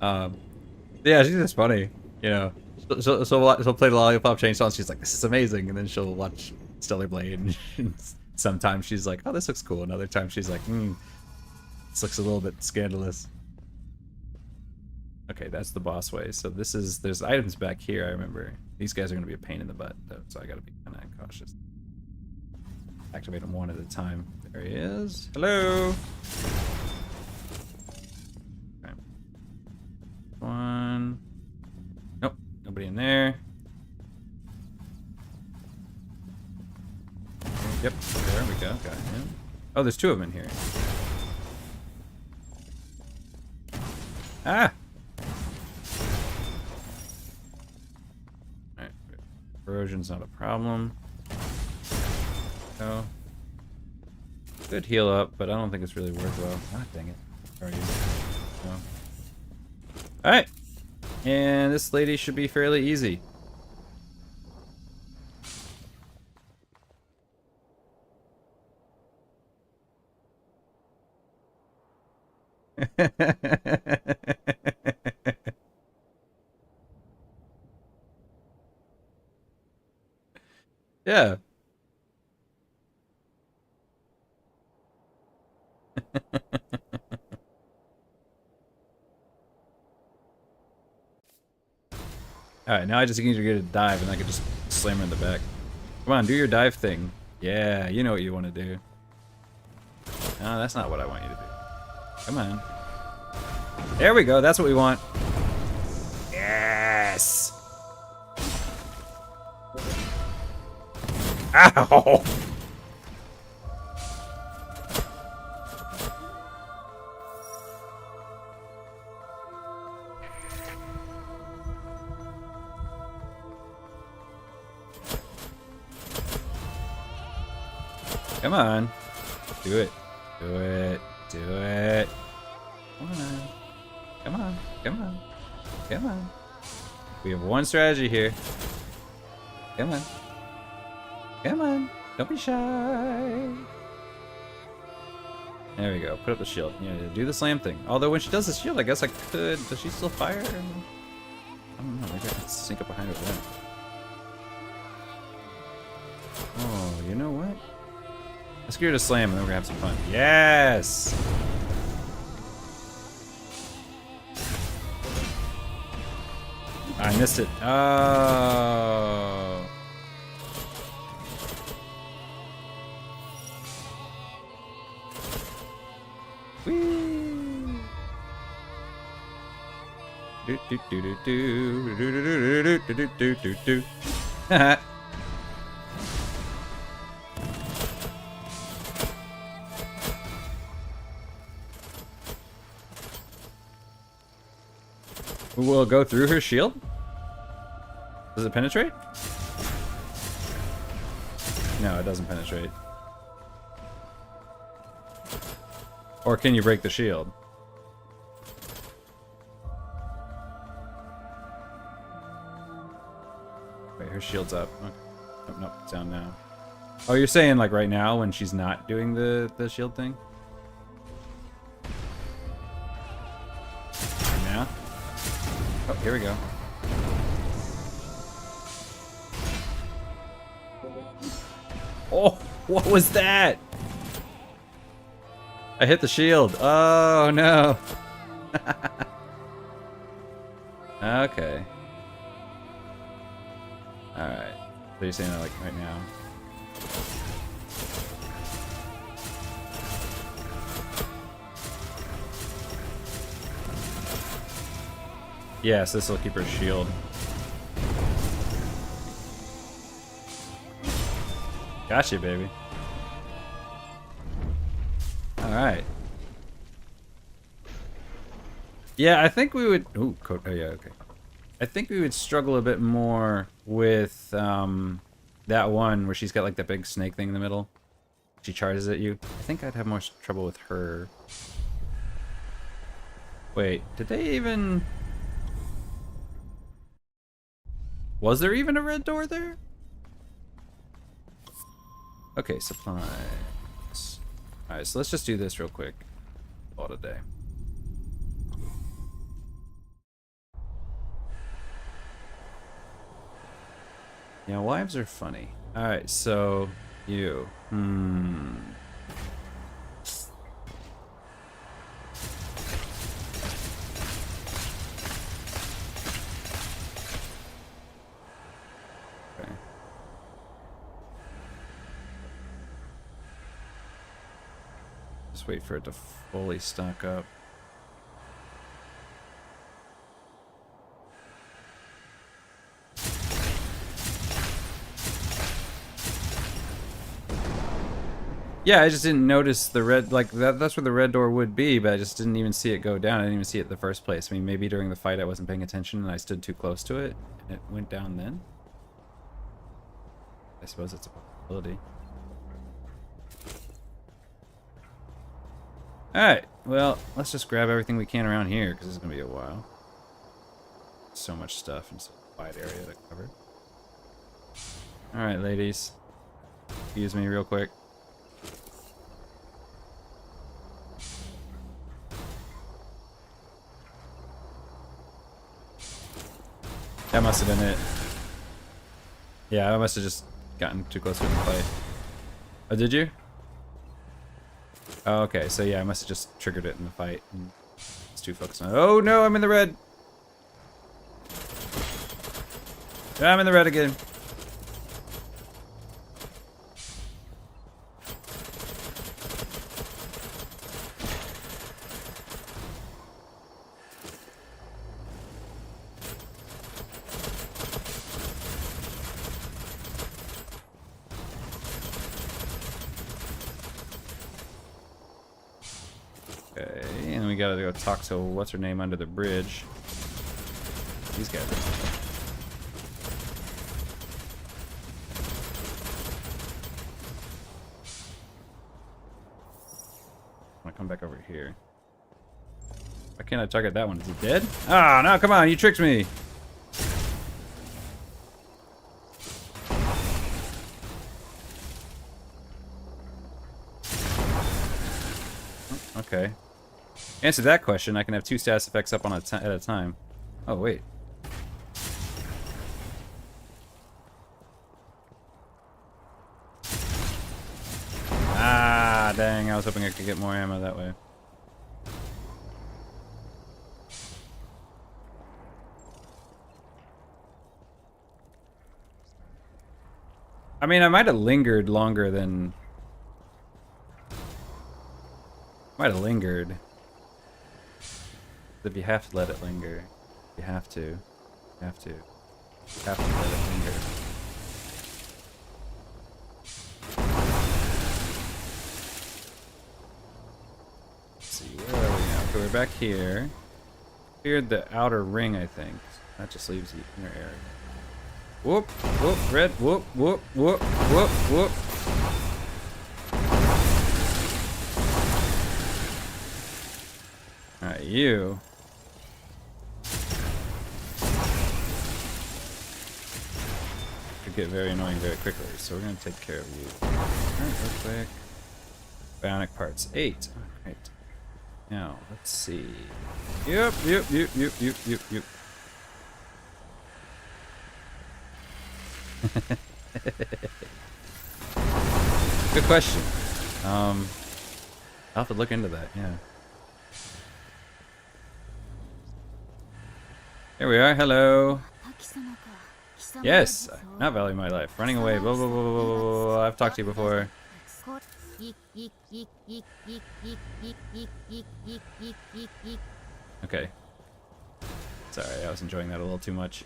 Yeah, she's just funny. You know, she'll play the Lollipop Chainsaw, and she's like, "This is amazing," and then she'll watch Stellar Blade. And sometimes she's like, "Oh, this looks cool," and other times she's like, "This looks a little bit scandalous." Okay, that's the boss way. So there's items back here. I remember these guys are gonna be a pain in the butt though, so I gotta be kind of cautious. Activate them one at a time. There he is. Hello. Okay. One. Nope, nobody in there. Yep, there we go. Got him. Oh, there's two of them in here. Ah. Alright, corrosion's not a problem. Oh. Good heal up, but I don't think it's really worthwhile. Ah, dang it. Already. No. Alright. And this lady should be fairly easy. Yeah. Alright, now I just need to get a dive and I can just slam her in the back. Come on, do your dive thing. Yeah, you know what you want to do. No, that's not what I want you to do. Come on. There we go, that's what we want. Yes! Ow! Come on. Do it. Do it. Do it. Come on. Come on. Come on. Come on. We have one strategy here. Come on. Come on. Don't be shy. There we go. Put up the shield. Yeah, do the slam thing. Although when she does the shield, I guess I could. Does she still fire? I don't know. Maybe I can sneak up behind her then. Oh, you know what? Let's get her to slam and then we're gonna have some fun. Yes! I missed it. Oh. Whee! Do do do do do do do do do do do do. Will it go through her shield? Does it penetrate? No, it doesn't penetrate. Or can you break the shield? Wait, her shield's up. Okay. Nope, nope, it's down now. Oh, you're saying like right now when she's not doing the shield thing? Now? Oh, here we go. Oh, what was that? I hit the shield. Oh, no. Okay. Alright. So you're saying that like right now? Yes, this will keep her shield. Gotcha, baby. Alright. Yeah, I think we would... Ooh, oh yeah, okay. I think we would struggle a bit more with that one where she's got like that big snake thing in the middle. She charges at you. I think I'd have more trouble with her. Wait, did they even... Was there even a red door there? Okay, supplies. Alright, so let's just do this real quick. All today. Yeah, wives are funny. Alright, so you. Okay. Just wait for it to fully stock up. Yeah, I just didn't notice the red, like, that's where the red door would be, but I just didn't even see it go down. I didn't even see it in the first place. I mean, maybe during the fight I wasn't paying attention and I stood too close to it, and it went down then. I suppose it's a possibility. Alright, well, let's just grab everything we can around here, because this is going to be a while. So much stuff in such a wide area to cover. Alright, ladies. Excuse me real quick. That must have been it. Yeah, I must have just gotten too close to the fight. Oh, did you? Oh, okay, so yeah, I must have just triggered it in the fight. It's too focused on it. Oh no, I'm in the red! I'm in the red again. Okay, and we gotta go talk to what's her name under the bridge. These guys are... I'm gonna come back over here. Why can't I target that one? Is he dead? Ah, no, come on, you tricked me! Okay. Answer that question, I can have 2 status effects up on at a time. Oh, wait. Ah, dang, I was hoping I could get more ammo that way. I mean, I might have lingered longer than... Might have lingered. If you have to let it linger, you have to. You have to. You have to let it linger. Let's see, where are we now? Okay, we're back here. Cleared the outer ring, I think. That just leaves the inner area. Whoop, whoop, red, whoop, whoop, whoop, whoop, whoop. Alright, you. Could get very annoying very quickly, so we're gonna take care of you. Alright, real quick. Bionic parts, 8. Alright. Now, let's see. Yep. Good question. I'll have to look into that, yeah. Here we are, hello. Yes, not valuing my life. Running away, blah, blah, blah, blah, blah, blah, blah. I've talked to you before. Okay. Sorry, I was enjoying that a little too much.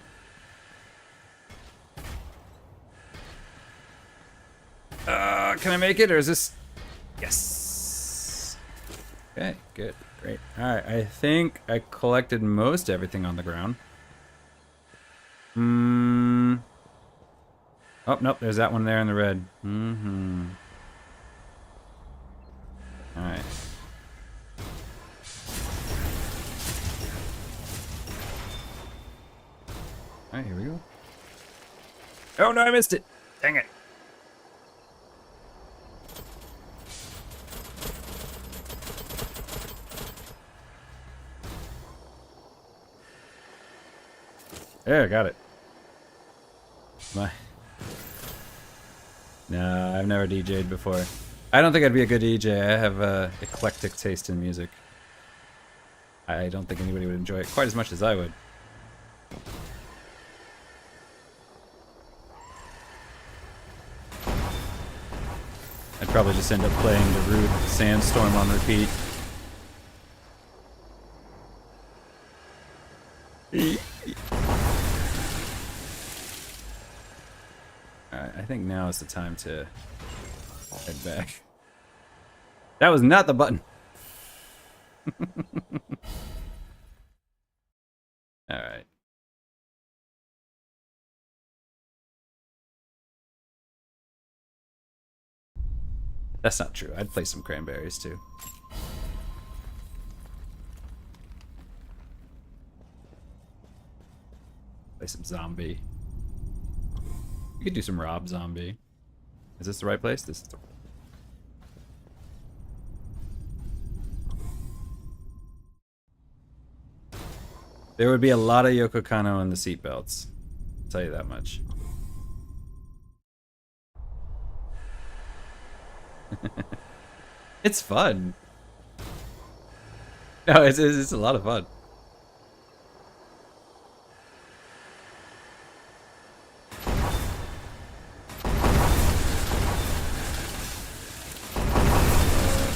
Can I make it, or is this... Yes! Okay, good, great. Alright, I think I collected most everything on the ground. Oh, nope, there's that one there in the red. Alright. Alright, here we go. Oh no, I missed it! Dang it! There, got it. No, I've never DJ'd before. I don't think I'd be a good DJ. I have eclectic taste in music. I don't think anybody would enjoy it quite as much as I would. I'd probably just end up playing the Rude Sandstorm on repeat. Alright, I think now is the time to head back. That was not the button. Alright. That's not true. I'd play some cranberries too. Play some zombie. You could do some Rob Zombie. Is this the right place? This is the... There would be a lot of Yoko Kanno in the seatbelts. I'll tell you that much. It's fun. No, it's a lot of fun. I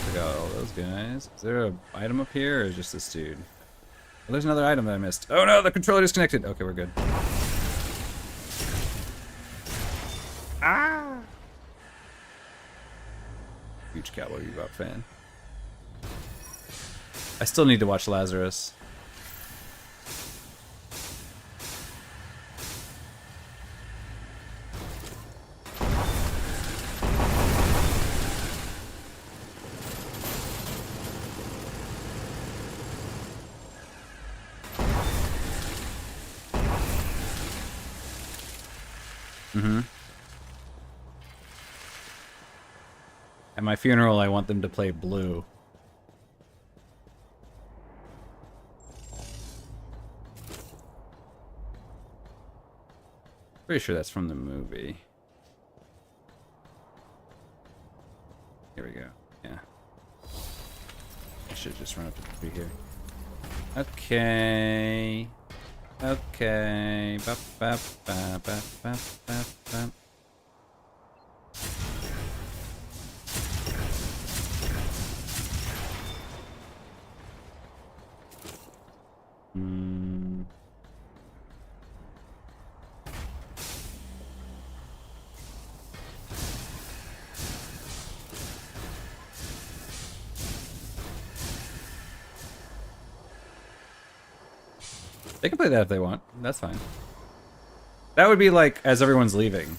forgot all those guys. Is there an item up here, or just this dude? Well, there's another item that I missed. Oh no, the controller disconnected. Okay, we're good. Ah! Huge Cowboy Bebop fan. I still need to watch Lazarus. At my funeral, I want them to play Blue. Pretty sure that's from the movie. Here we go. Yeah. I should just run up to the tree here. Okay. Okay. Ba, ba, ba, ba, ba, ba, ba. They can play that if they want. That's fine. That would be like as everyone's leaving.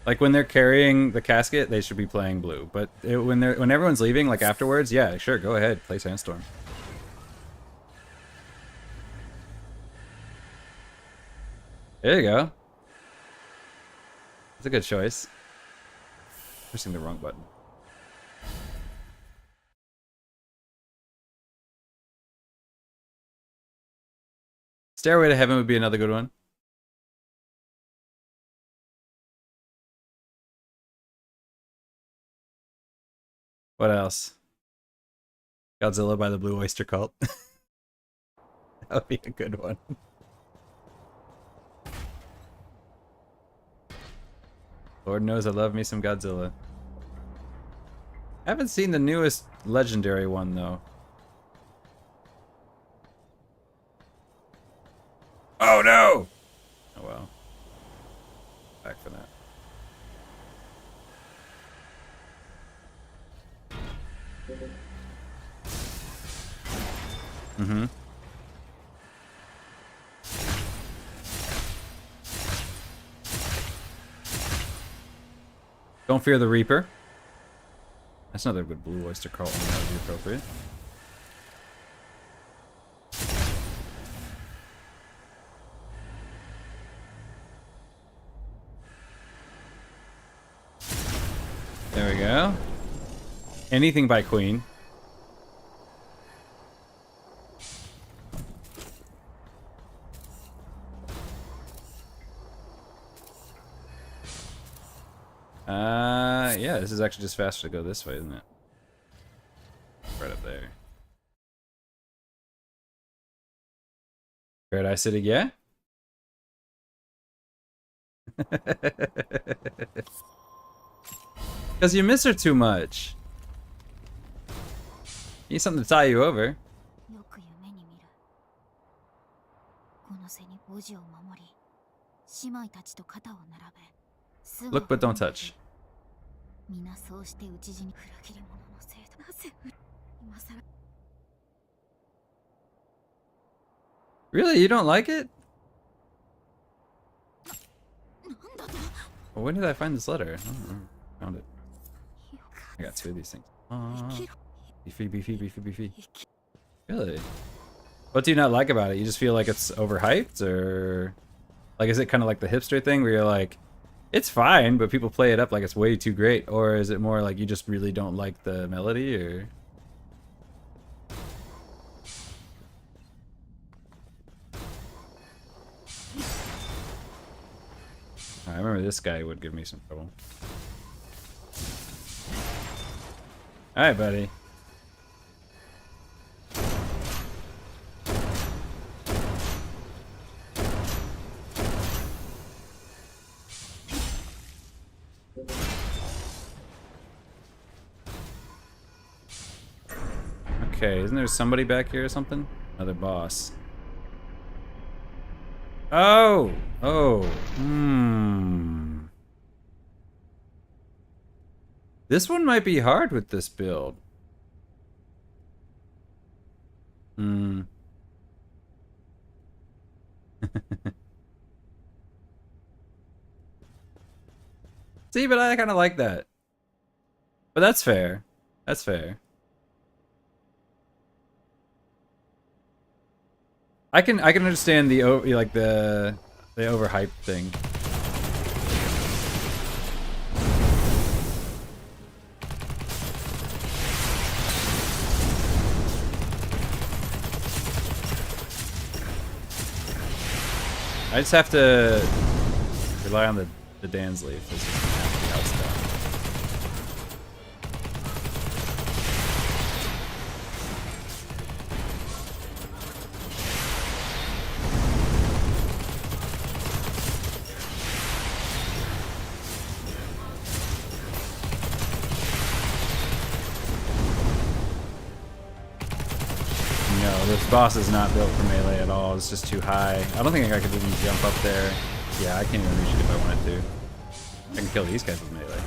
Like when they're carrying the casket, they should be playing Blue. But when everyone's leaving, like afterwards, yeah, sure, go ahead, play Sandstorm. There you go. It's a good choice. Pressing the wrong button. Stairway to Heaven would be another good one. What else? Godzilla by the Blue Oyster Cult. That would be a good one. Lord knows I love me some Godzilla. I haven't seen the newest legendary one though. Oh no! Oh well. Back for that. Mm-hmm. Don't Fear the Reaper. That's another good Blue Oyster Cult one that would be appropriate. There we go. Anything by Queen. Yeah, this is actually just faster to go this way, isn't it? Right up there. Paradise City, yeah? Because you miss her too much. You need something to tie you over. Look but don't touch. Really? You don't like it? Well, when did I find this letter? Oh, found it. I got two of these things. Beefy, beefy, beefy, beefy. Really? What do you not like about it? You just feel like it's overhyped, or like is it kind of like the hipster thing where you're like, it's fine, but people play it up like it's way too great, or is it more like you just really don't like the melody, or? I remember this guy would give me some trouble. All right, buddy. Okay, isn't there somebody back here or something? Another boss. Oh! Oh. This one might be hard with this build. See, but I kind of like that. But that's fair. That's fair. I can understand the overhyped thing. I just have to rely on the Dan's leaf. This is the house stuff. This boss is not built for melee at all. It's just too high. I don't think I could even jump up there. Yeah, I can't even reach it if I wanted to. I can kill these guys with melee.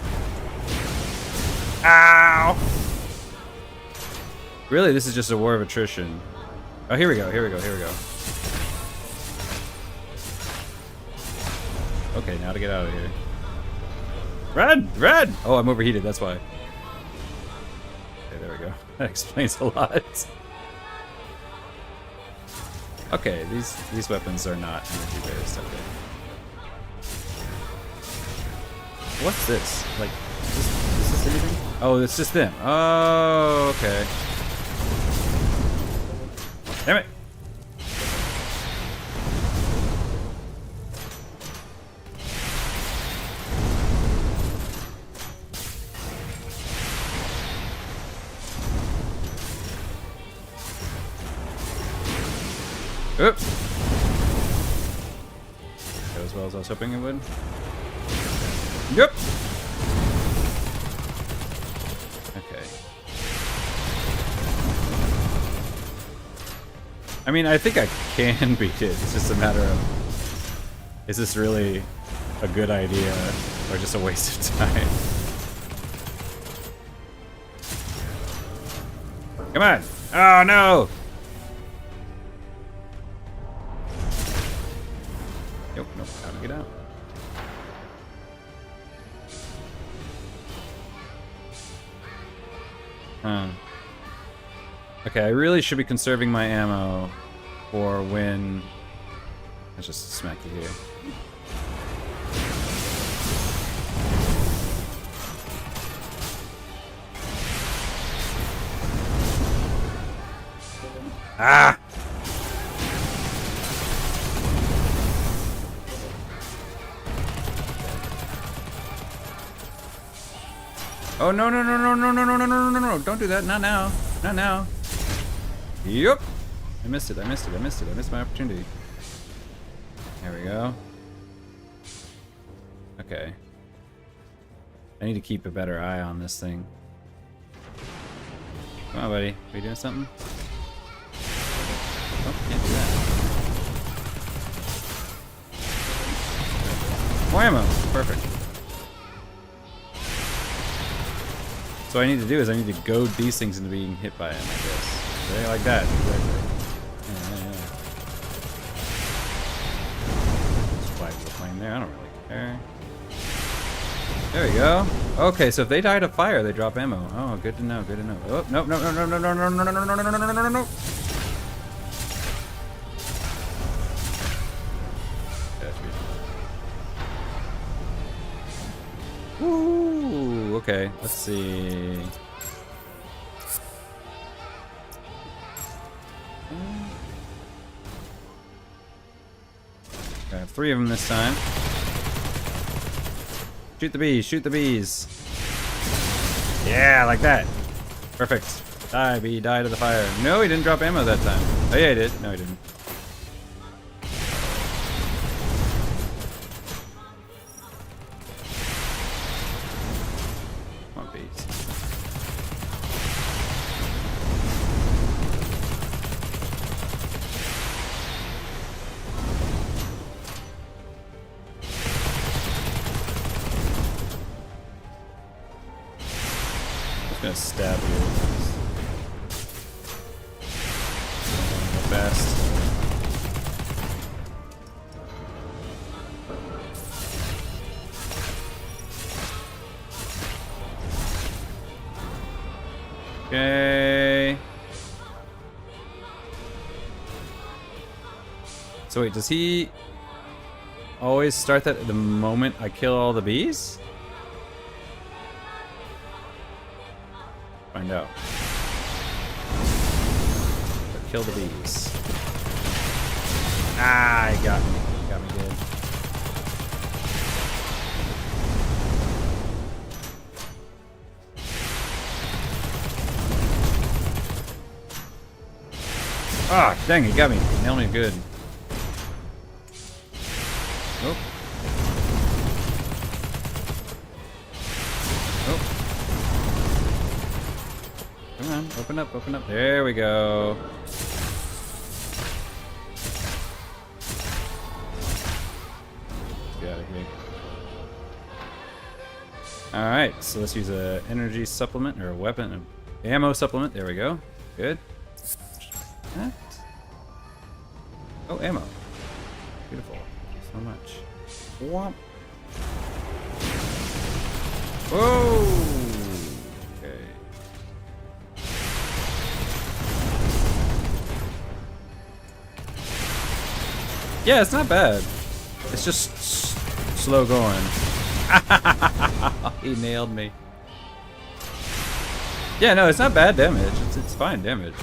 Ow! Really, this is just a war of attrition. Oh, here we go, here we go, here we go. Okay, now to get out of here. Run! Run! Oh, I'm overheated, that's why. Okay, there we go. That explains a lot. Okay, these weapons are not energy based. Okay. What's this? Like, is this anything? Oh, it's just them. Oh, okay. Damn it! Oops. Go as well as I was hoping it would. Yep. Okay. I mean, I think I can beat it. It's just a matter of, is this really a good idea or just a waste of time? Come on! Oh no! Nope, nope, how to get out. Okay, I really should be conserving my ammo for when... Let's just smack you here. Ah! Oh no no no no no no no no no no no! Don't do that! Not now! Not now! Yup! I missed it! I missed it! I missed it! I missed my opportunity. There we go. Okay. I need to keep a better eye on this thing. Come on, buddy. Are you doing something? Oh, can't do that. More ammo! Perfect. So what I need to do is I need to goad these things into being hit by him, I guess. Right? Like that, exactly. Yeah. Just fly to the plane there, I don't really care. There we go. Okay, so if they die to fire, they drop ammo. Oh, good to know, good to know. Oh, no, no, no, no, no, no, no, no, no, no, no, no, no, no, no, no. Ooh, okay. Let's see. I have 3 of them this time. Shoot the bees, shoot the bees. Yeah, like that. Perfect. Die, bee, die to the fire. No, he didn't drop ammo that time. Oh yeah, he did. No, he didn't. Come on, bees. I'm gonna stab you. Fast. Okay. So wait, does he always start that at the moment I kill all the bees? Find out. But kill the bees. Ah, he got me. He got me good. Ah, dang, he got me. Nailed me good. Nope. Nope. Come on, open up, open up. There we go. Get out of here. Alright, so let's use a energy supplement or a weapon, ammo supplement. There we go. Good. That. Oh, ammo. Beautiful. So much. Whomp. Whoa! Okay. Yeah, it's not bad. It's just slow going. He nailed me. Yeah, no, it's not bad damage. It's fine damage.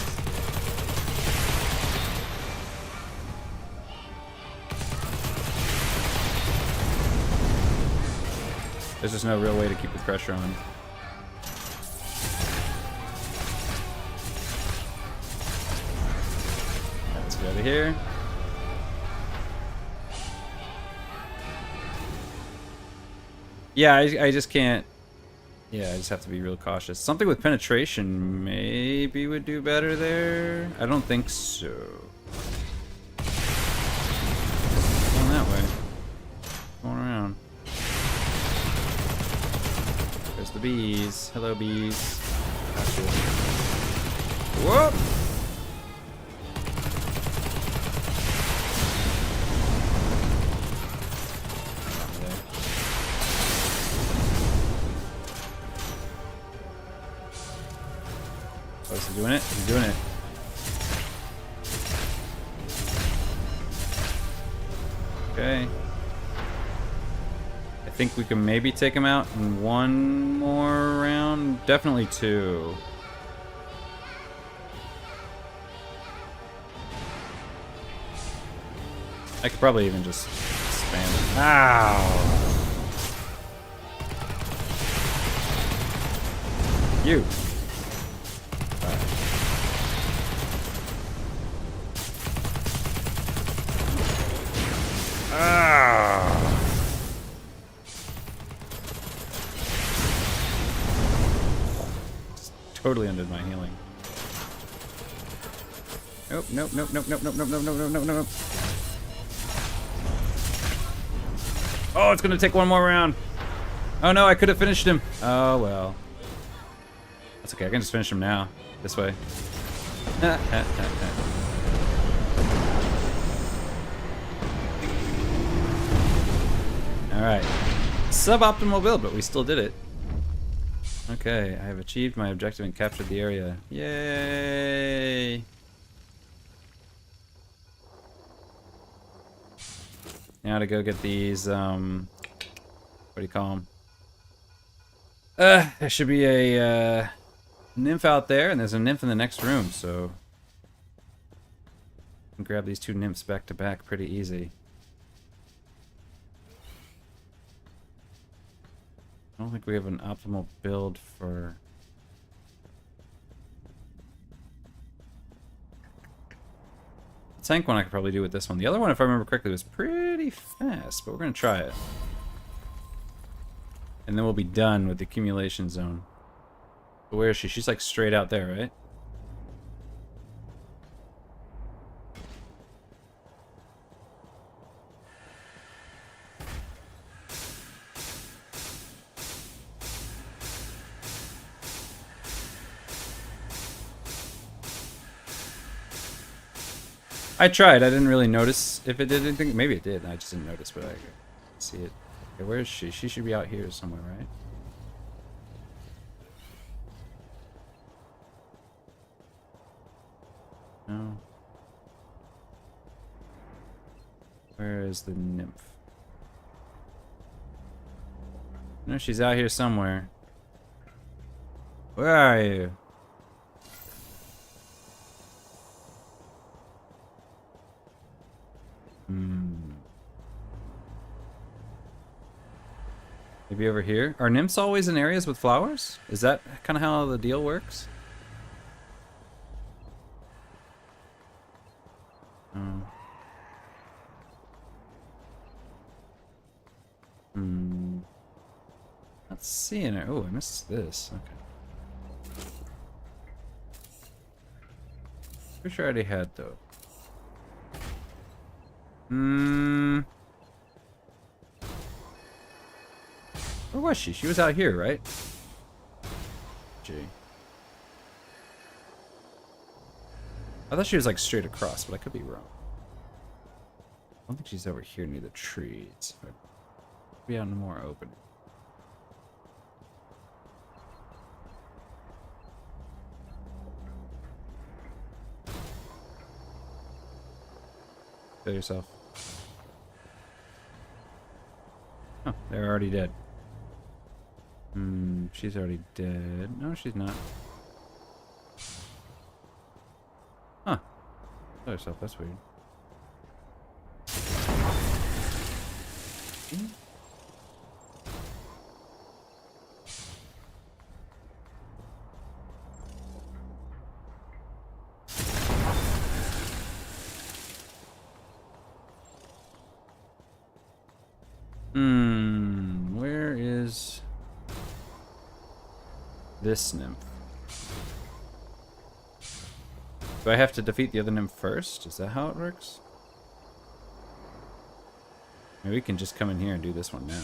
There's just no real way to keep the pressure on. Let's get out of here. Yeah, I just can't. Yeah, I just have to be real cautious. Something with penetration maybe would do better there. I don't think so. Going that way. Going around. There's the bees. Hello, bees. Gotcha. Whoop! Oh, is he doing it? He's doing it. Okay. I think we can maybe take him out in one more round. Definitely 2. I could probably even just spam it. Ow! You. Totally undid my healing. Nope, nope, nope, nope, nope, nope, nope, nope, nope, nope, nope. Oh, it's gonna take one more round. Oh no, I could have finished him. Oh well. That's okay, I can just finish him now. This way. Alright. Suboptimal build, but we still did it. Okay, I have achieved my objective and captured the area. Yay! Now to go get these, what do you call them? There should be a nymph out there, and there's a nymph in the next room, so I can grab these two nymphs back to back pretty easy. I don't think we have an optimal build for... The tank one I could probably do with this one. The other one, if I remember correctly, was pretty fast, but we're going to try it. And then we'll be done with the accumulation zone. But where is she? She's like straight out there, right? I tried. I didn't really notice if it did anything. Maybe it did. I just didn't notice, but I see it. Okay, where is she? She should be out here somewhere, right? No. Where is the nymph? No, she's out here somewhere. Where are you? Maybe over here? Are nymphs always in areas with flowers? Is that kind of how the deal works? Oh. Not seeing her. Oh, I missed this. Okay. Pretty sure I already had though. Where was she? She was out here, right? Gee. I thought she was like straight across, but I could be wrong. I don't think she's over here near the trees. Be out in more open. Kill yourself. Oh, they're already dead. She's already dead. No, she's not. Huh. Kill yourself, that's weird. Where is this nymph? Do I have to defeat the other nymph first? Is that how it works? Maybe we can just come in here and do this one now.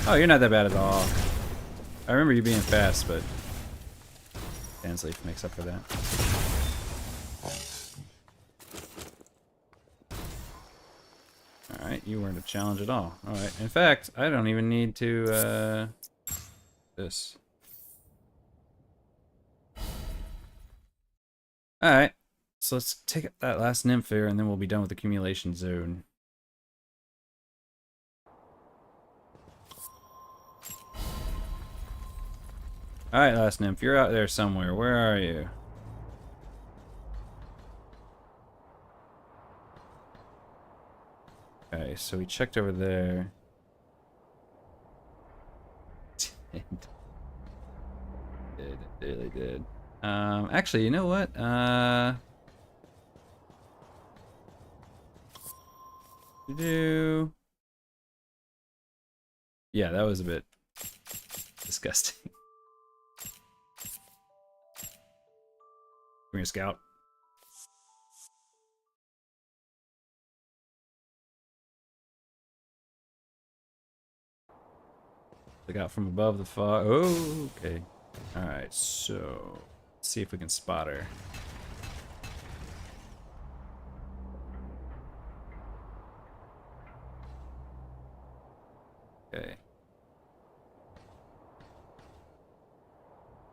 Oh, you're not that bad at all. I remember you being fast, but Dan's Leaf makes up for that. Alright, you weren't a challenge at all. Alright, in fact, I don't even need to, this. Alright, so let's take that last nymph here, and then we'll be done with the accumulation zone. Alright, last nymph, you're out there somewhere. Where are you? Okay, so we checked over there. It really did. Actually, you know what? Yeah, that was a bit disgusting. Come here, Scout. Look out from above the fog. Oh, okay. Alright, so let's see if we can spot her. Okay.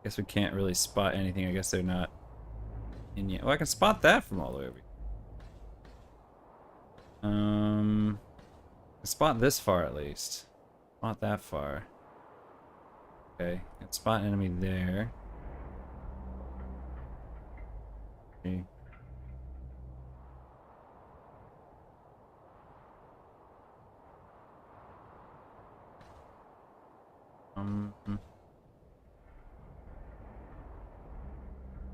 Guess we can't really spot anything. I guess they're not in yet. Oh, I can spot that from all the way over here. Spot this far at least. Not that far. Okay, can spot enemy there. Okay.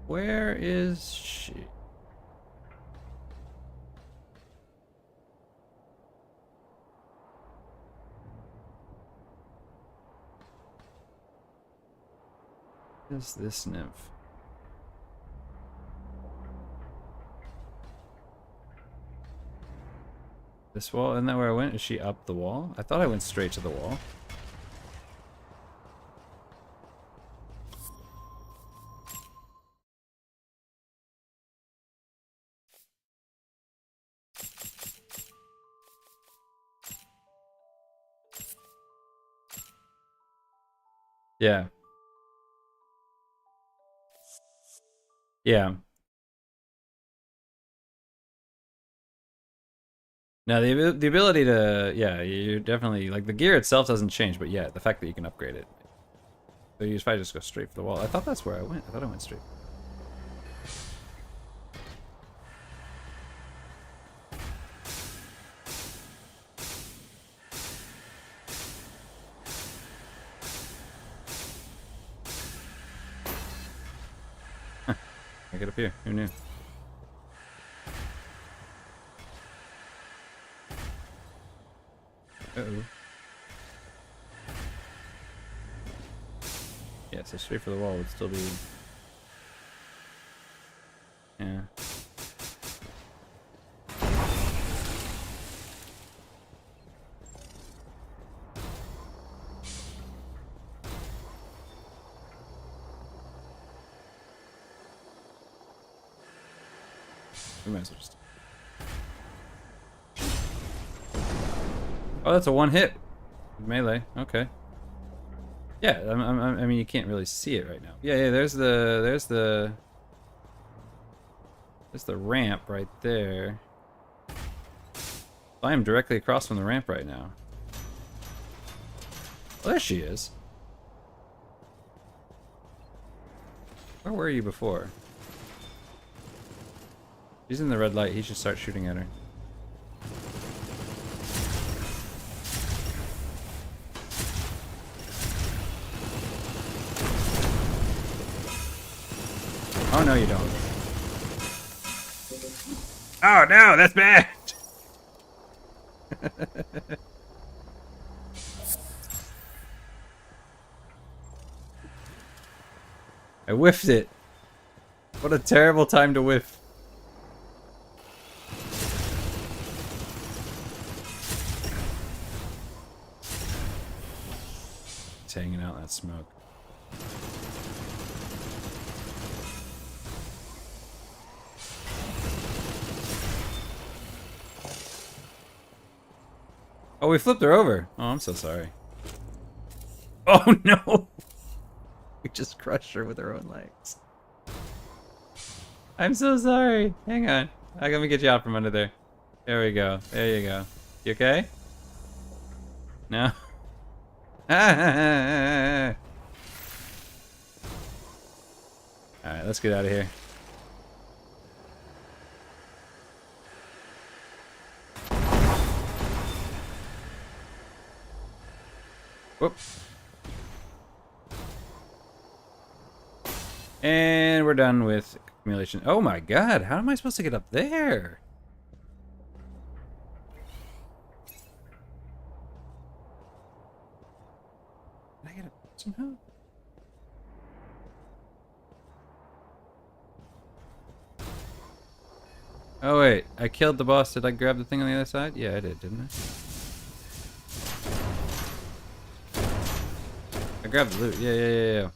Where is she? Is this nymph? This wall? Isn't that where I went? Is she up the wall? I thought I went straight to the wall. Yeah. Yeah. No, the ability to, yeah, you're definitely, like, the gear itself doesn't change, but yeah, the fact that you can upgrade it. So you probably just go straight for the wall. I thought that's where I went. I thought I went straight. Huh. I get up here. Who knew? Uh-oh. Yeah, so straight for the wall would still be... Yeah. We might as well just... Oh, that's a one hit melee. Okay. Yeah, I mean, you can't really see it right now. Yeah, yeah. There's the ramp right there. I am directly across from the ramp right now. Well, there she is. Where were you before? She's in the red light. He should start shooting at her. Oh, no, you don't. Oh, no, that's bad! I whiffed it. What a terrible time to whiff. It's hanging out in that smoke. Oh, we flipped her over. Oh, I'm so sorry. Oh, no! We just crushed her with our own legs. I'm so sorry. Hang on. Let me get you out from under there. There we go. There you go. You okay? No? Alright, let's get out of here. Whoop. And we're done with accumulation. Oh my god, how am I supposed to get up there? Can I get up somehow? Oh wait, I killed the boss. Did I grab the thing on the other side? Yeah, I did, didn't I? I grabbed the loot. Yeah.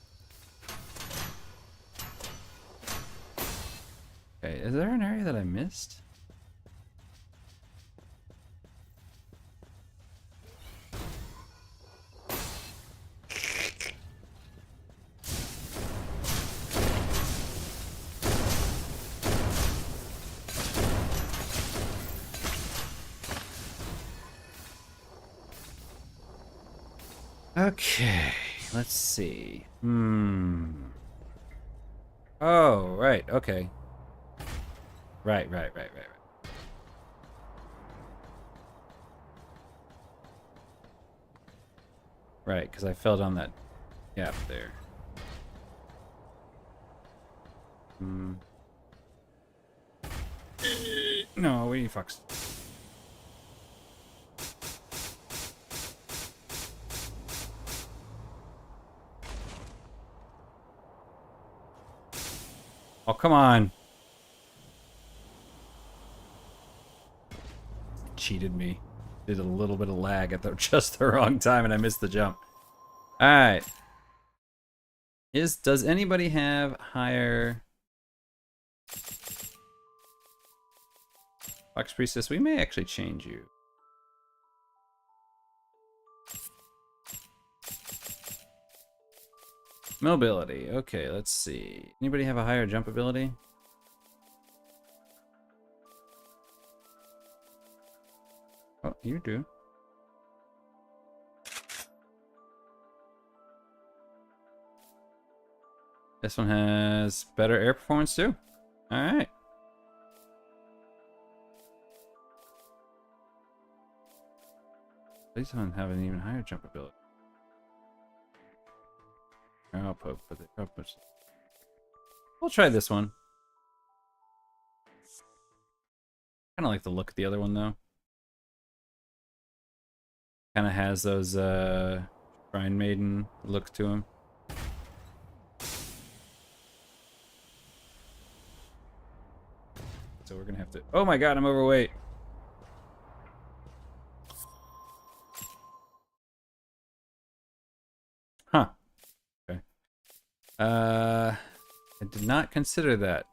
Okay, is there an area that I missed? Okay, let's see. Oh, right, okay. Right. Right, because I fell down that gap there. No, what you fucks. Oh, come on. Cheated me. Did a little bit of lag at just the wrong time and I missed the jump. Alright. Does anybody have higher Fox Priestess? We may actually change you. Mobility. Okay, let's see. Anybody have a higher jump ability? Oh, you do. This one has better air performance too. Alright. These one have an even higher jump ability. I'll poke, but they push. We'll try this one. Kind of like the look of the other one though. Kind of has those Shrine Maiden look to him. So we're gonna have to. Oh my god, I'm overweight. Huh. Okay. I did not consider that.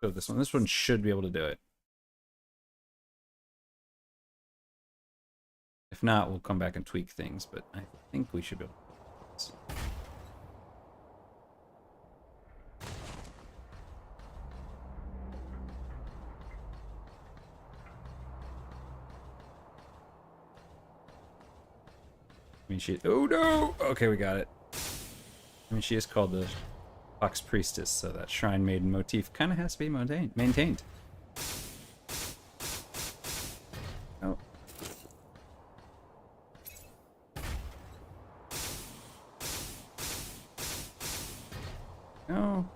So this one should be able to do it. If not, we'll come back and tweak things, but I think we should be able to do this. I mean, oh no! Okay, we got it. I mean, she is called the Fox Priestess, so that Shrine Maiden motif kind of has to be maintained. Oh. No.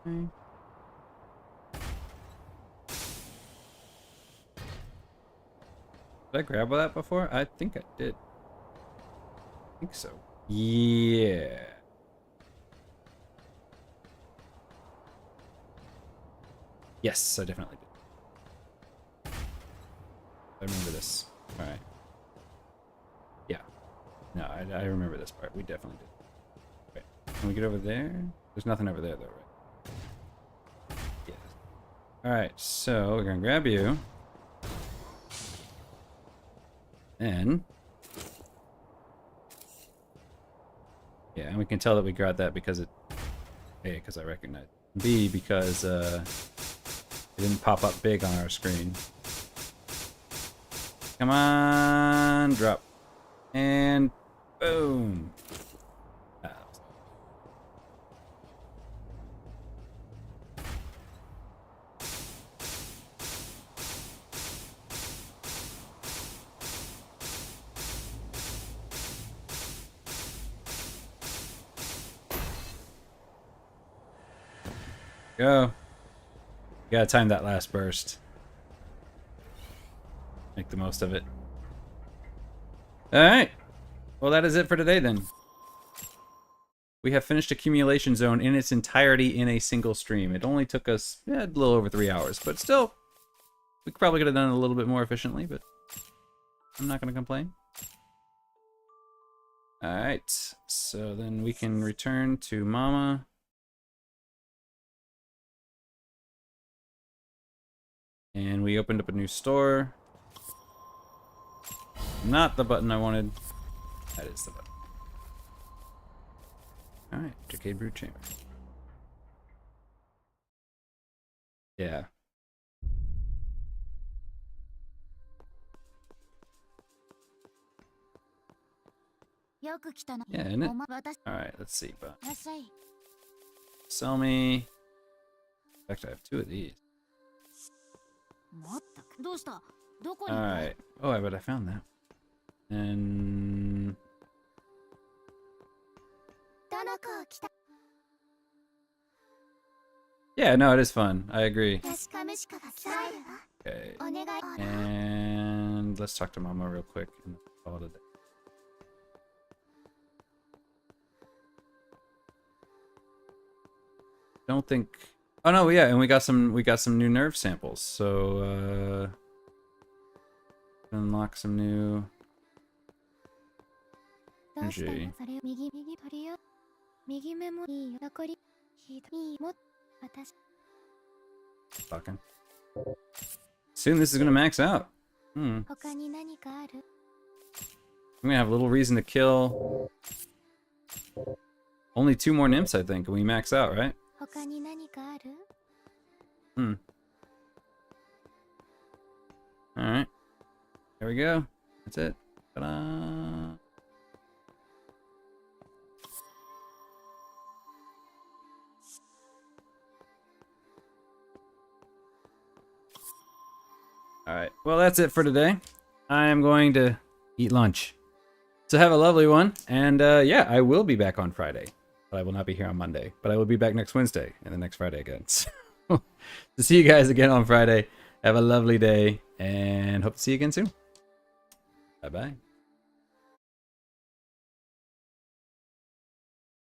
Okay. Did I grab that before? I think I did. I think so. Yeah. Yes, I definitely did. I remember this. Alright. Yeah. No, I remember this part. We definitely did. Okay. Can we get over there? There's nothing over there, though, right? Yes. Alright, so we're gonna grab you. And yeah, and we can tell that we got that because it A, because I recognize it. B, because it didn't pop up big on our screen. Come on, drop. And boom. Go. You gotta time that last burst. Make the most of it. Alright. Well, that is it for today then. We have finished Accumulation Zone in its entirety in a single stream. It only took us a little over 3 hours, but still, we probably could have done it a little bit more efficiently, but I'm not gonna complain. Alright, so then we can return to Mama. And we opened up a new store. Not the button I wanted. That is the button. Alright, Decayed Brood Chamber. Yeah. Yeah, isn't it? Alright, let's see. But sell me. In fact, I have 2 of these. Alright. Oh, but I found that. And yeah, no, it is fun. I agree. Okay. And let's talk to Mama real quick and call it a day. Don't think. Oh no, yeah, and we got some new nerve samples. So unlock some new energy. Fucking. Soon this is gonna max out. I'm gonna have a little reason to kill. Only 2 more nymphs, I think, and we max out, right? Alright. There we go. That's it. Ta-da! Alright. Well, that's it for today. I am going to eat lunch. So have a lovely one. And yeah, I will be back on Friday. But I will not be here on Monday. But I will be back next Wednesday and the next Friday again. So to see you guys again on Friday. Have a lovely day and hope to see you again soon. Bye-bye.